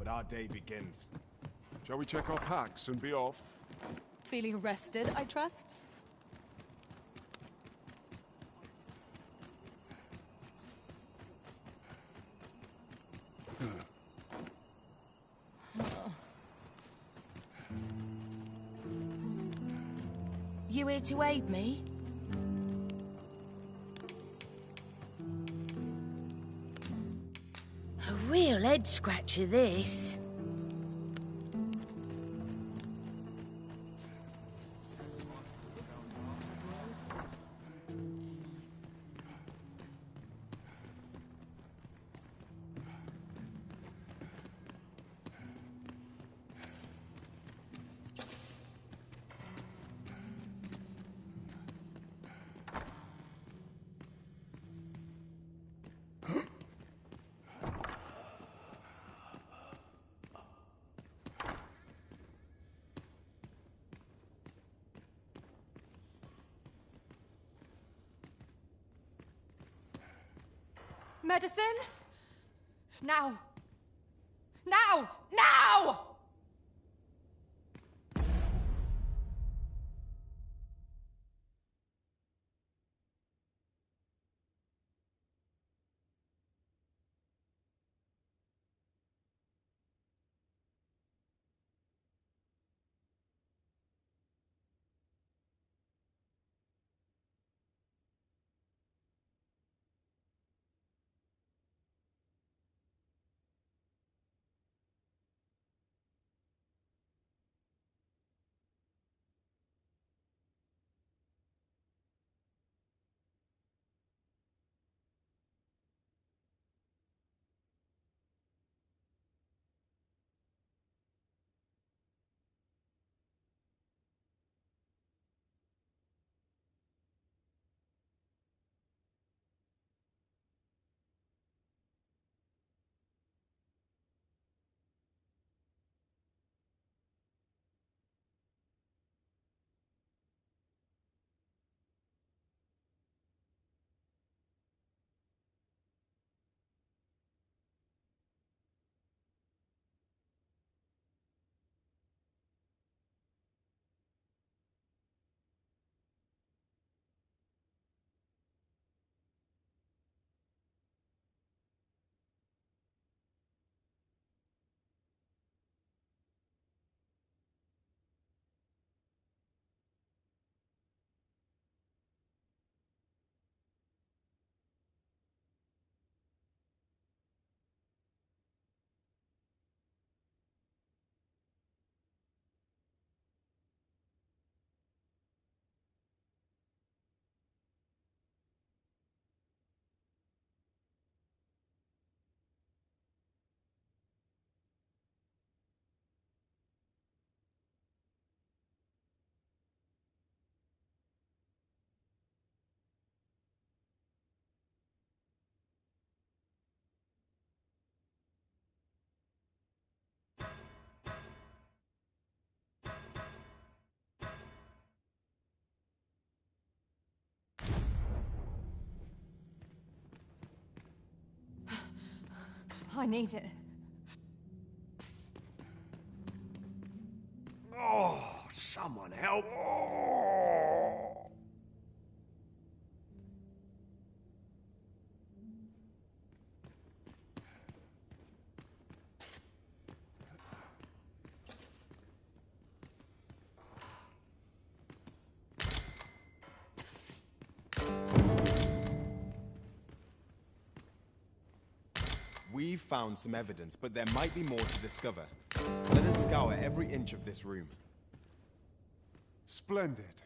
but our day begins. Shall we check our packs and be off? Feeling rested, I trust? You here to aid me? A real head scratcher, this. Medicine? Now! Now! Now! I need it. Oh, someone help. Oh. We've found some evidence, but there might be more to discover. Let us scour every inch of this room. Splendid.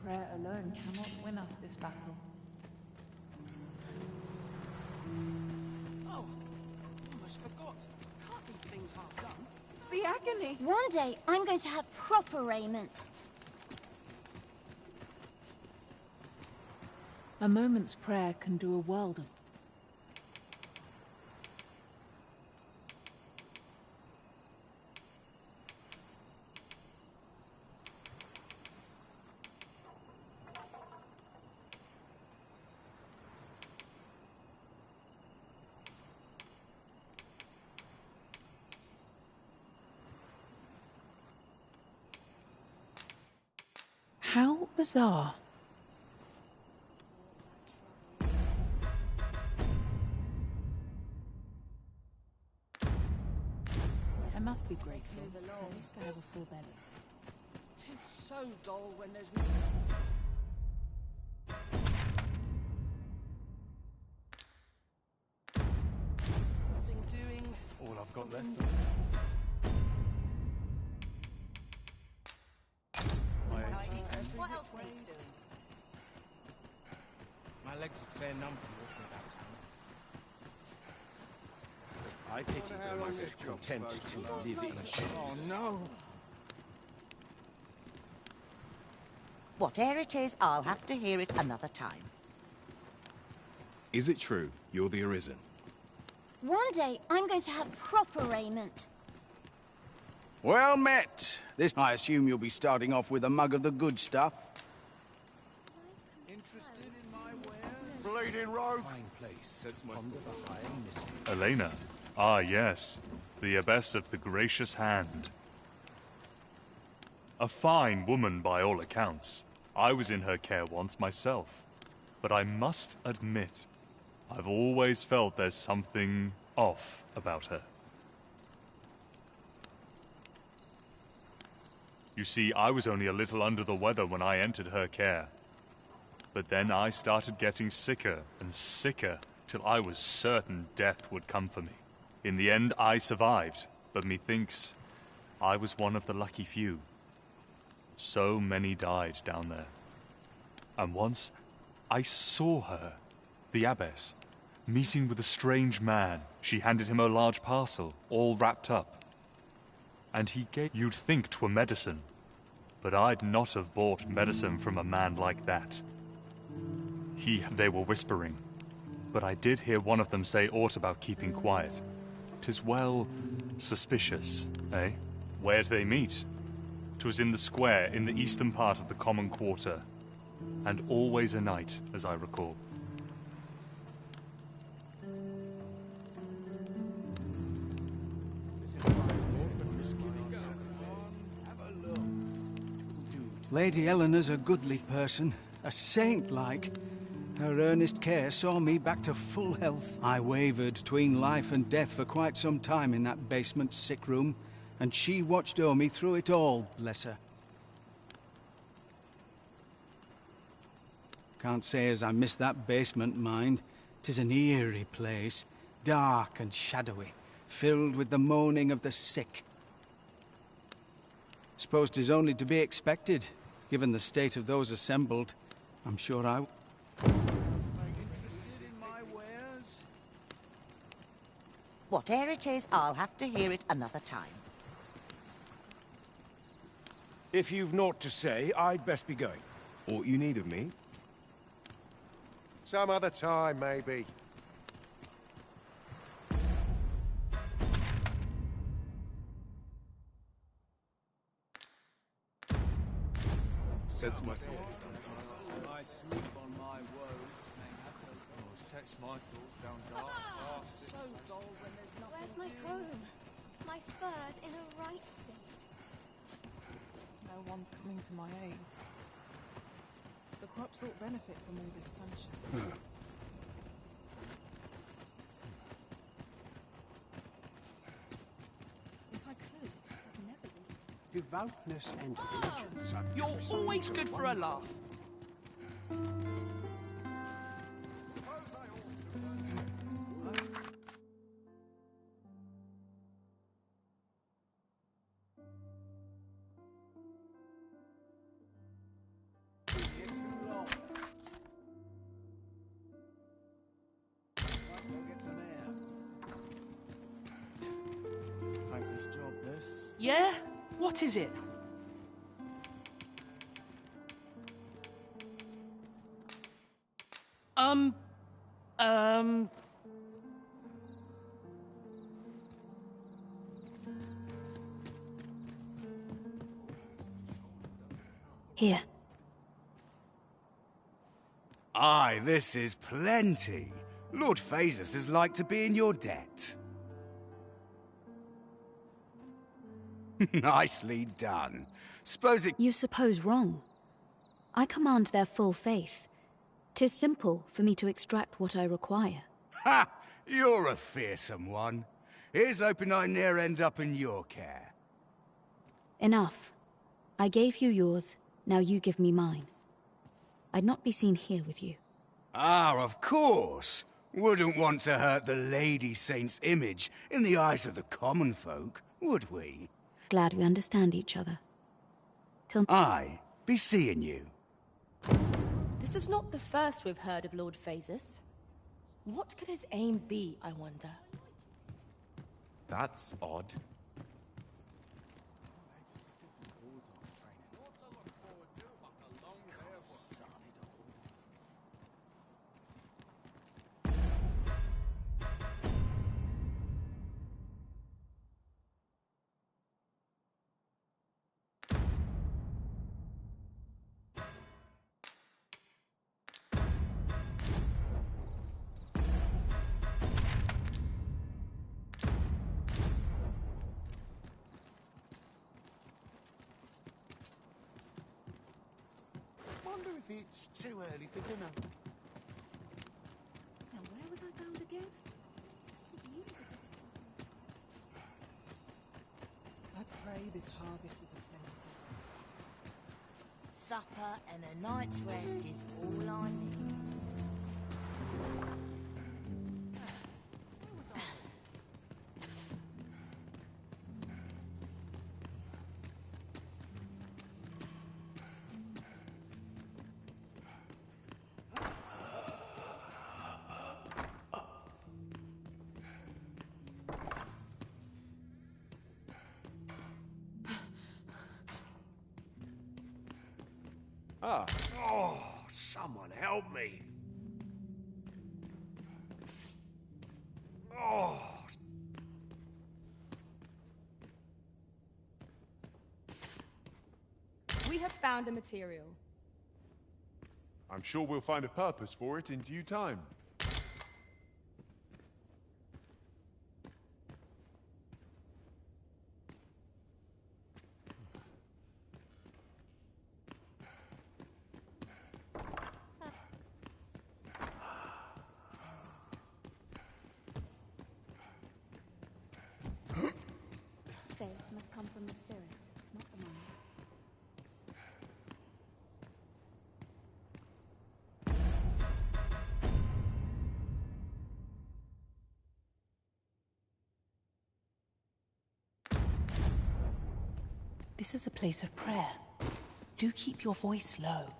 Prayer alone cannot win us this battle. Oh, almost forgot. Can't leave things half done. The agony! One day, I'm going to have proper raiment. A moment's prayer can do a world of... How bizarre. I must be grateful. At least I have a full belly. 'Tis so dull when there's no... nothing doing. All I've got left. What else needs doing? My legs are fair numb from walking about town. I pity those content to live in chains. Oh, no. Whatever it is, I'll have to hear it another time. Is it true you're the ARISEN? One day, I'm going to have proper raiment. Well met. I assume you'll be starting off with a mug of the good stuff. Interested in my wares? Bleeding rogue. Fine place. Sense my mystery. Elena. Ah, yes. The abbess of the gracious hand. A fine woman by all accounts. I was in her care once myself. But I must admit, I've always felt there's something off about her. You see, I was only a little under the weather when I entered her care. But then I started getting sicker and sicker till I was certain death would come for me. In the end, I survived, but methinks I was one of the lucky few. So many died down there. And once, I saw her, the abbess, meeting with a strange man. She handed him a large parcel, all wrapped up. And he gave... You'd think 'twere medicine, but I'd not have bought medicine from a man like that. They were whispering, but I did hear one of them say aught about keeping quiet. 'Tis well suspicious, eh? Where'd they meet? 'Twas in the square in the eastern part of the common quarter, and always a night, as I recall. Lady Eleanor's a goodly person, a saint-like. Her earnest care saw me back to full health. I wavered between life and death for quite some time in that basement sick room, and she watched o'er me through it all, bless her. Can't say as I miss that basement, mind. 'Tis an eerie place, dark and shadowy, filled with the moaning of the sick. Suppose 'tis only to be expected, given the state of those assembled. I'm sure I... Interested in my wares? Whatever it is, I'll have to hear it another time. If you've naught to say, I'd best be going. Aught you need of me? Some other time, maybe. Sense my I sleep on my woes. Oh, sets my thoughts down dark. So dull when there's nothing Where's my doing. home? My fur's in a right state. No one's coming to my aid. The crops ought benefit from all this sunshine. If I could, I'd never leave. Devoutness and diligence are You're always good for a laugh. Yeah? What is it? Um... Here. Aye, this is plenty. Lord Phasus is like to be in your debt. Nicely done. Suppose it... You suppose wrong. I command their full faith. 'Tis simple for me to extract what I require. Ha! You're a fearsome one. Here's hoping I ne'er end up in your care. Enough. I gave you yours, now you give me mine. I'd not be seen here with you. Ah, of course. Wouldn't want to hurt the Lady Saint's image in the eyes of the common folk, would we? Glad we understand each other. Till... Aye, be seeing you. This is not the first we've heard of Lord Phasus. What could his aim be, I wonder? That's odd. Wonder if it's too early for dinner. Now, where was I bound again? I pray this harvest is a plentiful. Supper and a night's rest is all I need. Ah. Oh, someone help me. Oh. We have found a material. I'm sure we'll find a purpose for it in due time. Faith must come from the spirit, not the mind. This is a place of prayer. Do keep your voice low.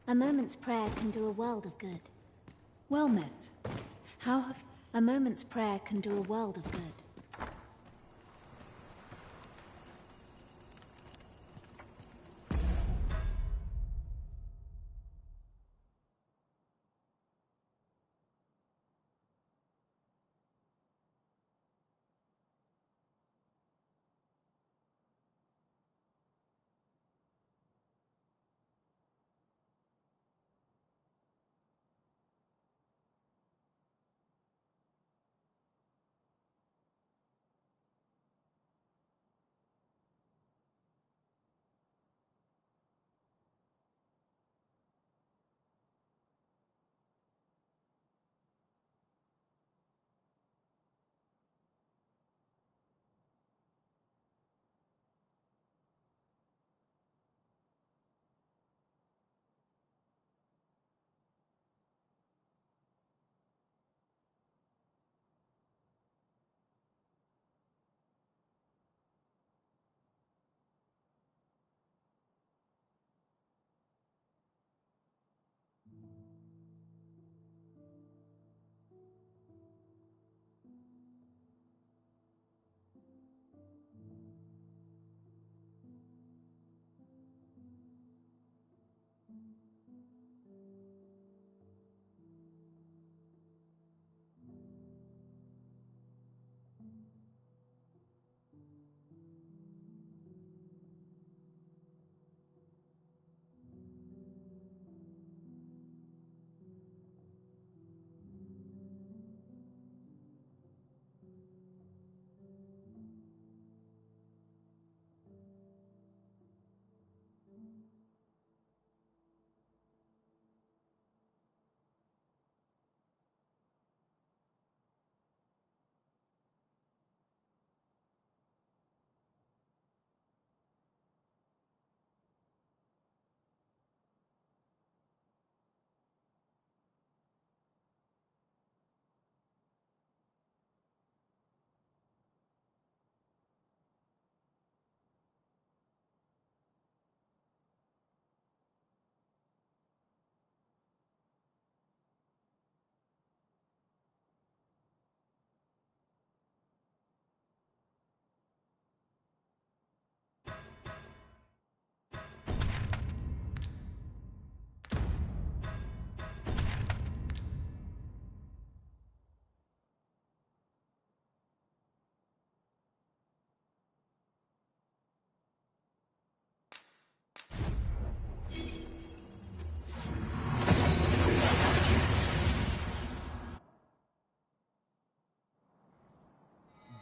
A moment's prayer can do a world of good. Well met. How have... A moment's prayer can do a world of good.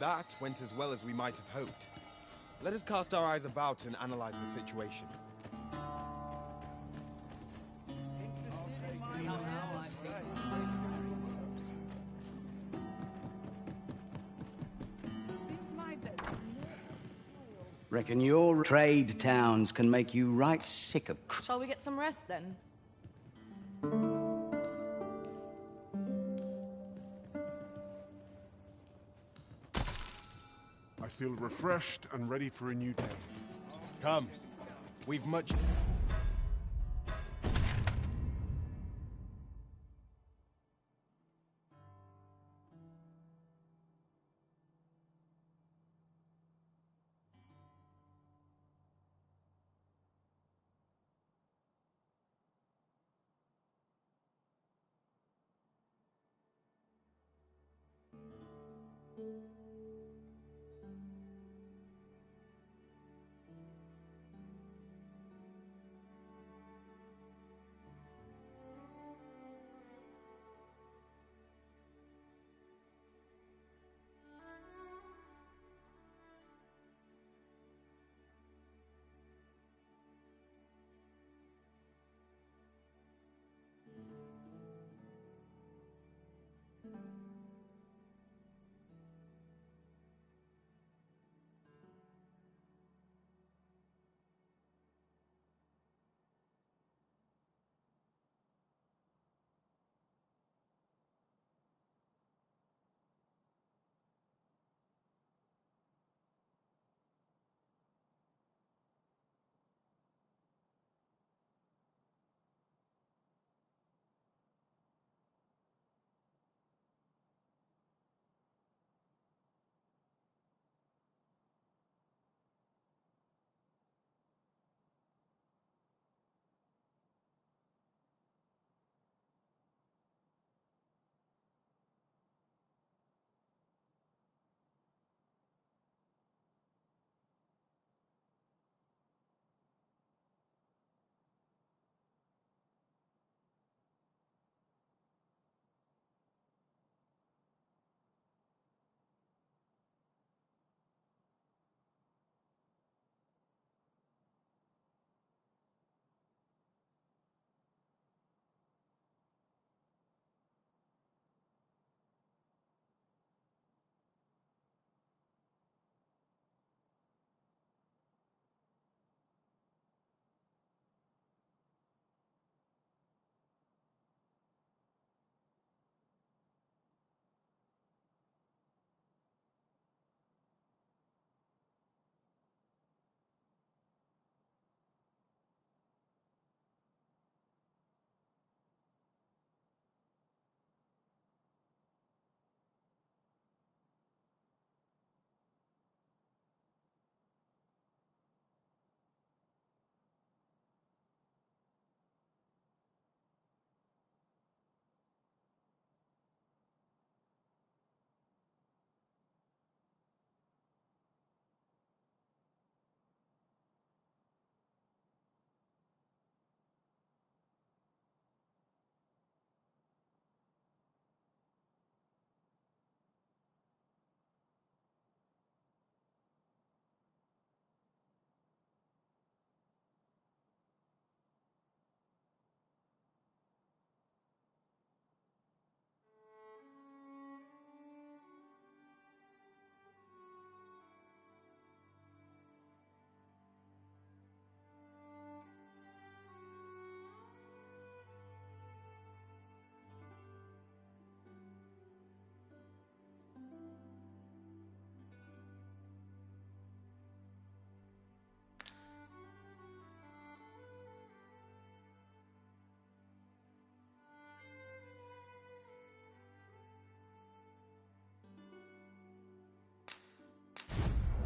That went as well as we might have hoped. Let us cast our eyes about and analyze the situation. Reckon your trade towns can make you right sick of Shall we get some rest then? I feel refreshed and ready for a new day. Come. We've much...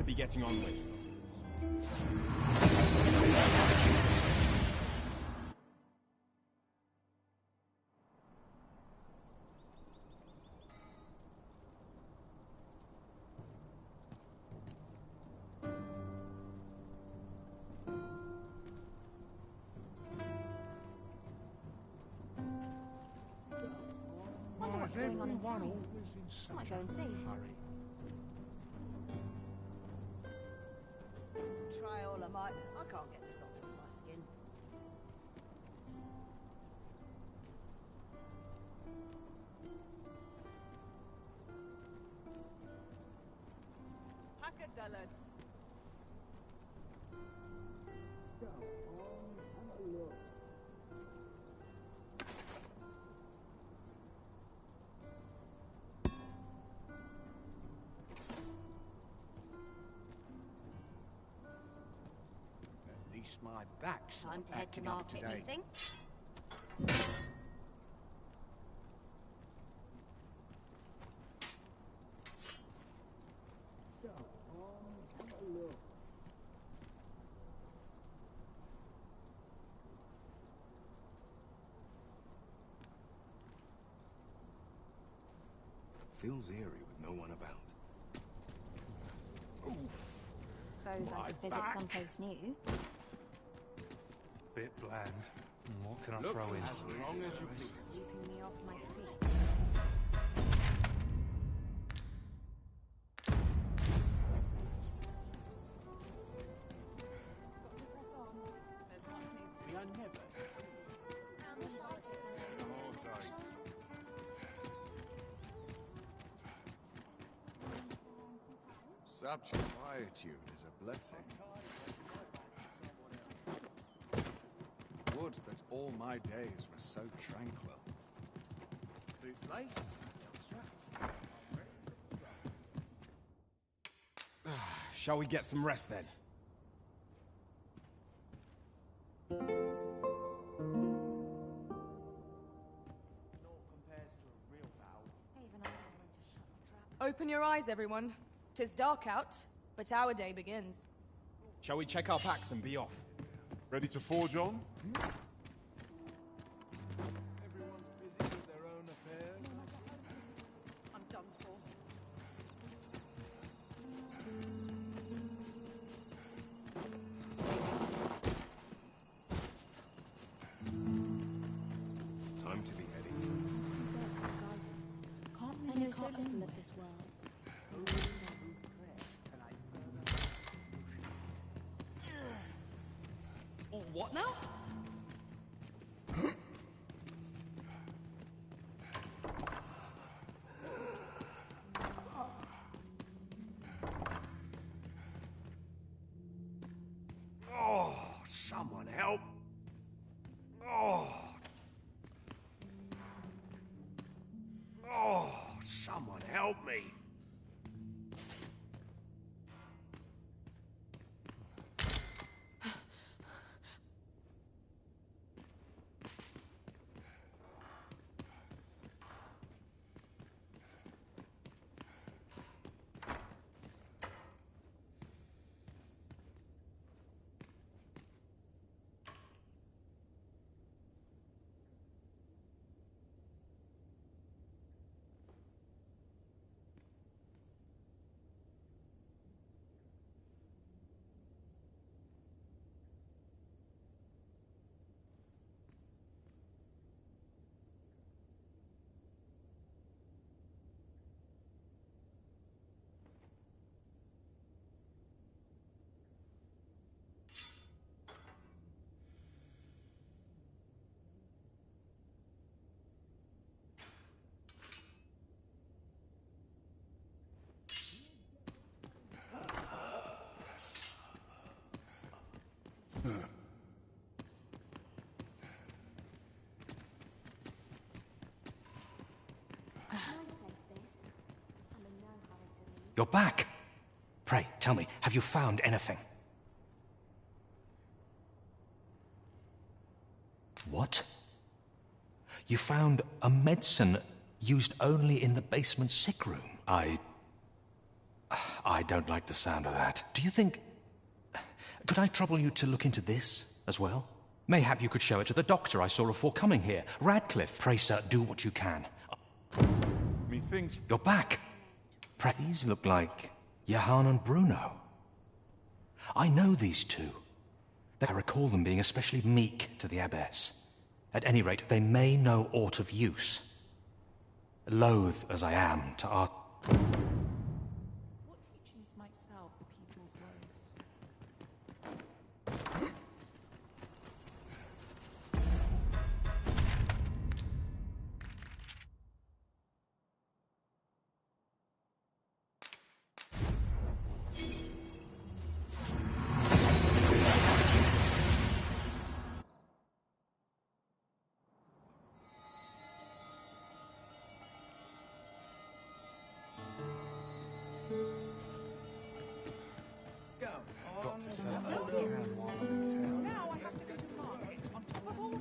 be getting on with. Wonder what's going on in town. I might go and see. I might. I can't get the salt off my skin. Hackadellets. At least my back's Time not to head to acting up market, today. you think? Feels eerie with no one about. Suppose I could visit someplace new. Bit bland. What can I Look, throw in? as long as you please. Sweeping me off my feet. We are never. Such quietude is a blessing. Would that all my days were so tranquil. Boots laced, Shall we get some rest then? Open your eyes, everyone. 'Tis dark out, but our day begins. Shall we check our packs and be off? Ready to forge on? Everyone's busy with their own affairs. I'm done for. Time to be heading. I know so little of this world. What now? Oh, someone help. Oh. Oh, someone help me. You're back! Pray, tell me, have you found anything? What? You found a medicine used only in the basement sick room? I don't like the sound of that. Do you think... Could I trouble you to look into this as well? Mayhap you could show it to the doctor I saw before coming here. Radcliffe, pray, sir, do what you can. Methinks... You're back! Pray, these look like Johann and Bruno. I know these two. I recall them being especially meek to the abbess. At any rate, they may know aught of use. Loath as I am to art... What teachings might salve the people's woes? got to sell what I can while I'm in town. Now I have to go to market on top of all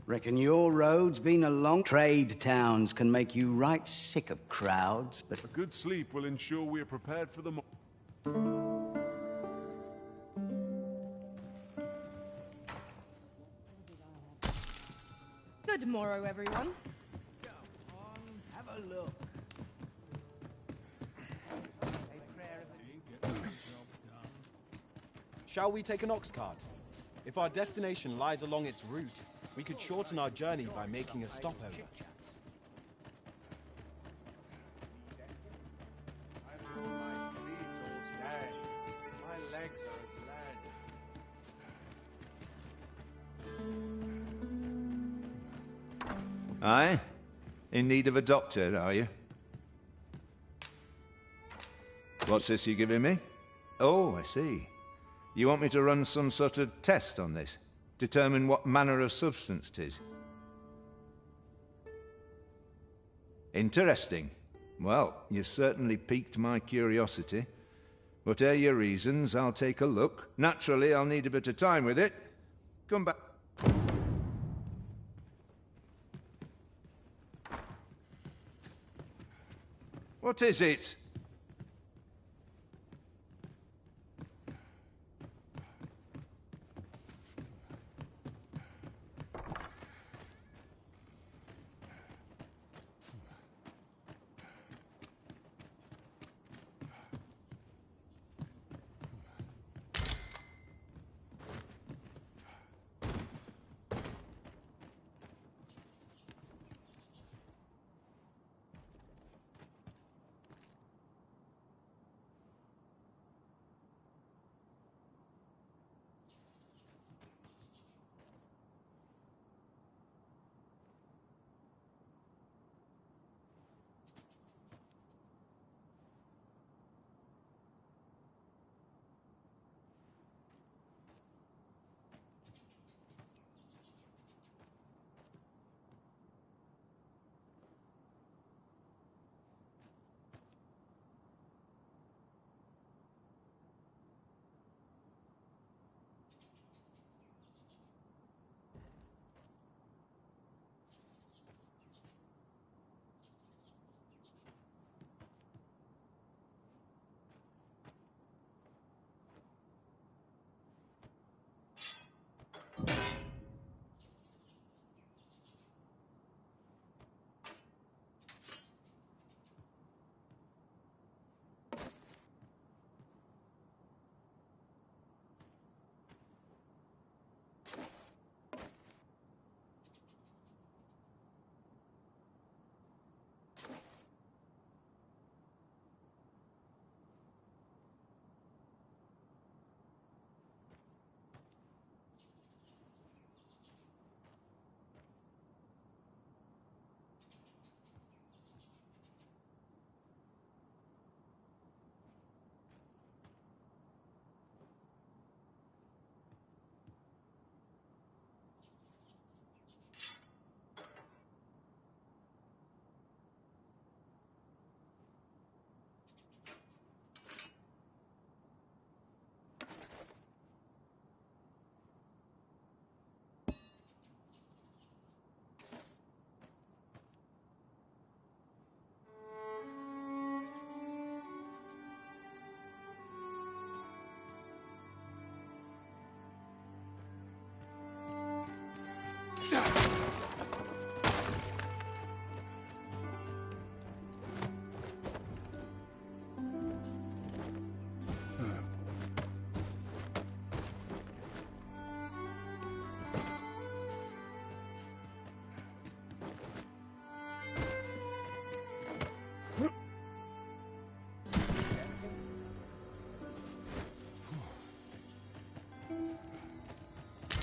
Reckon your road's been a long... Trade towns can make you right sick of crowds, but... A good sleep will ensure we are prepared for the Good morrow, everyone. Have a look. Shall we take an ox cart? If our destination lies along its route, we could shorten our journey by making a stopover. My legs are as lead. Aye? In need of a doctor, are you? What's this you're giving me? Oh, I see. You want me to run some sort of test on this? Determine what manner of substance 'tis? Interesting. Well, you've certainly piqued my curiosity. Whatever your reasons, I'll take a look. Naturally, I'll need a bit of time with it. Come back. What is it?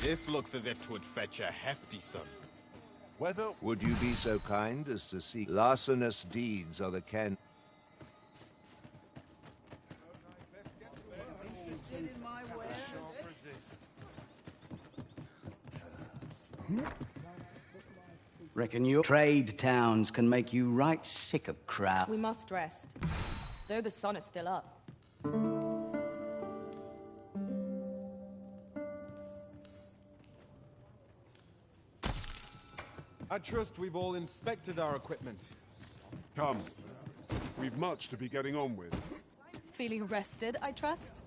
This looks as if 'twould fetch a hefty sum. Whether... Would you be so kind as to see larcenous deeds are the ken... Reckon your trade towns can make you right sick of crowd. We must rest. though the sun is still up. I trust we've all inspected our equipment. Come. We've much to be getting on with. Feeling rested, I trust?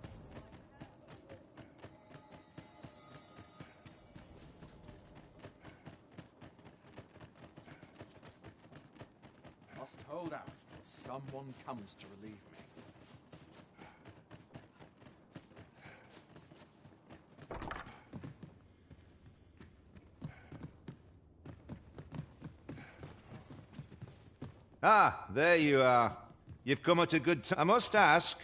Must hold out till someone comes to relieve me. Ah, there you are. You've come at a good time. I must ask,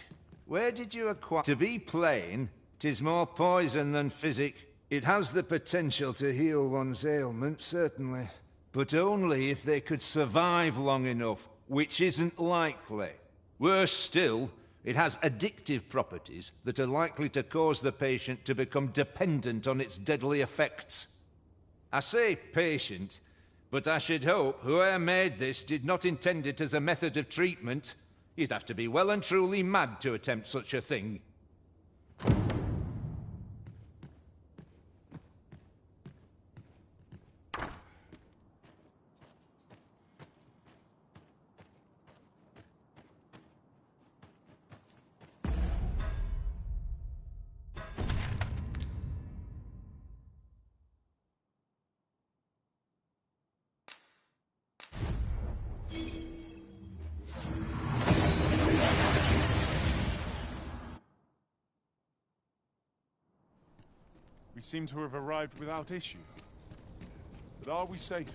where did you acquire... To be plain, 'tis more poison than physic. It has the potential to heal one's ailment, certainly. But only if they could survive long enough, which isn't likely. Worse still, it has addictive properties that are likely to cause the patient to become dependent on its deadly effects. I say patient, but I should hope whoever made this did not intend it as a method of treatment. You'd have to be well and truly mad to attempt such a thing. We seem to have arrived without issue. But are we safe?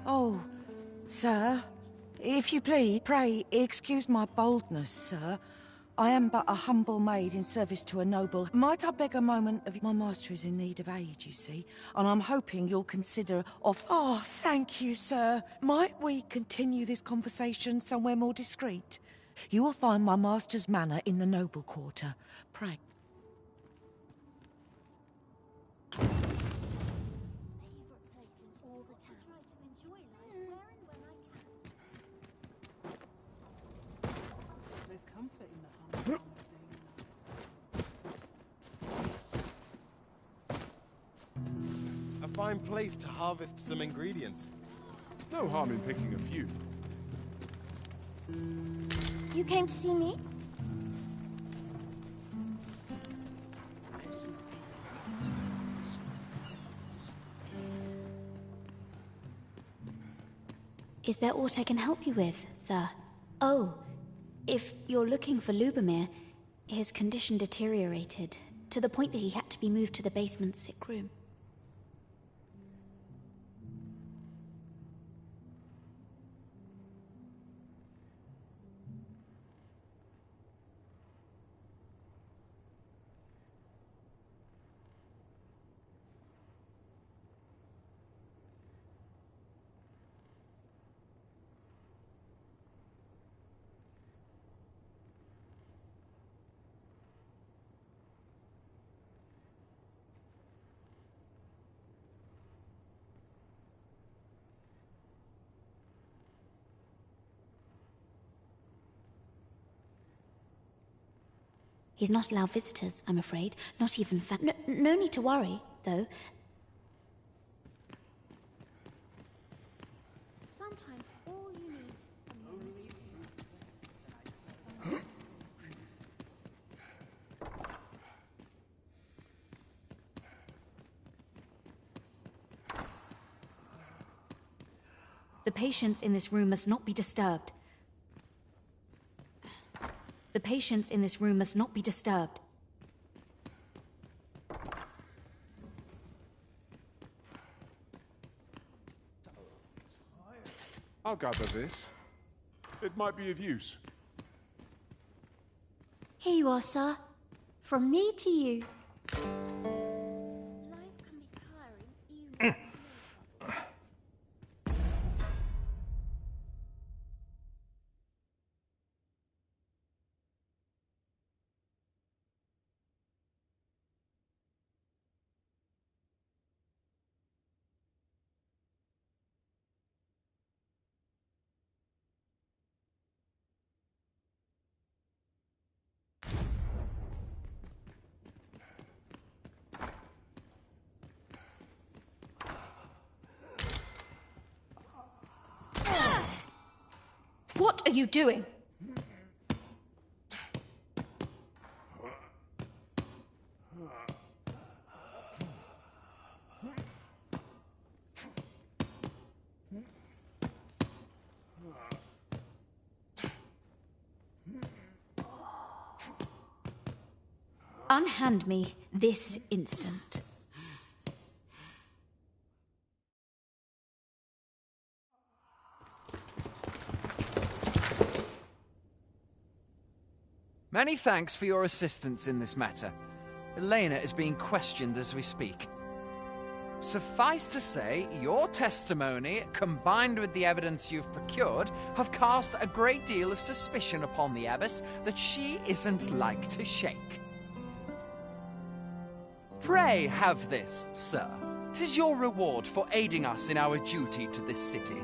Oh, sir, if you please, pray excuse my boldness, sir. I am but a humble maid in service to a noble. Might I beg a moment of... My master is in need of aid, you see, and I'm hoping you'll consider of... Oh, thank you, sir. Might we continue this conversation somewhere more discreet? You will find my master's manor in the noble quarter. Pray. There's comfort in the hunt. A fine place to harvest some ingredients. No harm in picking a few. You came to see me? Is there aught I can help you with, sir? Oh, if you're looking for Lubomir, his condition deteriorated to the point that he had to be moved to the basement sick room. He's not allowed visitors, I'm afraid. Not even no need to worry, though. Sometimes all you need's a moment. The patients in this room must not be disturbed. The patients in this room must not be disturbed. I'll gather this. It might be of use. Here you are, sir. From me to you. are you doing? Unhand me this instant. Many thanks for your assistance in this matter. Elena is being questioned as we speak. Suffice to say, your testimony, combined with the evidence you've procured, have cast a great deal of suspicion upon the Abbess that she isn't like to shake. Pray have this, sir. 'Tis your reward for aiding us in our duty to this city.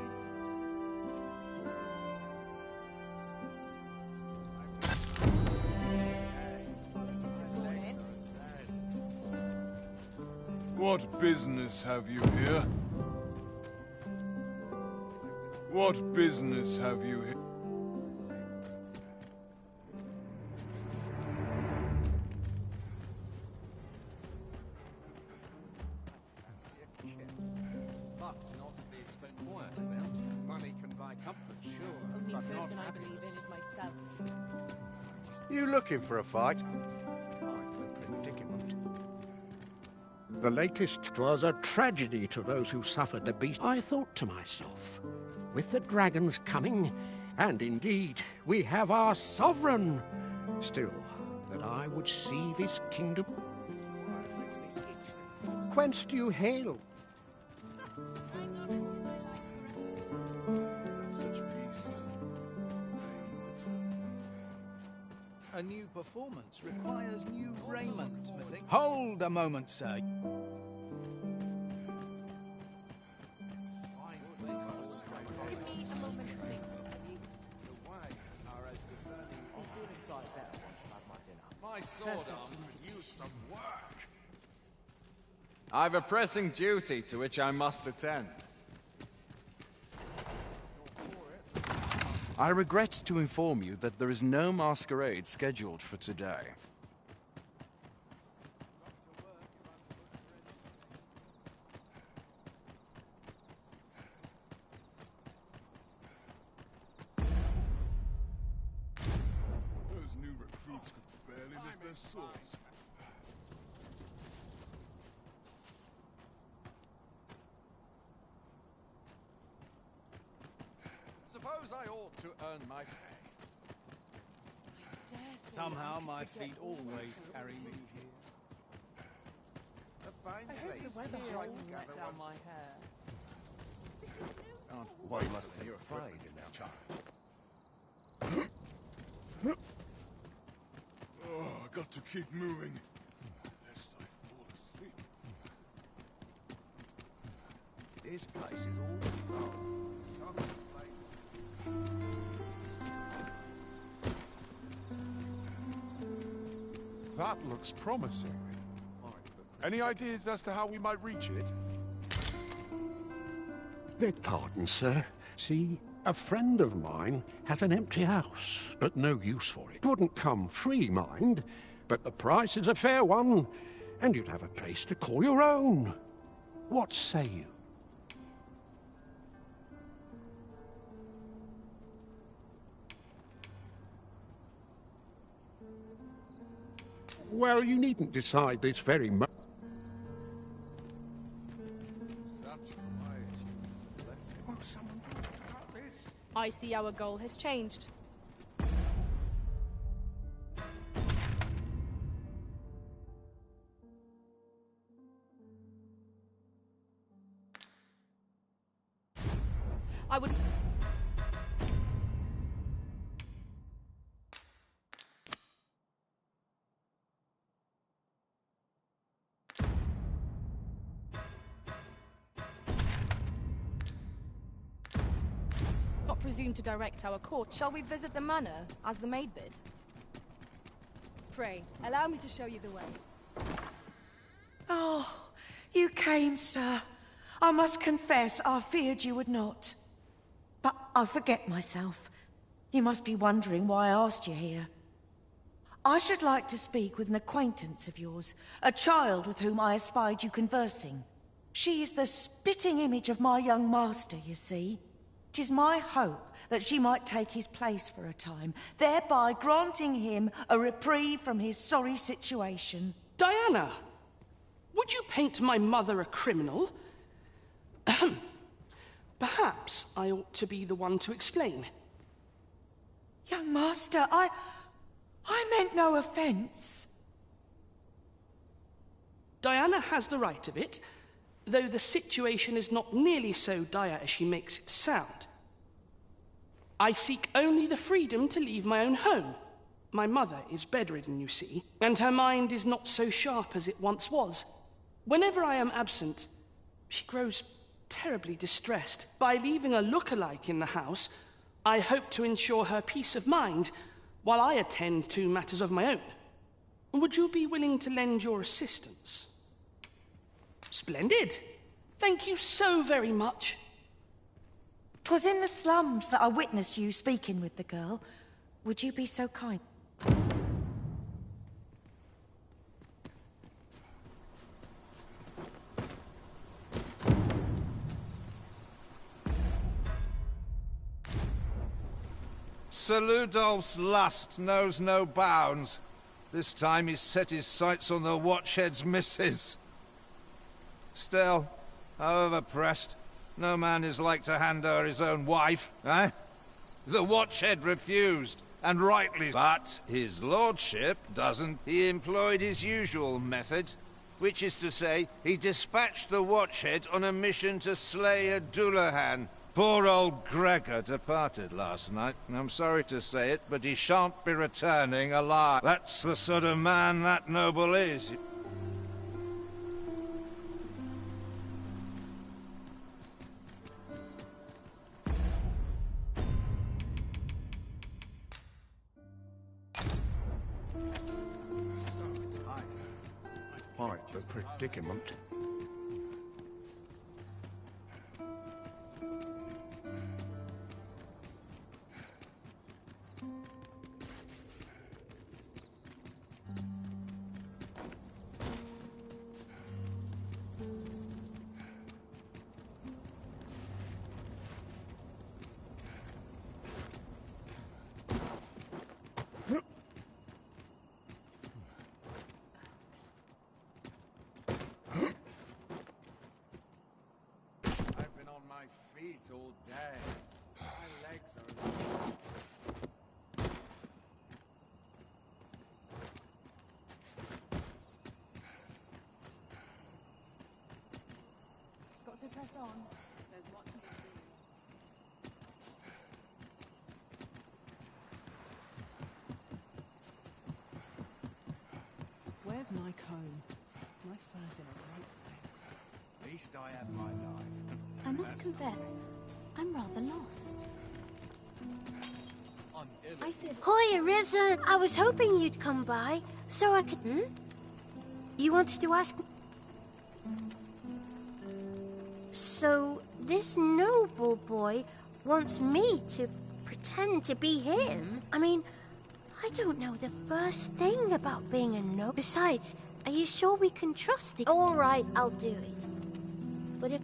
What business have you here? What business have you here? Money can buy comfort, sure. Only but not person I happiness. believe in is myself. You looking for a fight? Predicament. The latest was a tragedy to those who suffered the beast. I thought to myself, with the dragons coming, and indeed, we have our sovereign, still, that I would see this kingdom. Whence do you hail? A new performance requires new raiment, methinks. Hold a moment, sir. My sword arm could use some work. I've a pressing duty to which I must attend. I regret to inform you that there is no masquerade scheduled for today. Those new recruits could barely lift their swords. Suppose I ought to earn my pay. Somehow my feet always carry me here. A fine I hope place the weather to holds gather down once. my hair. One must take pride in their child. Oh, I got to keep moving, lest I fall asleep. This place is all fun. That looks promising. Any ideas as to how we might reach it? Beg pardon, sir. See, a friend of mine has an empty house, but no use for it. Wouldn't come free, mind, but the price is a fair one, and you'd have a place to call your own. What say you? Well, you needn't decide this very much. I see our goal has changed. I would... not presume to direct our court. Shall we visit the manor as the maid bid? Pray, allow me to show you the way. Oh, you came, sir. I must confess I feared you would not. But I forget myself. You must be wondering why I asked you here. I should like to speak with an acquaintance of yours, a child with whom I espied you conversing. She is the spitting image of my young master, you see. It is my hope that she might take his place for a time, thereby granting him a reprieve from his sorry situation. Diana, would you paint my mother a criminal? Perhaps I ought to be the one to explain. Young master, I meant no offence. Diana has the right of it, though the situation is not nearly so dire as she makes it sound. I seek only the freedom to leave my own home. My mother is bedridden, you see, and her mind is not so sharp as it once was. Whenever I am absent, she grows terribly distressed. By leaving a look-alike in the house, I hope to ensure her peace of mind while I attend to matters of my own. Would you be willing to lend your assistance? Splendid. Thank you so very much. 'Twas in the slums that I witnessed you speaking with the girl. Would you be so kind? Sir Ludolph's lust knows no bounds. This time he's set his sights on the Watchhead's missus. Still, however pressed, no man is like to hand her his own wife, eh? The Watchhead refused, and rightly. But his lordship doesn't. He employed his usual method, which is to say, he dispatched the Watchhead on a mission to slay a Dullahan. Poor old Gregor departed last night. I'm sorry to say it, but he shan't be returning alive. That's the sort of man that noble is. Quite the predicament. All day. My legs are... Got to press on. There's lots of it. Where's my comb? My fur's in a great state. At least I have my life. I must confess, I'm rather lost. I fear... Hi, ARISEN! I was hoping you'd come by, so I could... You wanted to ask... So, this noble boy wants me to pretend to be him? I mean, I don't know the first thing about being a noble. Besides, are you sure we can trust the... All right, I'll do it. But if...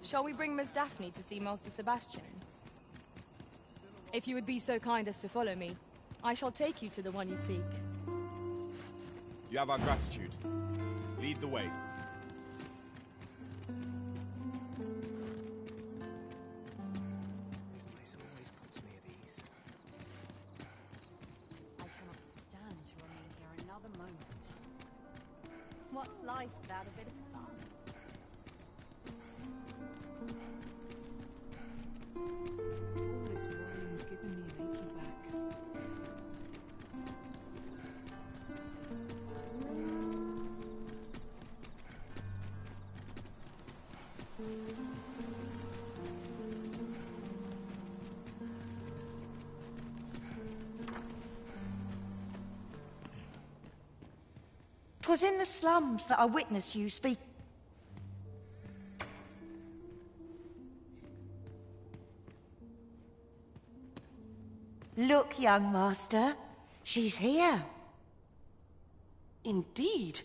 Shall we bring Miss Daphne to see Master Sebastian? If you would be so kind as to follow me, I shall take you to the one you seek. You have our gratitude. Lead the way. This place always puts me at ease. I cannot stand to remain here another moment. What's life without a bit of fun? All this worrying's giving me an achy back. 'Twas in the slums that I witnessed you speak. Look, young master. She's here. Indeed.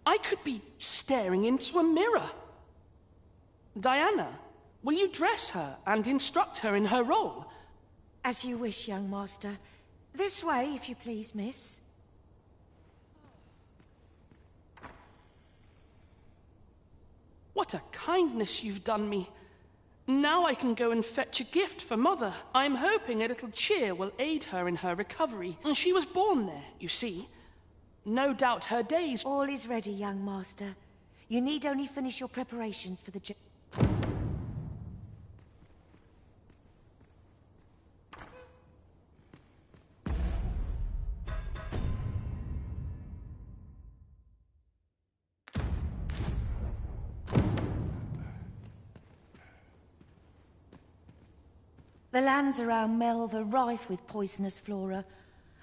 I could be staring into a mirror. Diana, will you dress her and instruct her in her role? As you wish, young master. This way, if you please, miss. What a kindness you've done me. Now I can go and fetch a gift for Mother. I'm hoping a little cheer will aid her in her recovery. She was born there, you see. No doubt her days... All is ready, young master. You need only finish your preparations for the journey. The lands around Melve are rife with poisonous flora.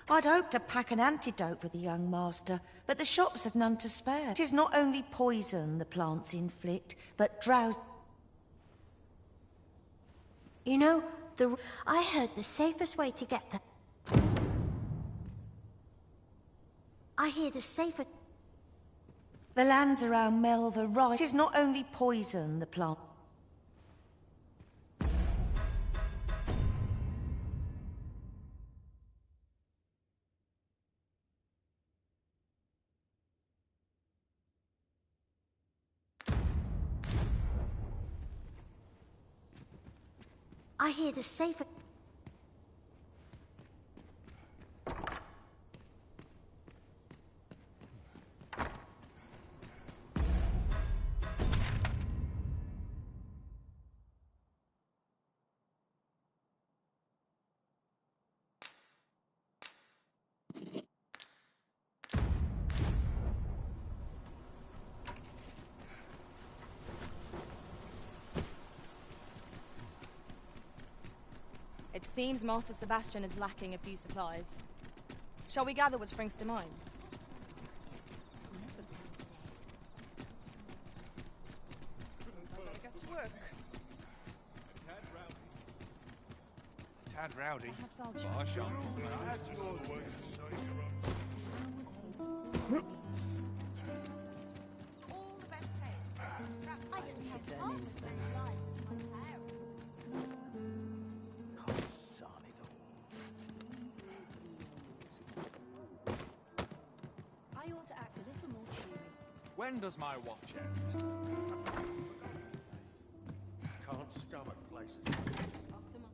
I'd hoped to pack an antidote for the young master, but the shops had none to spare. It is not only poison the plants inflict, but drowse... You know, I heard the safest way to get there. I hear the safest... The lands around Melve are rife. It is not only poison the plant... I hear the safer... It seems Master Sebastian is lacking a few supplies. Shall we gather what springs to mind? Better get to work. Tad rowdy. Perhaps I'll But try. I shan't. I didn't have half as many lives as my parents. I ought to act a little more cheery. When does my watch end? Can't stomach places like this. After my...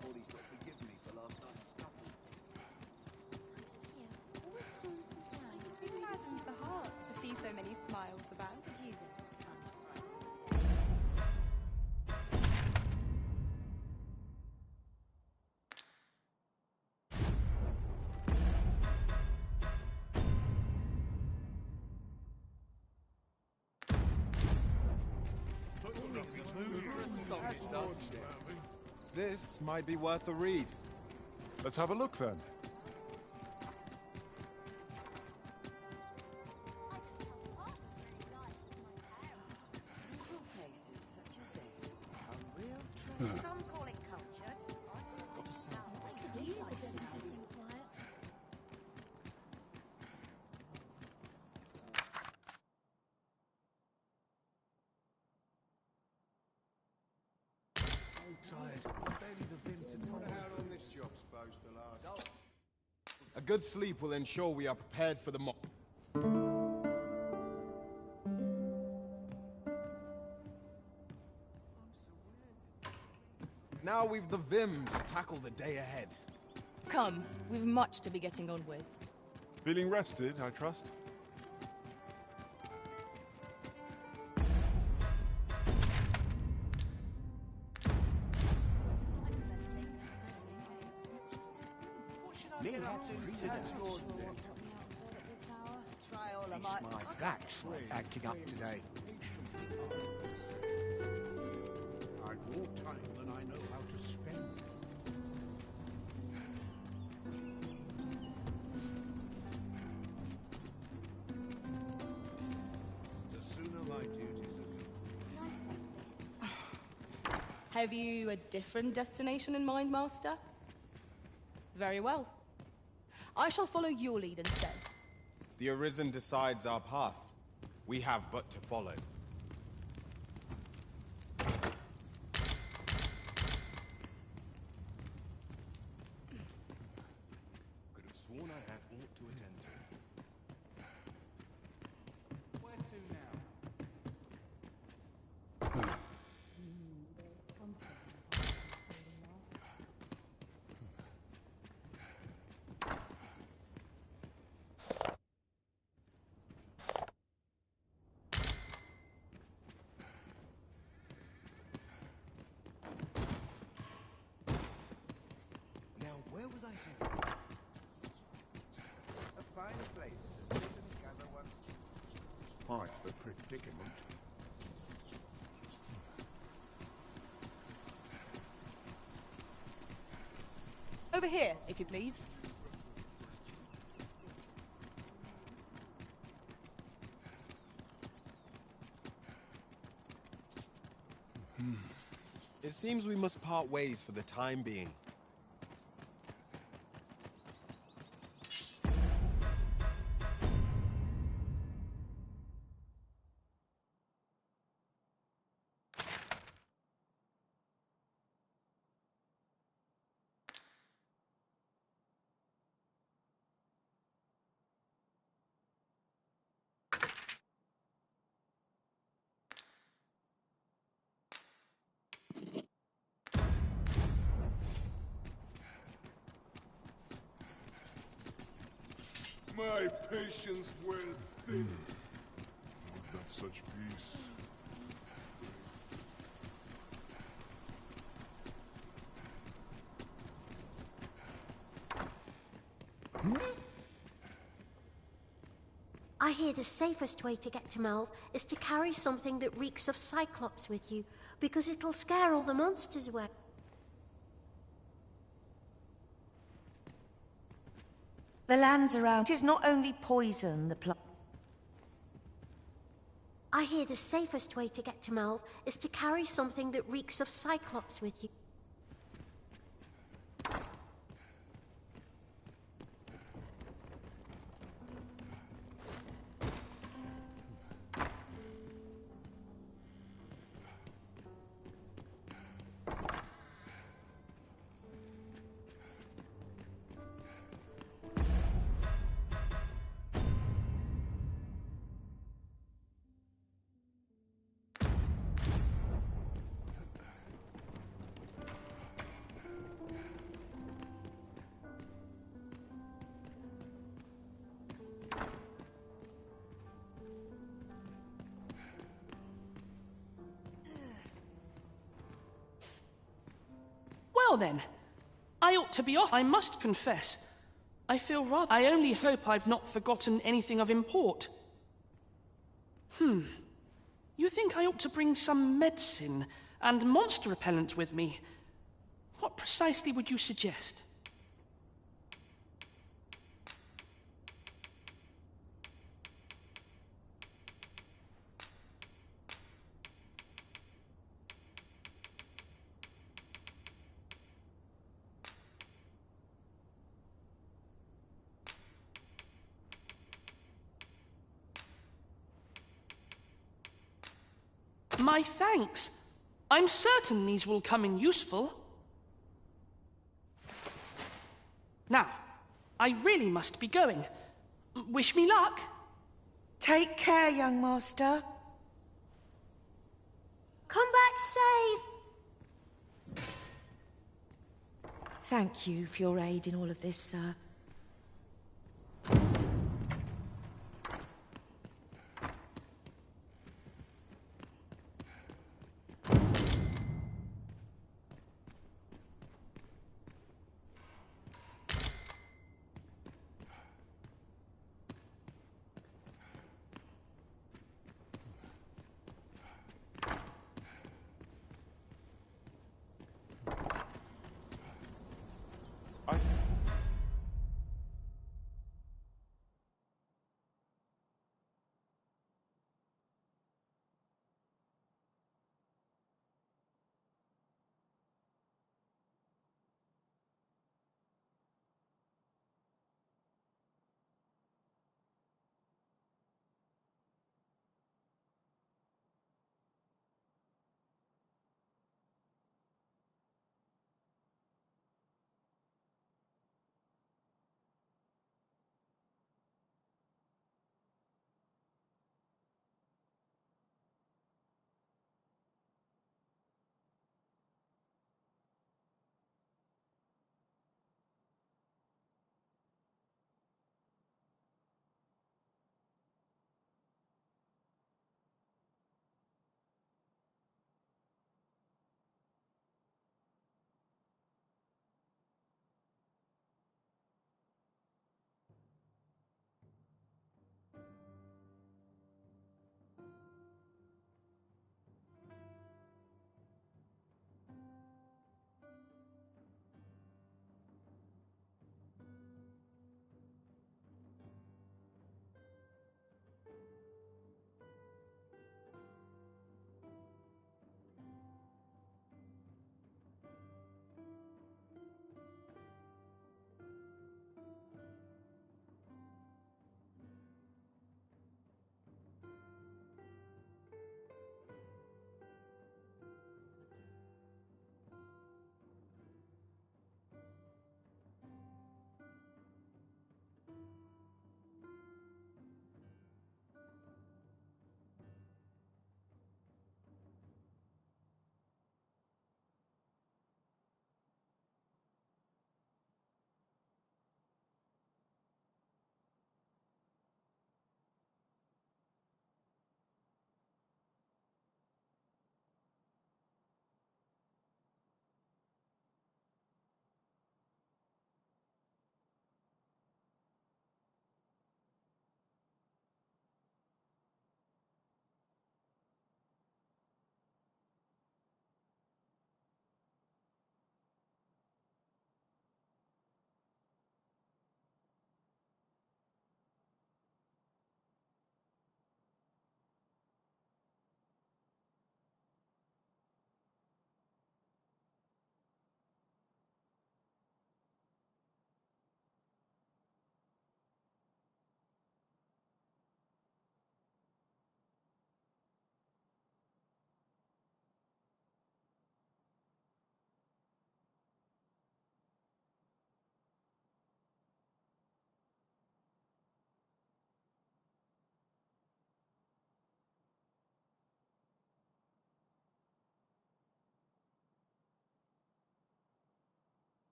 Body's not forgiven me for last night's scuffle. It gladdens the heart to see so many smiles about. This might be worth a read. Let's have a look then. Places such as this are real treasures. Some call it cultured. Got to say, a good sleep will ensure we are prepared for the Now we've the vim to tackle the day ahead. Come, we've much to be getting on with. Feeling rested, I trust? My back's acting up today. I've more time than I know how to spend. The sooner my duties are done. Have you a different destination in mind, Master? Very well. I shall follow your lead instead. The ARISEN decides our path. We have but to follow. Could have sworn I had aught to attend to. Where to now? Now, where was I headed? A fine place to sit and gather one's... Quite the predicament. Over here, if you please. It seems we must part ways for the time being. My patience wears thin. Would that such peace. I hear the safest way to get to Melve is to carry something that reeks of Cyclops with you, because it'll scare all the monsters away. The lands around is not only poison, the plant. I hear the safest way to get to Melve is to carry something that reeks of Cyclops with you. Well then, I ought to be off, I must confess. I feel rather... I only hope I've not forgotten anything of import. You think I ought to bring some medicine? and monster repellent with me. What precisely would you suggest? My thanks. I'm certain these will come in useful. Now, I really must be going. Wish me luck. Take care, young master. Come back safe. Thank you for your aid in all of this, sir.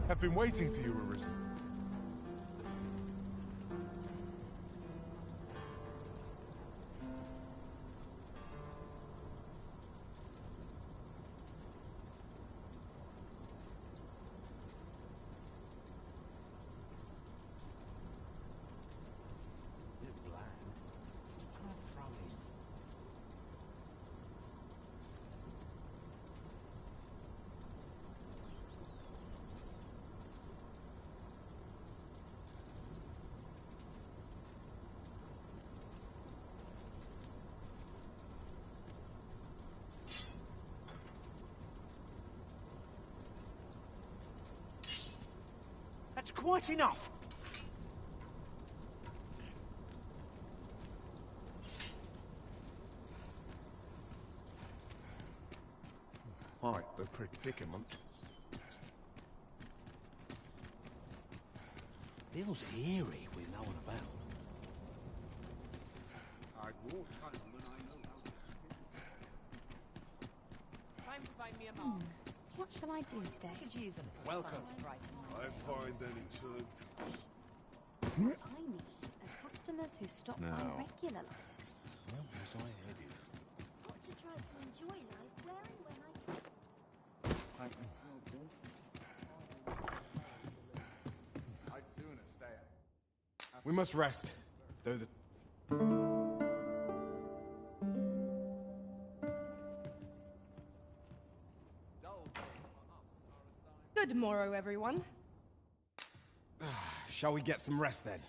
Have been waiting for you, ARISEN. That's quite enough. Quite the predicament. Feels eerie with no one about. I'd walk home when I know how to Time to find me a mark. What shall I do today? Could use a little Welcome. fun to brighten my I find any turn. I need customers who stop by Now. regularly. Where was I headed? Got to try to enjoy life where and when I can. I'd sooner stay. We must rest, though the... Good morrow, everyone. Shall we get some rest then?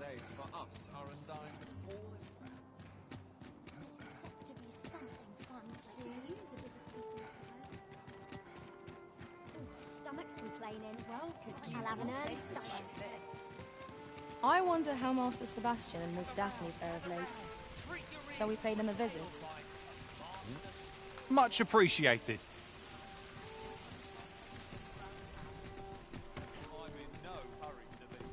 days for us are a sign that all is well. There's got to be something fun to do. Stomach's complaining. Well, I'll have an early supper. I wonder how Master Sebastian and Miss Daphne fare of late. Shall we pay them a visit? Much appreciated. I'm in no hurry to leave.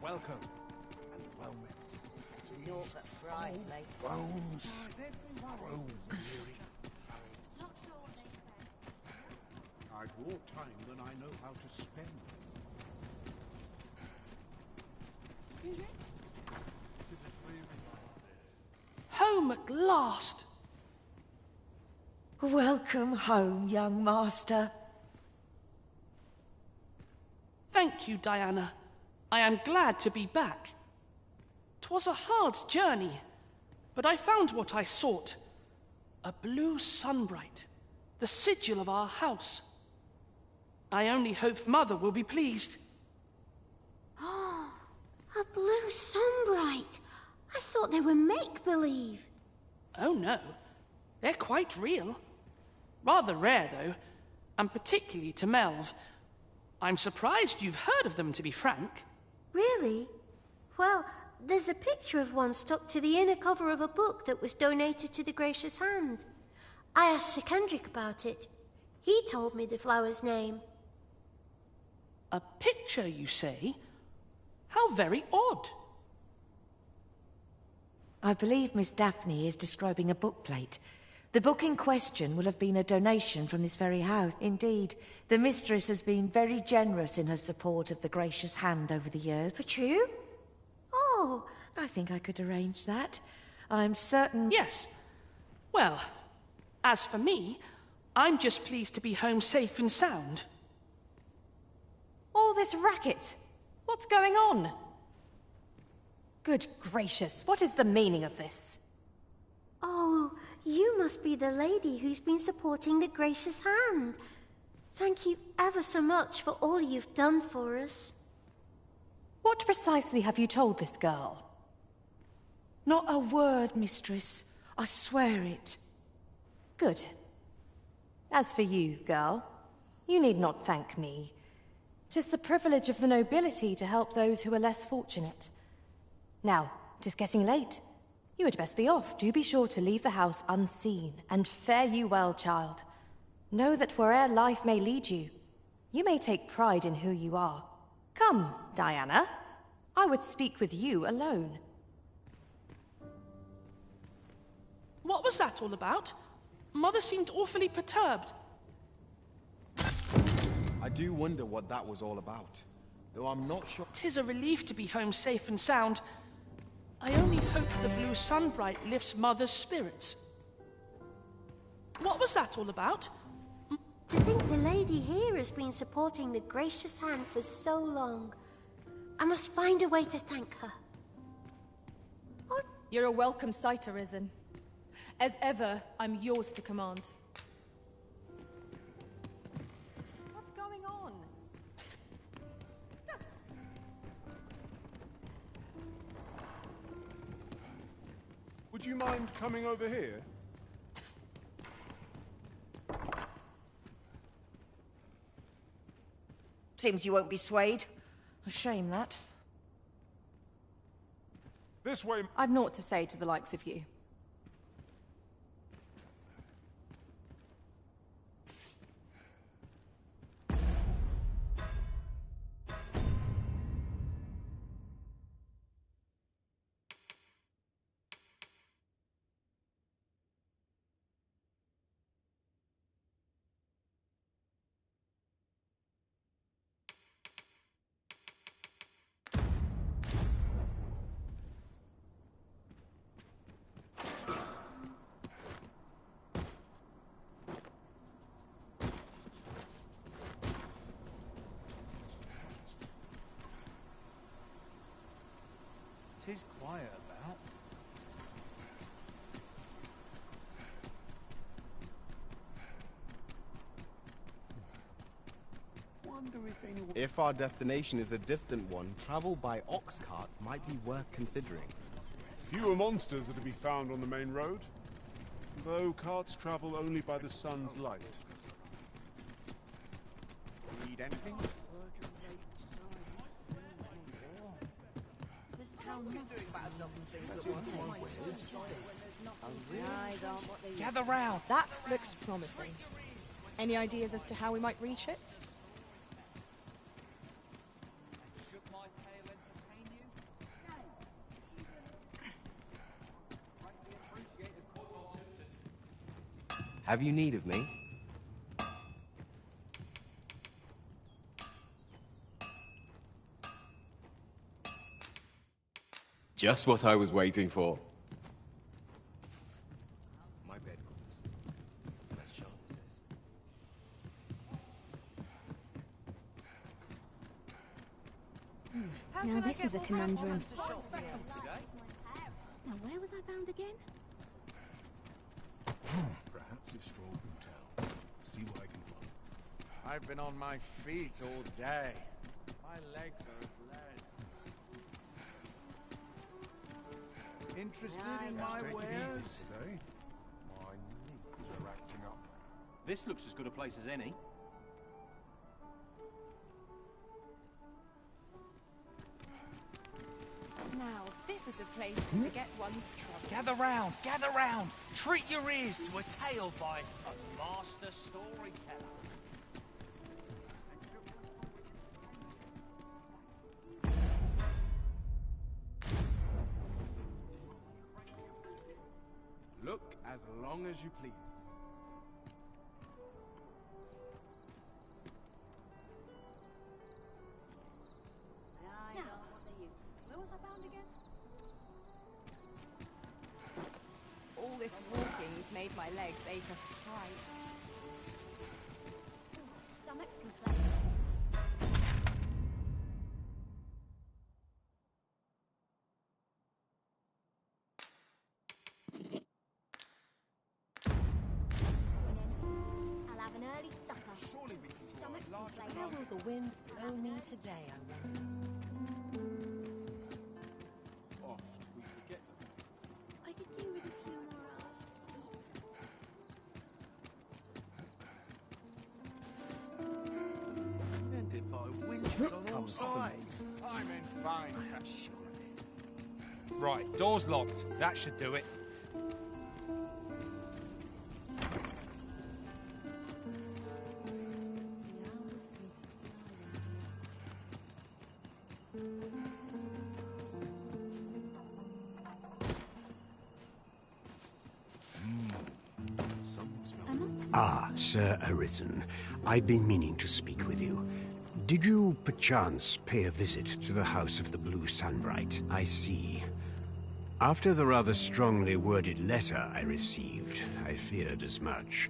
Welcome and well met. To naught but fright, mate. Bones. I've more time than I know how to spend. Home at last! Welcome home, young master. Thank you, Diana. I am glad to be back. 'Twas a hard journey, but I found what I sought. A blue sunbright, the sigil of our house. I only hope Mother will be pleased. Oh, a blue sunbright. I thought they were make-believe. Oh no, they're quite real. Rather rare, though, and particularly to Melv. I'm surprised you've heard of them, to be frank. Really? Well, there's a picture of one stuck to the inner cover of a book that was donated to the Gracious Hand. I asked Sir Kendrick about it. He told me the flower's name. A picture, you say? How very odd. I believe Miss Daphne is describing a bookplate. The book in question will have been a donation from this very house. Indeed, the mistress has been very generous in her support of the Gracious Hand over the years. For true? Oh, I think I could arrange that. I'm certain... Yes. Well, as for me, I'm just pleased to be home safe and sound. All this racket! What's going on? Good gracious, what is the meaning of this? Oh, you must be the lady who's been supporting the Gracious Hand. Thank you ever so much for all you've done for us. What precisely have you told this girl? Not a word, mistress. I swear it. Good. As for you, girl, you need not thank me. 'Tis the privilege of the nobility to help those who are less fortunate. Now, 'tis getting late. You had best be off. Do be sure to leave the house unseen, and fare you well, child. Know that where'er life may lead you, you may take pride in who you are. Come, Diana. I would speak with you alone. What was that all about? Mother seemed awfully perturbed. I do wonder what that was all about, though I'm not sure. 'Tis a relief to be home safe and sound. I only hope the blue sunbright lifts Mother's spirits. What was that all about? To think the lady here has been supporting the Gracious Hand for so long. I must find a way to thank her. You're a welcome sight, ARISEN. As ever, I'm yours to command. What's going on? Would you mind coming over here? Seems you won't be swayed. A shame, that. This way. I've naught to say to the likes of you. Tis quiet about. One wonder if anyone... If our destination is a distant one, travel by ox cart might be worth considering. Fewer monsters are to be found on the main road, though carts travel only by the sun's light. Need anything? This town must have about a dozen things at once. Eyes aren't what they used to be. Gather round. That looks promising. Any ideas as to how we might reach it? Should my tale entertain you? Greatly appreciate a coin or two to... Have you need of me? Just what I was waiting for. My bed goods. That sharp test. Now this is a conundrum. Now where was I bound again? Perhaps a stroll through town. See what I can find. I've been on my feet all day. My legs are as lead. Interested in my wares? Today, my knees are acting up. This looks as good a place as any. Now, this is a place to forget one's trouble. Gather round, gather round. Treat your ears to a tale by a master storyteller. Look as long as you please. Eyes aren't what they used to be. Where was I bound again? All this walking's made my legs ache of fright. Stomach's complaint. I'll have an early supper. Surely we can Stomach's complaint. Where will the wind blow me today, I wonder? Oft we forget them. I could do with a few more hours. Ended by winches on all sides. I'm in fine. I'm sure of it. Right, door's locked. That should do it. Something smells. Ah, Sir Arisen. I've been meaning to speak with you. Did you, perchance, pay a visit to the House of the Blue Sunbright? I see. After the rather strongly worded letter I received, I feared as much.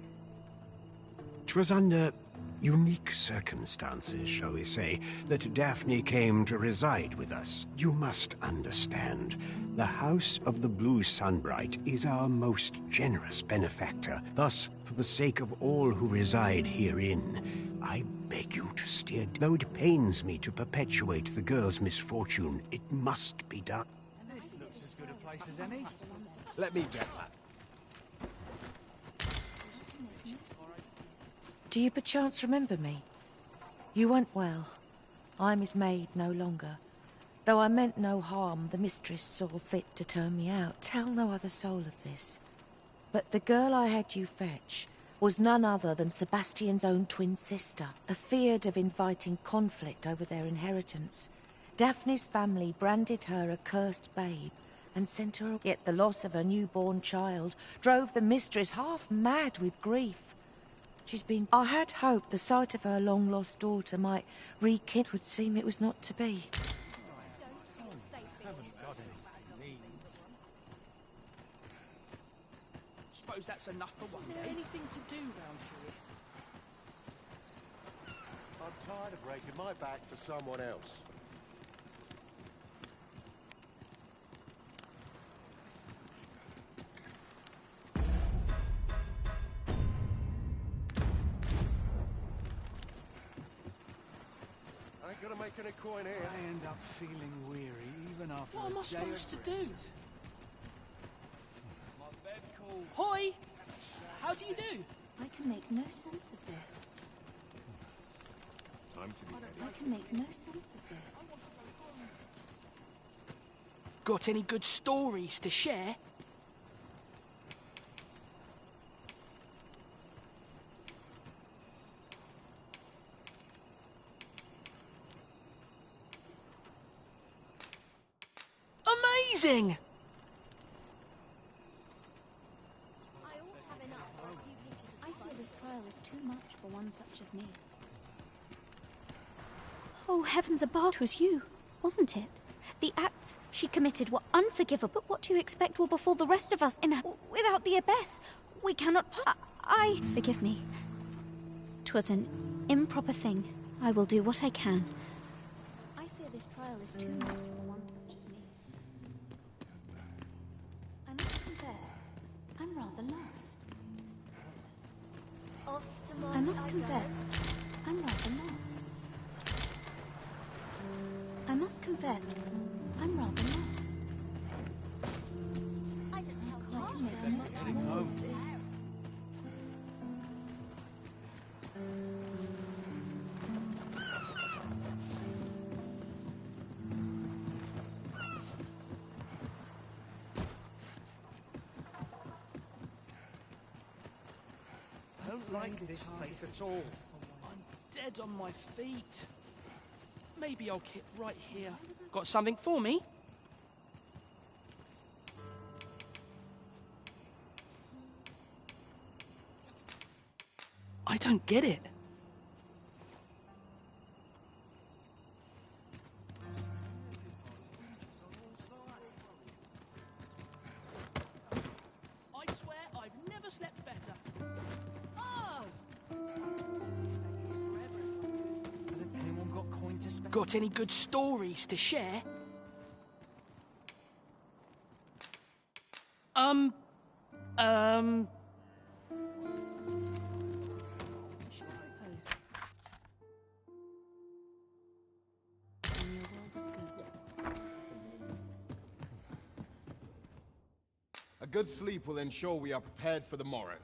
'Twas under unique circumstances, shall we say, that Daphne came to reside with us. You must understand, the House of the Blue Sunbright is our most generous benefactor. Thus, for the sake of all who reside herein, I beg you to steer. Though it pains me to perpetuate the girl's misfortune, it must be done. This looks as good a place as any. Let me get that. Do you perchance remember me? You weren't well. I'm his maid no longer. Though I meant no harm, the mistress saw fit to turn me out. Tell no other soul of this. But the girl I had you fetch was none other than Sebastian's own twin sister, afeard of inviting conflict over their inheritance. Daphne's family branded her a cursed babe and sent her. Yet the loss of her newborn child drove the mistress half mad with grief. She's been... I had hoped the sight of her long-lost daughter might rekindle. It would seem it was not to be. Suppose that's enough for one day. Anything to do round here? I'm tired of breaking my back for someone else. Gonna make any coin here. I end up feeling weary even after What am I a day supposed to of do? rest. My bed calls. Hoi! How do you do? I can make no sense of this. Time to be I can make no sense of this. Got any good stories to share? Amazing! I feel this trial is too much for one such as me. Oh, heavens above, it was you, wasn't it? The acts she committed were unforgivable, but what do you expect will befall the rest of us without the abyss? We cannot forgive me. 'Twas an improper thing. I will do what I can. I fear this trial is too much for one such as me. I must confess, I'm rather lost. I must confess, I'm rather lost. I must confess, I'm rather lost. I can't make much more of this. I don't like this place at all. I'm dead on my feet. Maybe I'll kit right here. Got something for me? I don't get it. I swear I've never slept better. Oh! Hasn't anyone got coin to spare? Got any good stories to share? A good sleep will ensure we are prepared for the morrow.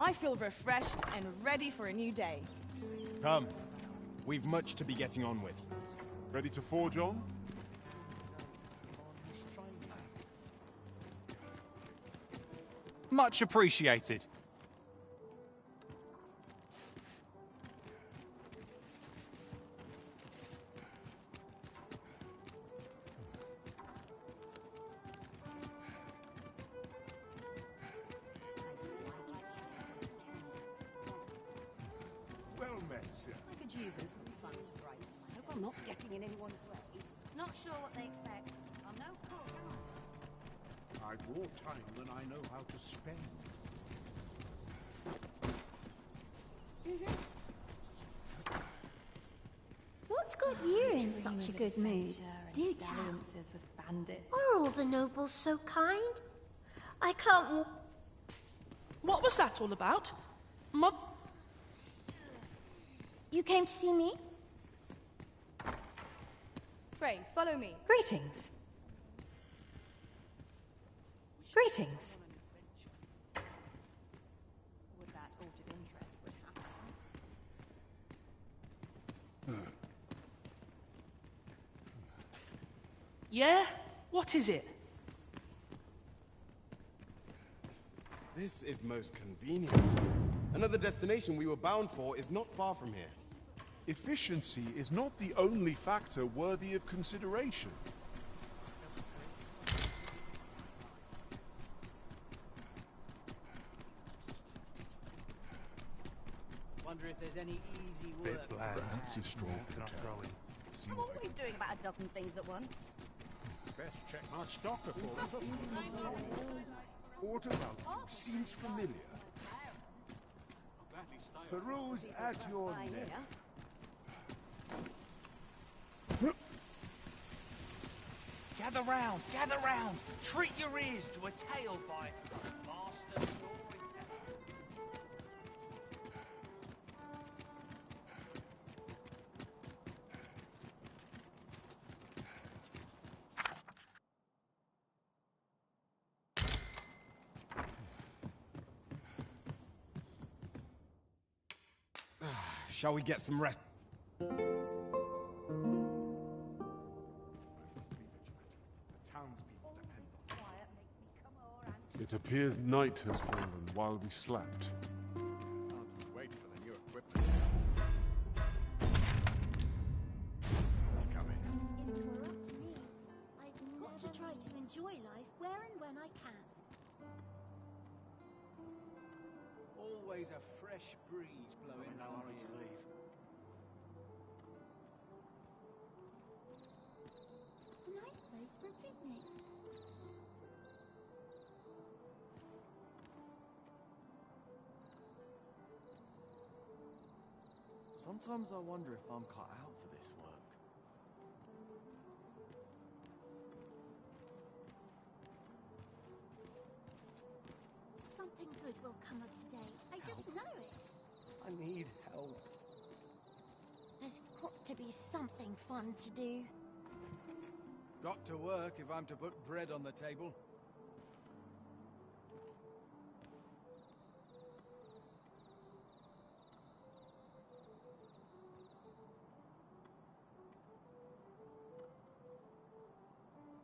I feel refreshed and ready for a new day. Come. We've much to be getting on with. Ready to forge on? Much appreciated. sir. I could use it for fun to brighten my day. I'm not getting in anyone's way. Not sure what they expect. I'm no cook, am I? I've more time than I know how to spend. What's got you in such a good mood? Do tell. Alliances with bandits. Are all the nobles so kind? I can't... What was that all about? You came to see me? Frey, follow me. Greetings. Greetings. Would that out of interest would happen? Yeah? What is it? This is most convenient. Another destination we were bound for is not far from here. Efficiency is not the only factor worthy of consideration. Wonder if there's any easy work. Perhaps a straw for throwing. I'm always doing about a dozen things at once. Best check my stock before What about you seems familiar. Peruse at your neck. Gather round, gather round. Treat your ears to a tale by Master Storyteller. Shall we get some rest? It appears night has fallen while we slept. Wait for the new equipment. It's coming. If it were up to me, I've got to try to enjoy life where and when I can. Always a fresh breeze blowing down to leave. A nice place for a picnic. Sometimes I wonder if I'm cut out for this work. Something good will come of today. I just know it. I need help. There's got to be something fun to do. Got to work if I'm to put bread on the table.